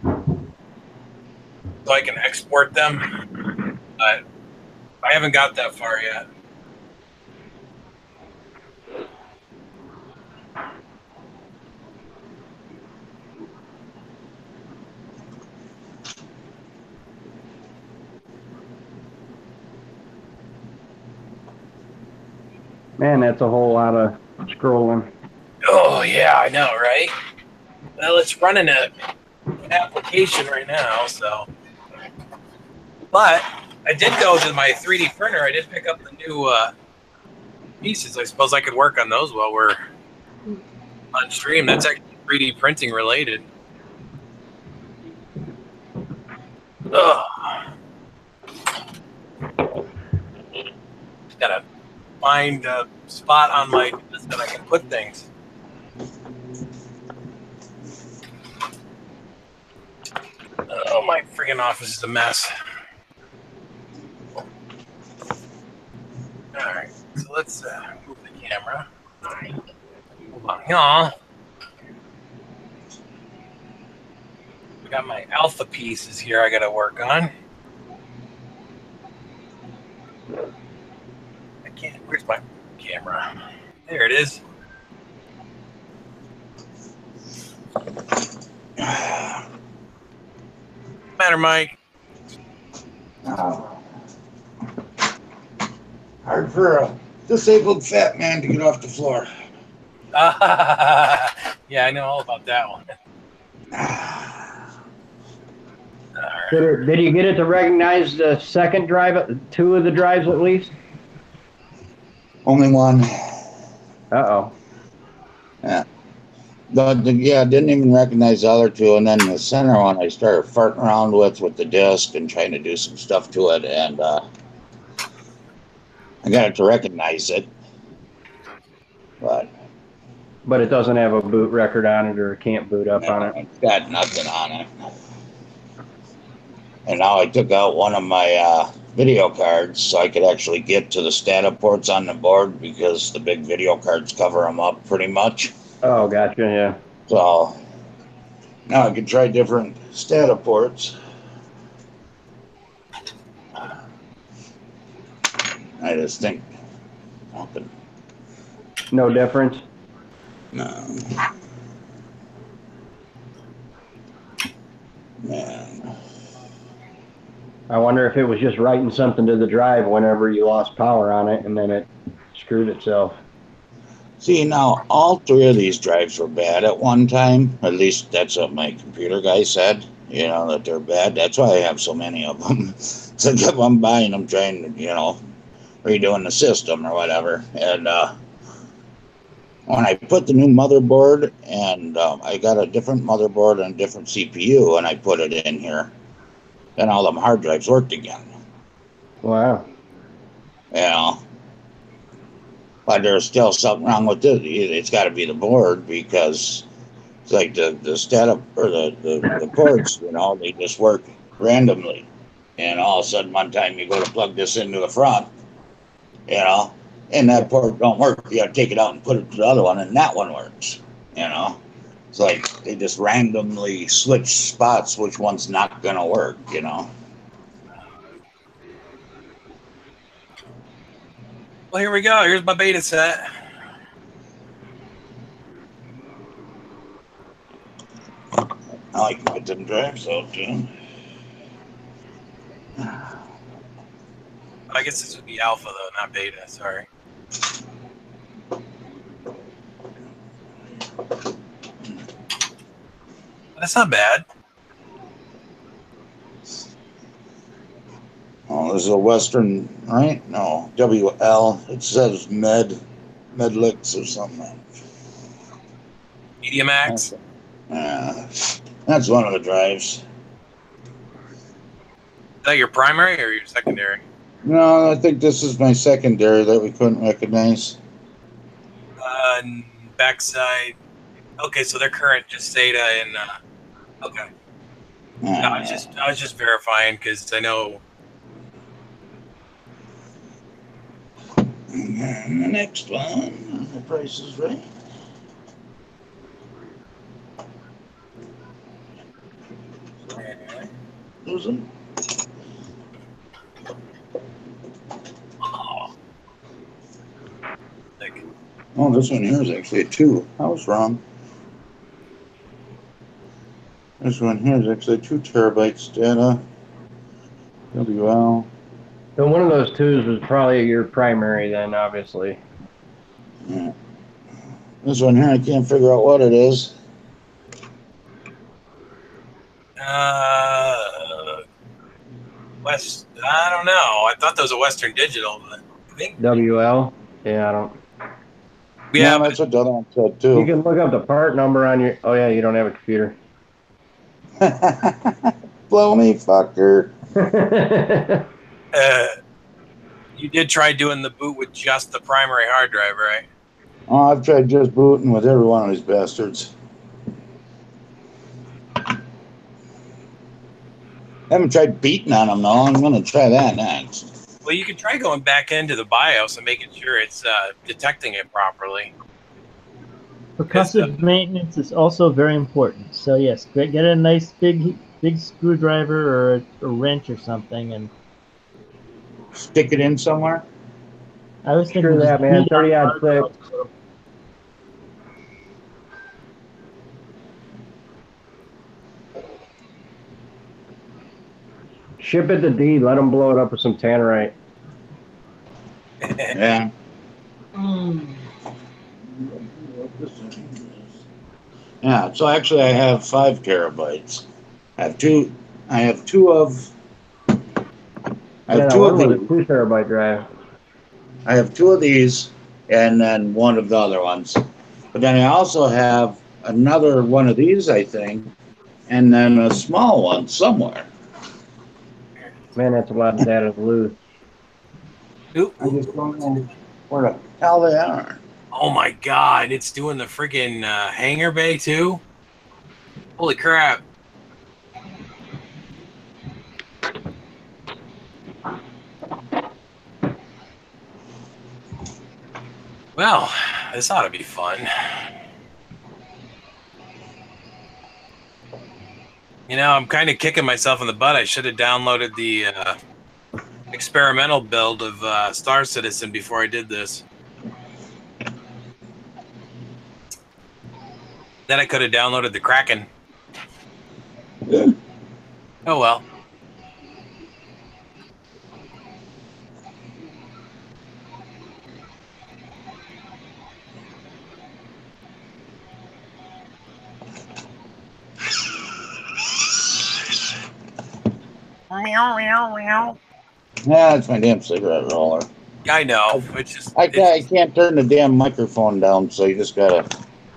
so I can export them. But I haven't got that far yet. Man, that's a whole lot of scrolling. Oh, yeah, I know, right? Well, it's running an application right now, so. But I did go to my 3D printer. I did pick up the new pieces. I suppose I could work on those while we're on stream. That's actually 3D printing related. Ugh. Just gotta find a spot on my desk that I can put things. Oh, my friggin' office is a mess. Alright, so let's move the camera. Hold on, y'all. We got my alpha pieces here I gotta work on. Where's my camera? There it is. Matter, Mike. Hard for a disabled fat man to get off the floor. Yeah, I know all about that one. Did you get it to recognize the second drive, 2 of the drives at least? Only one. Uh-oh. Yeah. Yeah, didn't even recognize the other 2. And then the center one I started farting around with the disc and trying to do some stuff to it. And I got it to recognize it. But it doesn't have a boot record on it, or it can't boot up on it. It's got nothing on it. And now I took out one of my video cards so I could actually get to the STATA ports on the board because the big video cards cover them up pretty much. Oh, gotcha, yeah. So now I can try different STATA ports. I just think nothing. No difference? No. Man. I wonder if it was just writing something to the drive whenever you lost power on it and then it screwed itself. See, now all 3 of these drives were bad at one time. At least that's what my computer guy said, that they're bad. That's why I have so many of them. So I kept on buying them, trying to, redoing the system or whatever. And when I put the new motherboard, and I got a different motherboard and a different CPU, and I put it in here, then all them hard drives worked again. Wow. But there's still something wrong with it. It's got to be the board because it's like the setup or the ports, they just work randomly. And all of a sudden, one time you go to plug this into the front, and that port don't work. You got to take it out and put it to the other one, and that one works. It's like they just randomly switch spots, which one's not going to work. Well, here we go. Here's my beta set. I like to get them drives out too. I guess this would be alpha though, not beta. Sorry. That's not bad. Oh, this is a Western, right? No, WL. It says Medlix or something. Media Max. That's one of the drives. Is that your primary or your secondary? No, I think this is my secondary that we couldn't recognize. Backside. Okay, so they're current just SATA and okay. No, I was just verifying because I know. And the next one, the price is right. Lose them. Oh, this one here is actually a 2. I was wrong. This one here is actually 2 terabytes data. WL. So one of those 2s was probably your primary then, obviously. Yeah. This one here, I can't figure out what it is. West. I don't know. I thought that was a Western Digital, but I think WL? Yeah, I don't. Yeah, that's what the other one said too. You can look up the part number on your. Oh yeah, you don't have a computer. Blow me, fucker. You did try doing the boot with just the primary hard drive, right? Oh, I've tried just booting with every one of these bastards. I haven't tried beating on them though. I'm going to try that next. Well, you can try going back into the BIOS and making sure it's detecting it properly. Percussive maintenance is also very important. So yes, get a nice big screwdriver or a wrench or something and stick it in somewhere. I was thinking sure that, man. 30 odd thick. Ship it to D. Let them blow it up with some tannerite. Yeah. Yeah. So actually, I have 5 terabytes. I have two of. I have 2 of these. 2 terabyte drive. I have 2 of these, and then 1 of the other ones. But then I also have another one of these, I think, and then a small one somewhere. Man, that's a lot of data to lose. I just don't know where the hell they are. Oh my god, it's doing the freaking hangar bay too? Holy crap. Well, this ought to be fun. You know, I'm kind of kicking myself in the butt. I should have downloaded the experimental build of Star Citizen before I did this. Then I could have downloaded the Kraken. Yeah. Oh well. Yeah, that's my damn cigarette roller. I know. It's just I can't turn the damn microphone down, so you just gotta.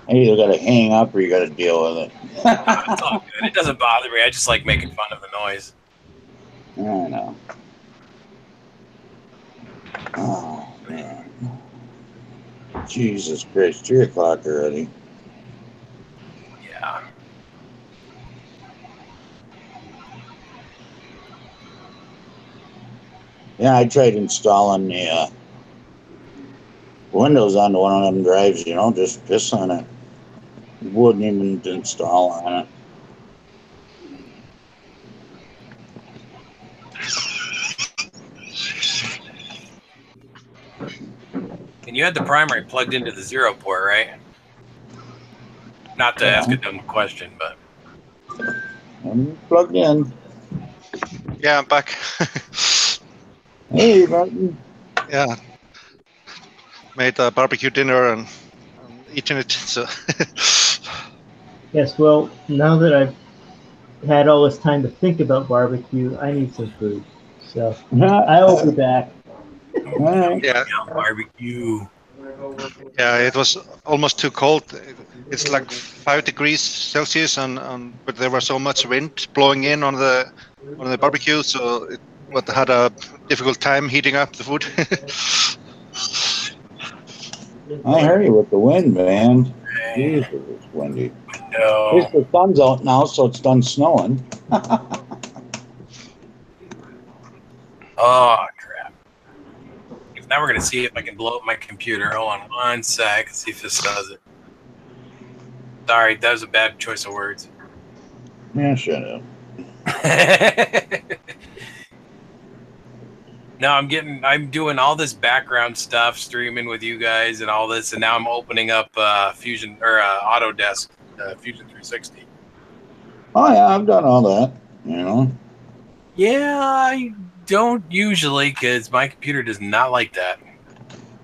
I either gotta hang up or you gotta deal with it. It's all good. It doesn't bother me. I just like making fun of the noise. I know. Oh man. Jesus Christ, 3 o'clock already. Yeah. Yeah, I tried installing the Windows onto one of them drives, you know, just piss on it. Wouldn't even install on it. And you had the primary plugged into the 0 port, right? Not to ask a dumb question, but I'm plugged in. Yeah, I'm back. Hey, Martin. Yeah, made a barbecue dinner and eating it. So Yes, well, now that I've had all this time to think about barbecue, I need some food. So I will be back. All right. yeah, barbecue. yeah, it was almost too cold. It's like 5 degrees Celsius, and but there was so much wind blowing in on the barbecue, so it had a difficult time heating up the food. I hear you with the wind, man. Jesus, it's windy. At No. least the sun's out now, so it's done snowing. Oh, crap. Now we're going to see if I can blow up my computer. Hold on one sec. See if this does it. Sorry, that was a bad choice of words. Yeah, shut up. No, I'm doing all this background stuff, streaming with you guys and all this, and now I'm opening up Fusion or Autodesk Fusion 360. Oh, yeah, I've done all that, you know. Yeah, I don't usually because my computer does not like that.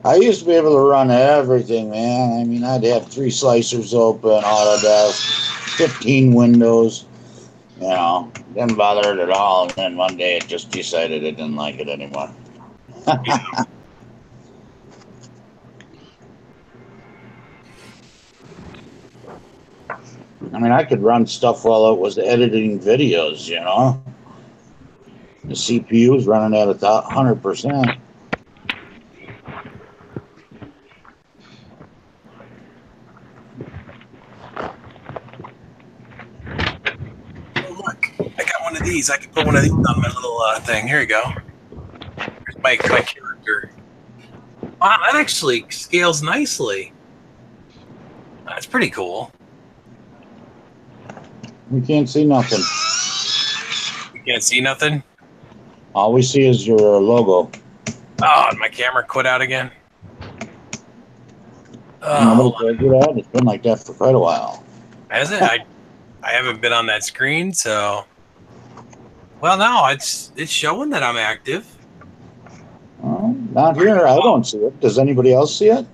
I used to be able to run everything, man. I mean, I'd have 3 slicers open, Autodesk, 15 windows. You know, didn't bother it at all. And then one day it just decided it didn't like it anymore. Yeah. I mean, I could run stuff while it was editing videos, you know. The CPU was running at 100%. Oh, look, I got one of these. I can put one of these on my little thing. Here you go. Here's my character. Wow, that actually scales nicely. That's pretty cool. We can't see nothing. You can't see nothing? All we see is your logo. Oh, and my camera quit out again. Nobody Oh, told you that? It's been like that for quite a while. has it? I haven't been on that screen, so. Well, no, it's showing that I'm active. Not here. I don't see it. Does anybody else see it?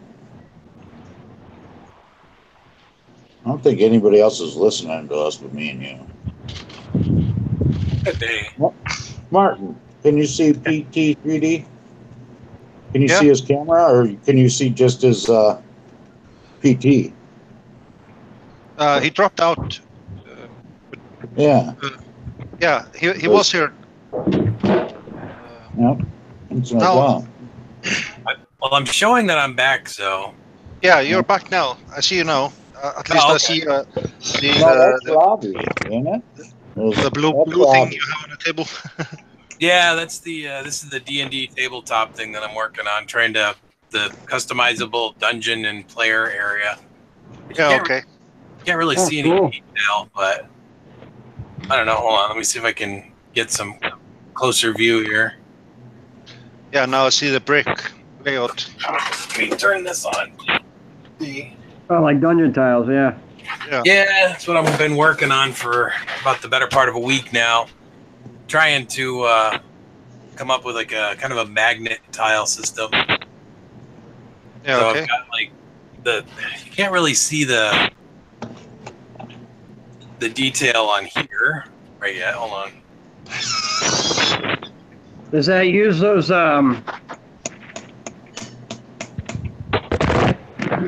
I don't think anybody else is listening to us but me and you. Good day. Martin, can you see PT 3D? Can you Yeah. see his camera, or can you see just his PT? He dropped out. Yeah. Yeah, he was here. Yep. That's what I No. thought. Well, I'm showing that I'm back, so. Yeah, you're back now. I see you now. At least Oh, I okay. see No, that's Robbie, isn't it? the blue That's thing Robbie. you have on the table. Yeah, that's the this is the D&D tabletop thing that I'm working on, trying to the customizable dungeon and player area. Yeah, okay. Can't really Oh, see any cool. detail, but I don't know. Hold on, let me see if I can get some closer view here. Yeah, now I see the brick layout. Let me turn this on. See. Oh, like dungeon tiles, yeah. Yeah, that's what I've been working on for about the better part of a week now. Trying to come up with like a kind of a magnet tile system. Yeah, So okay. I've got like you can't really see the detail on here right yet. Hold on. Does that use those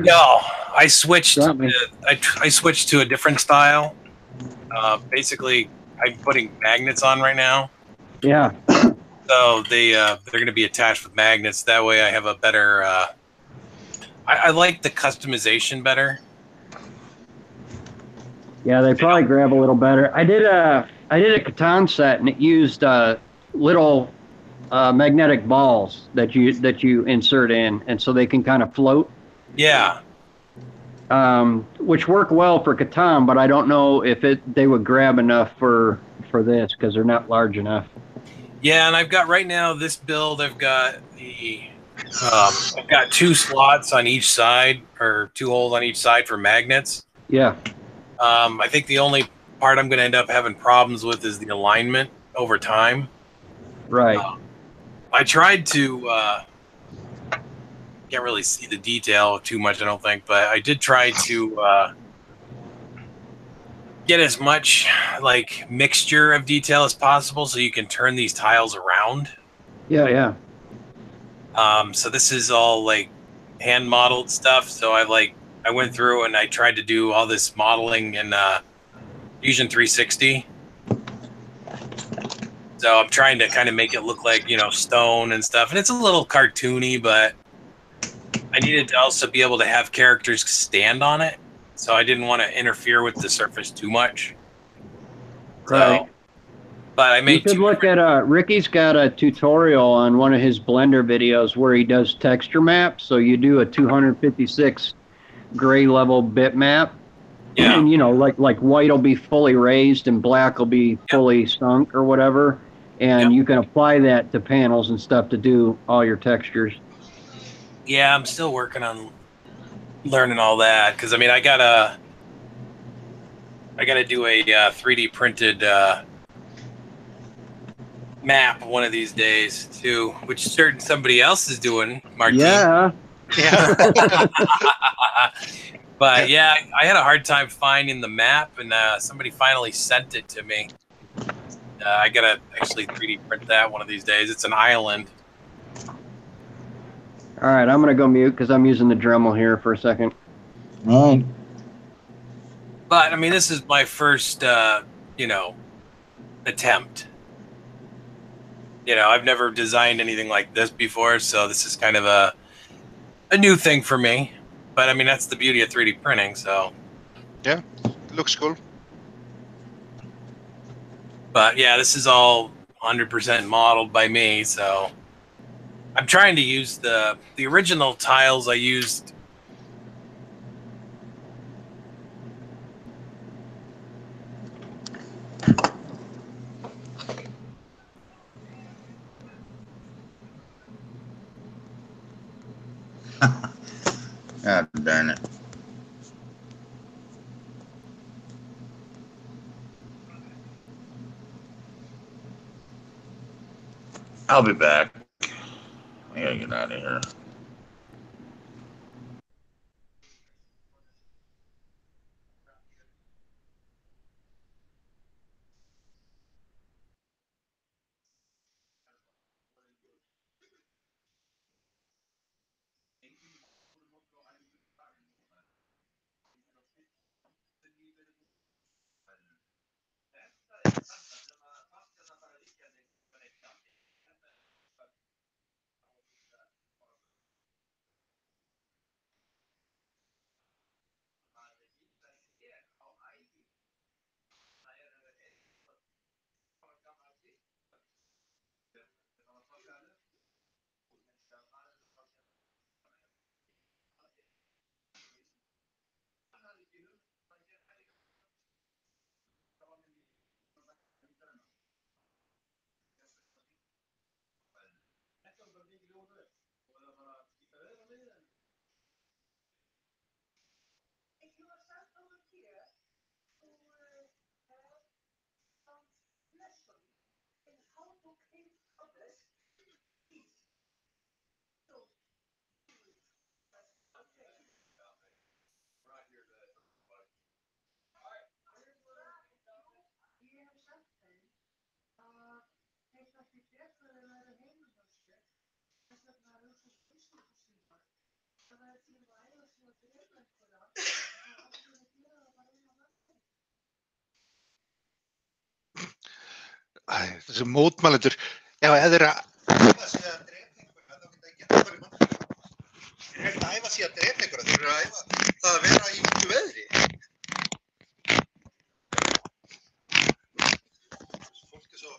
No, I switched. Got me. I switched to a different style. Basically, I'm putting magnets on right now, yeah. so they're going to be attached with magnets. That way, I have a better. I like the customization better. Yeah, they probably grab a little better. I did a Catan set, and it used little magnetic balls that you insert in, and so they can kind of float. Yeah. Which work well for Catan, but I don't know if they would grab enough for this because they're not large enough. Yeah, and I've got right now this build. I've got the I've got 2 slots on each side, or 2 holes on each side for magnets. Yeah. I think the only part I'm going to end up having problems with is the alignment over time. Right. I tried to, can't really see the detail too much, I don't think, but I did try to get as much like mixture of detail as possible so you can turn these tiles around. Yeah, yeah. So this is all like hand modeled stuff. So I went through and I tried to do all this modeling in Fusion 360. So I'm trying to kind of make it look like, stone and stuff. And it's a little cartoony, but I needed to also be able to have characters stand on it. So I didn't want to interfere with the surface too much. Right. So, but I You made should look at Ricky's got a tutorial on one of his Blender videos where he does texture maps. So you do a 256 gray level bitmap. Yeah. And like white will be fully raised and black will be fully sunk or whatever. And you can apply that to panels and stuff to do all your textures. Yeah, I'm still working on learning all that because I gotta do a 3D printed map one of these days too, which somebody else is doing, Martin. Yeah. But yeah, I had a hard time finding the map, and somebody finally sent it to me. I gotta actually 3D print that one of these days. It's an island. All right, I'm gonna go mute because I'm using the Dremel here for a second. All right. But this is my first, attempt. I've never designed anything like this before, so this is kind of a new thing for me. But that's the beauty of 3D printing. So Yeah, looks cool. But yeah, this is all 100% modeled by me. So I'm trying to use the original tiles I used. God darn it. I'll be back. I gotta get out of here. Þessi mótmælendur, ef þeir eru að æfa sig að drepa einhverja, þá geta ekki farið mann. Þeir eru ekkert að æfa sig að drepa einhverja, þeir eru að æfa það að vera í ykkur veðri. Fólk er svo...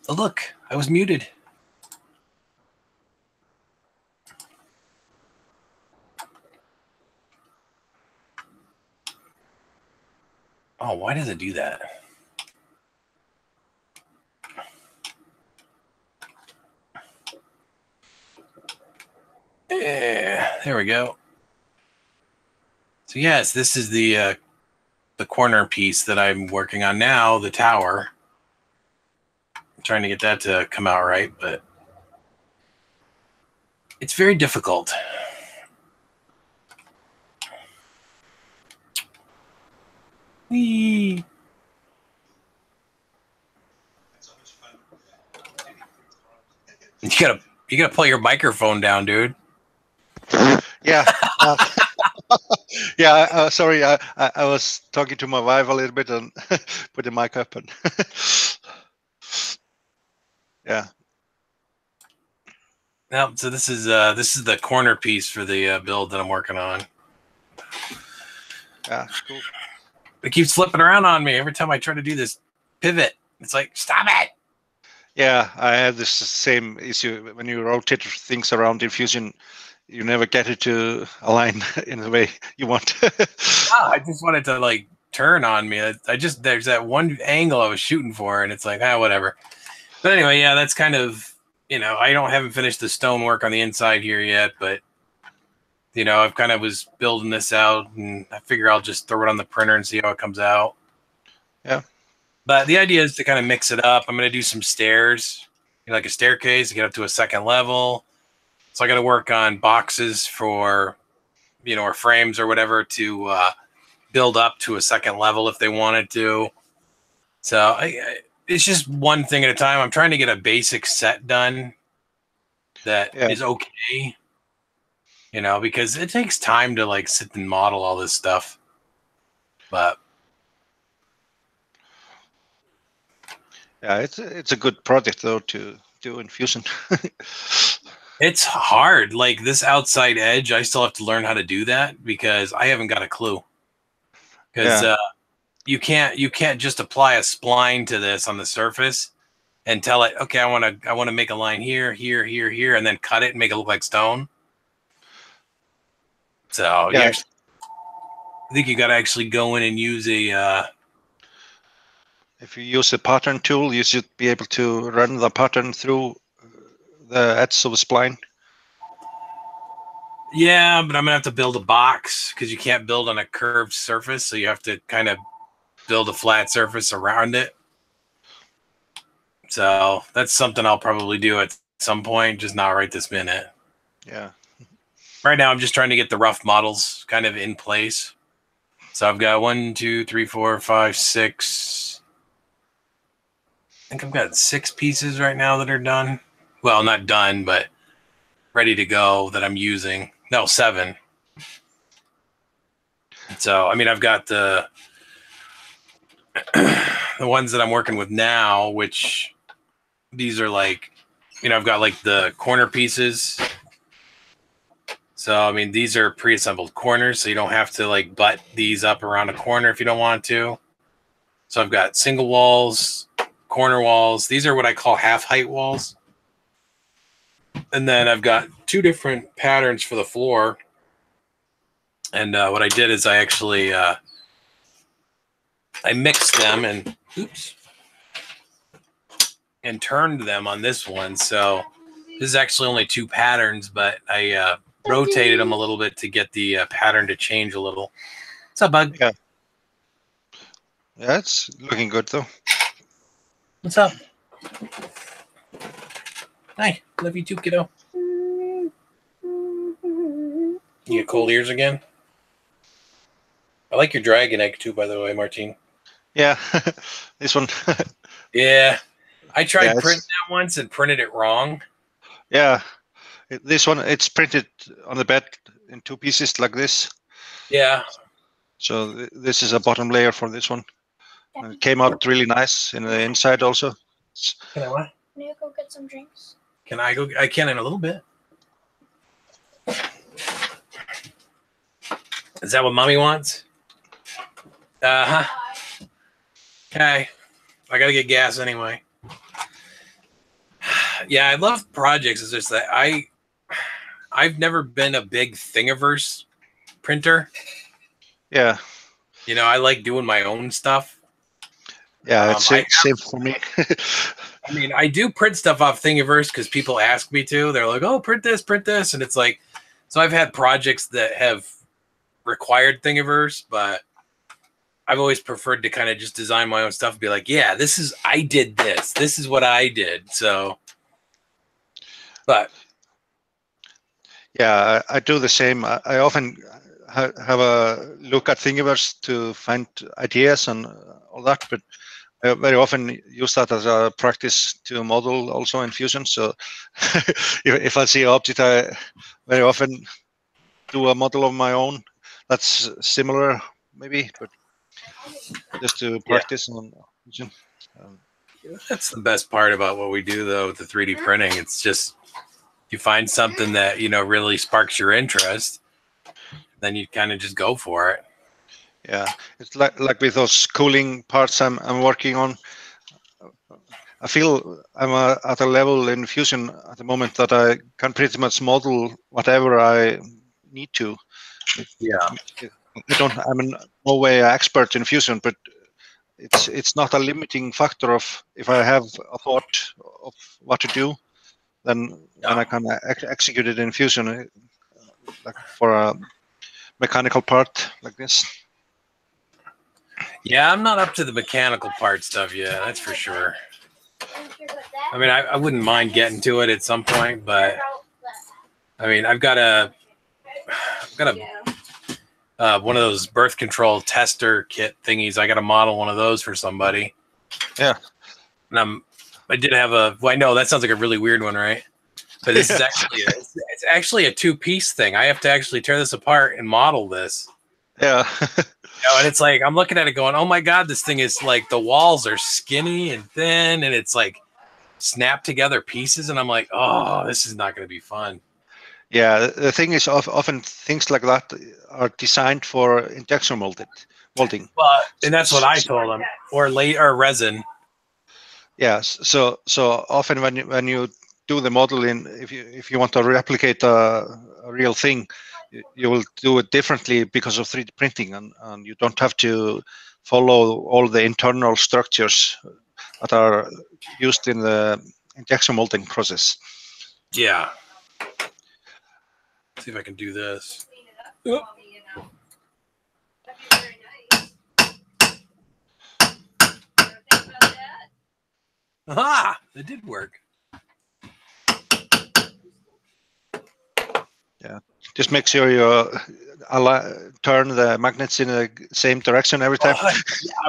Oh, look, I was muted. Oh, why does it do that? Yeah, there we go. So yes, this is the corner piece that I'm working on now, the tower. I'm trying to get that to come out right, but it's very difficult. Whee. You gotta pull your microphone down, dude. Yeah. Yeah. Sorry, I was talking to my wife a little bit and put the mic up and yeah. Now, so this is the corner piece for the build that I'm working on. Yeah, cool. It keeps flipping around on me every time I try to do this pivot. It's like, stop it. Yeah, I had this same issue when you rotate things around in Fusion. You never get it to align in the way you want. I just wanted to like turn on me. There's that one angle I was shooting for, and it's like, whatever. But anyway, yeah, that's kind of, haven't finished the stonework on the inside here yet, but I've kind of was building this out, and I figure I'll just throw it on the printer and see how it comes out. Yeah. But the idea is to kind of mix it up. I'm going to do some stairs, like a staircase to get up to a second level. So I got to work on boxes for, or frames or whatever to build up to a second level if they wanted to. So it's just one thing at a time. I'm trying to get a basic set done that is okay, because it takes time to like sit and model all this stuff. But yeah, it's a good project though to do in Fusion. it's hard. Like this outside edge, I still have to learn how to do that because I haven't got a clue. Because you can't just apply a spline to this on the surface and tell it, okay, I want to make a line here, here, here, here, and then cut it and make it look like stone. So I think you got to actually go in and use a. If you use the pattern tool, you should be able to run the pattern through the edge of the spline. Yeah, but I'm gonna have to build a box because you can't build on a curved surface, so you have to kind of build a flat surface around it. So that's something I'll probably do at some point, just not right this minute. Yeah. Right now, I'm just trying to get the rough models kind of in place. So I've got 1, 2, 3, 4, 5, 6. I think I've got 6 pieces right now that are done. Well, not done, but ready to go that I'm using. No, 7. So, I mean, I've got the ones that I'm working with now, which these are like, I've got like the corner pieces. So, I mean, these are pre-assembled corners, so you don't have to like butt these up around a corner if you don't want to. So I've got single walls, corner walls. These are what I call half height walls. And then I've got 2 different patterns for the floor. And what I did is I actually I mixed them and turned them on this one. So this is actually only 2 patterns, but I rotated them a little bit to get the pattern to change a little. What's up, bud? Yeah. Yeah, it's looking good though. What's up? Hi, love you too, kiddo. You get cold ears again? I like your dragon egg too, by the way, Martine. Yeah, this one. Yeah, I tried printing that once and printed it wrong. Yeah, this one, it's printed on the bed in 2 pieces like this. Yeah. So this is a bottom layer for this one. And it came out really nice in the inside also. Can I what? Can you go get some drinks? Can I go? I can in a little bit. Is that what mommy wants? Uh-huh. Okay. I got to get gas anyway. Yeah, I love projects. It's just that I've never been a big Thingiverse printer. Yeah. You know, I like doing my own stuff. Yeah, it's I same for me. I mean, I do print stuff off Thingiverse because people ask me to. They're like, "Oh, print this," and it's like, so I've had projects that have required Thingiverse, but I've always preferred to kind of just design my own stuff and be like, "Yeah, I did this. This is what I did." So, but Yeah, I do the same. I often have a look at Thingiverse to find ideas and all that, but I very often use that as a practice to model also in Fusion. So if I see an object, I very often do a model of my own that's similar, maybe, but just to practice on Fusion. that's the best part about what we do, though, with the 3D printing. It's just you find something that really sparks your interest, then you kind of just go for it. Yeah, it's like with those cooling parts I'm working on. I feel I'm at a level in Fusion at the moment that I can pretty much model whatever I need to. Yeah. I'm in no way an expert in Fusion, but it's not a limiting factor of if I have a thought of what to do, then I can execute it in Fusion, like for a mechanical part like this. Yeah, I'm not up to the mechanical part stuff yet. That's for sure. I mean, I wouldn't mind getting to it at some point, but I mean, I've got a one of those birth control tester kit thingies. I got to model one of those for somebody. Yeah. And I did have well, I know that sounds like a really weird one, right? But this is actually it's actually a 2-piece thing. I have to actually tear this apart and model this. Yeah. And it's like I'm looking at it going, oh my god, this thing is like the walls are skinny and thin, and it's like snapped together pieces, and I'm like, oh, this is not going to be fun. Yeah, the thing is, often things like that are designed for injection molding. Well, and that's what I told them, or resin. Yes. So often when you do the modeling, if you want to replicate a real thing, you will do it differently because of 3D printing, and you don't have to follow all the internal structures that are used in the injection molding process. Yeah. Let's see if I can do this. Aha! It did work. Yeah. Just make sure you turn the magnets in the same direction every time.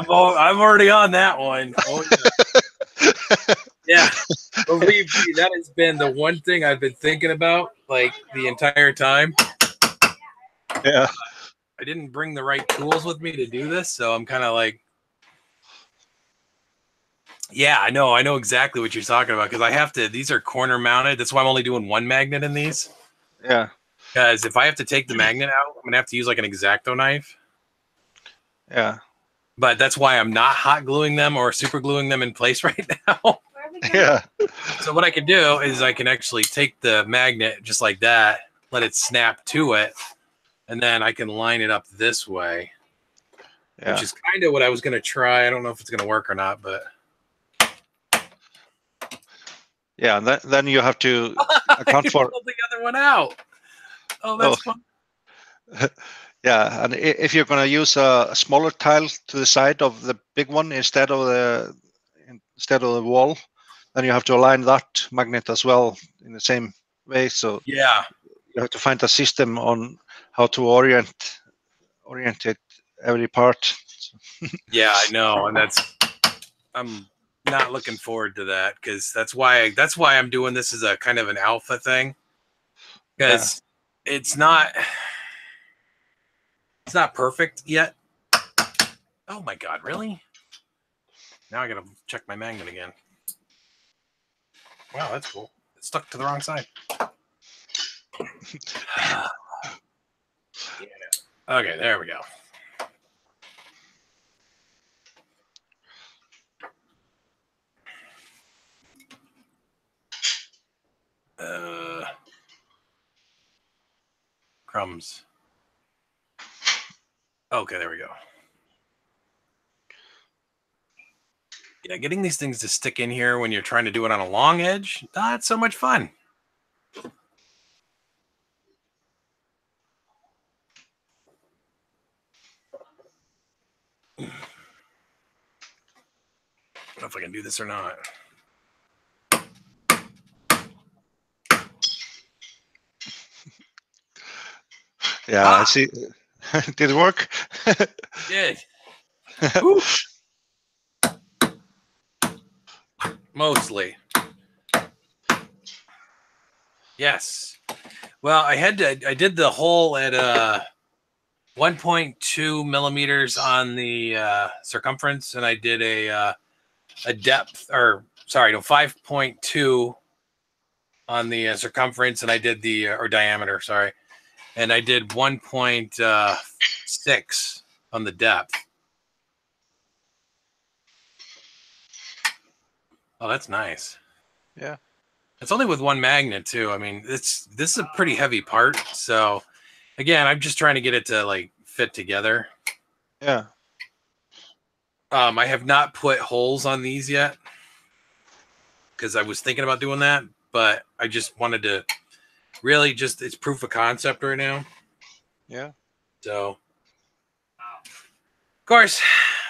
Oh, I'm already on that one. Oh, yeah. Yeah. Believe me, that has been the one thing I've been thinking about like the entire time. Yeah. I didn't bring the right tools with me to do this, so I'm kind of like, yeah, I know exactly what you're talking about because I have to. These are corner mounted. That's why I'm only doing one magnet in these. Yeah. Because if I have to take the magnet out, I'm gonna have to use like an X-Acto knife. Yeah. But that's why I'm not hot gluing them or super gluing them in place right now. Yeah. So what I can do is I can actually take the magnet just like that, let it snap to it, and then I can line it up this way, which is kind of what I was going to try. I don't know if it's going to work or not, but yeah, and then you have to account for pull the other one out. Oh, that's fun. Yeah, and if you're going to use a smaller tile to the side of the big one instead of the wall, then you have to align that magnet as well in the same way. So yeah, you have to find a system on how to orient it every part. Yeah, I know, and I'm not looking forward to that because that's why I'm doing this as a kind of an alpha thing because it's not perfect yet. Oh my god, really? Now I gotta check my magnet again. Wow, that's cool. It's stuck to the wrong side. Yeah. Okay, there we go. Crumbs. Okay, there we go. Yeah, getting these things to stick in here when you're trying to do it on a long edge, not so much fun. I don't know if I can do this or not. Yeah, I see. Did it work? Good. Mostly. Yes. Well, I did the hole at 1.2 millimeters on the circumference, and I did a depth, or sorry, no, 5.2 on the circumference, and I did the or diameter, sorry, and I did 1.6 on the depth. Oh, that's nice. Yeah. It's only with one magnet too. I mean, this is a pretty heavy part, so again, I'm just trying to get it to like fit together. Yeah. I have not put holes on these yet because I was thinking about doing that, but I just wanted to really just, it's proof of concept right now. Yeah. So, of course,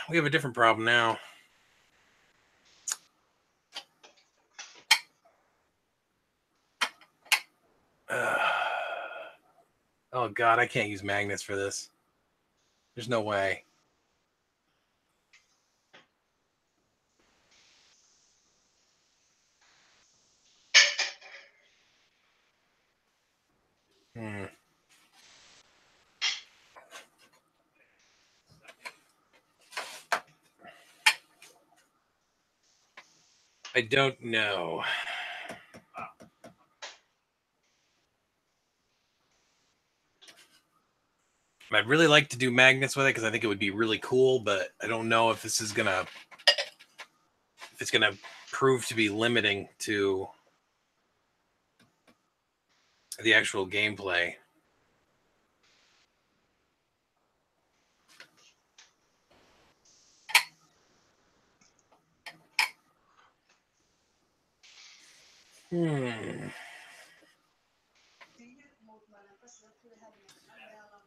we have a different problem now. Oh God, I can't use magnets for this. There's no way. I don't know. I'd really like to do magnets with it because I think it would be really cool, but I don't know if this is if it's gonna prove to be limiting to the actual gameplay.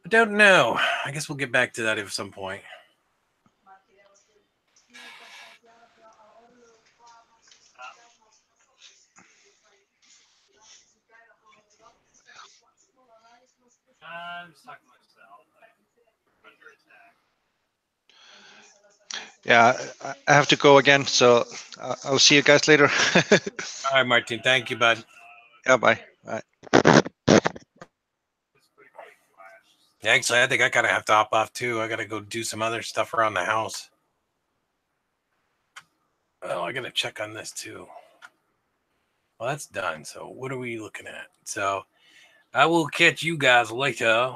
I don't know. I guess we'll get back to that at some point. Yeah, I have to go again, so I'll see you guys later. All right, Martin. Thank you, bud. Yeah, bye. Bye. Yeah, actually, I think I gotta have to hop off too. I gotta go do some other stuff around the house. Oh, I gotta check on this too. Well, that's done. So what are we looking at? So I will catch you guys later.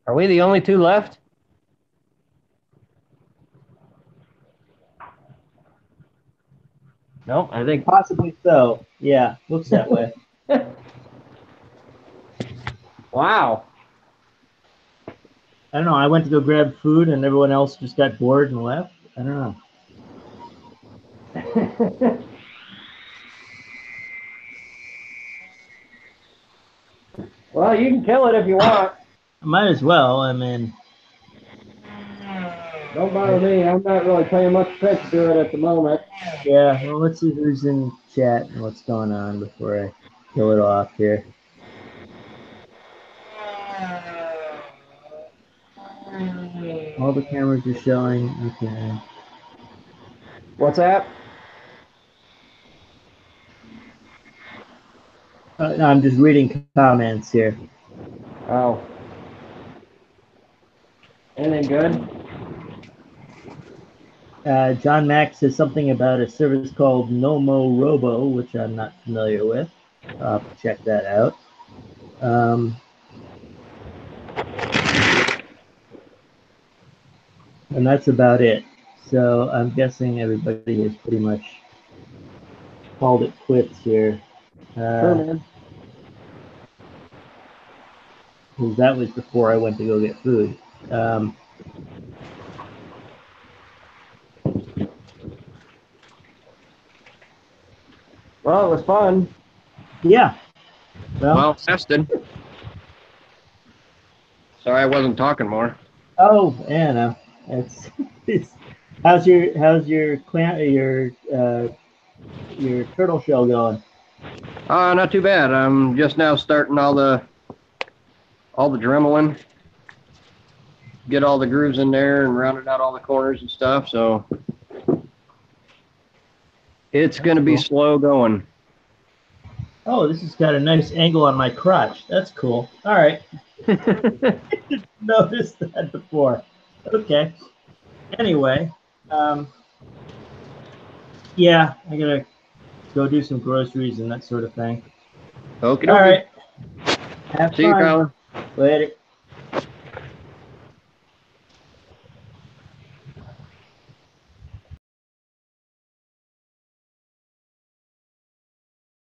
Are we the only two left? Nope, I think. Possibly so. Yeah, looks that way. Wow. I don't know. I went to go grab food, and everyone else just got bored and left. I don't know. Well, you can kill it if you want. Might as well. I mean, Don't bother me. I'm not really paying much attention to it at the moment. yeah. Well, let's see who's in chat and what's going on before I kill it off here. All the cameras are showing. Okay. What's that? No, I'm just reading comments here. Oh. Anything good? John Mack says something about a service called Nomo Robo, which I'm not familiar with. I'll have to check that out. And that's about it. So I'm guessing everybody has pretty much called it quits here. Sure, man. Because that was before I went to go get food. Well, it was fun. Yeah. Well tested. Sorry I wasn't talking more. Oh, yeah, no. It's how's your turtle shell going? Not too bad. I'm just now starting all the dremeling. Get all the grooves in there and rounded out all the corners and stuff, so it's going to be slow going. Oh, this has got a nice angle on my crotch. That's cool. All right. Didn't notice that before. Okay. Anyway, yeah, I gotta go do some groceries and that sort of thing. Okay. All right. Have See you, fun. Colin. Later.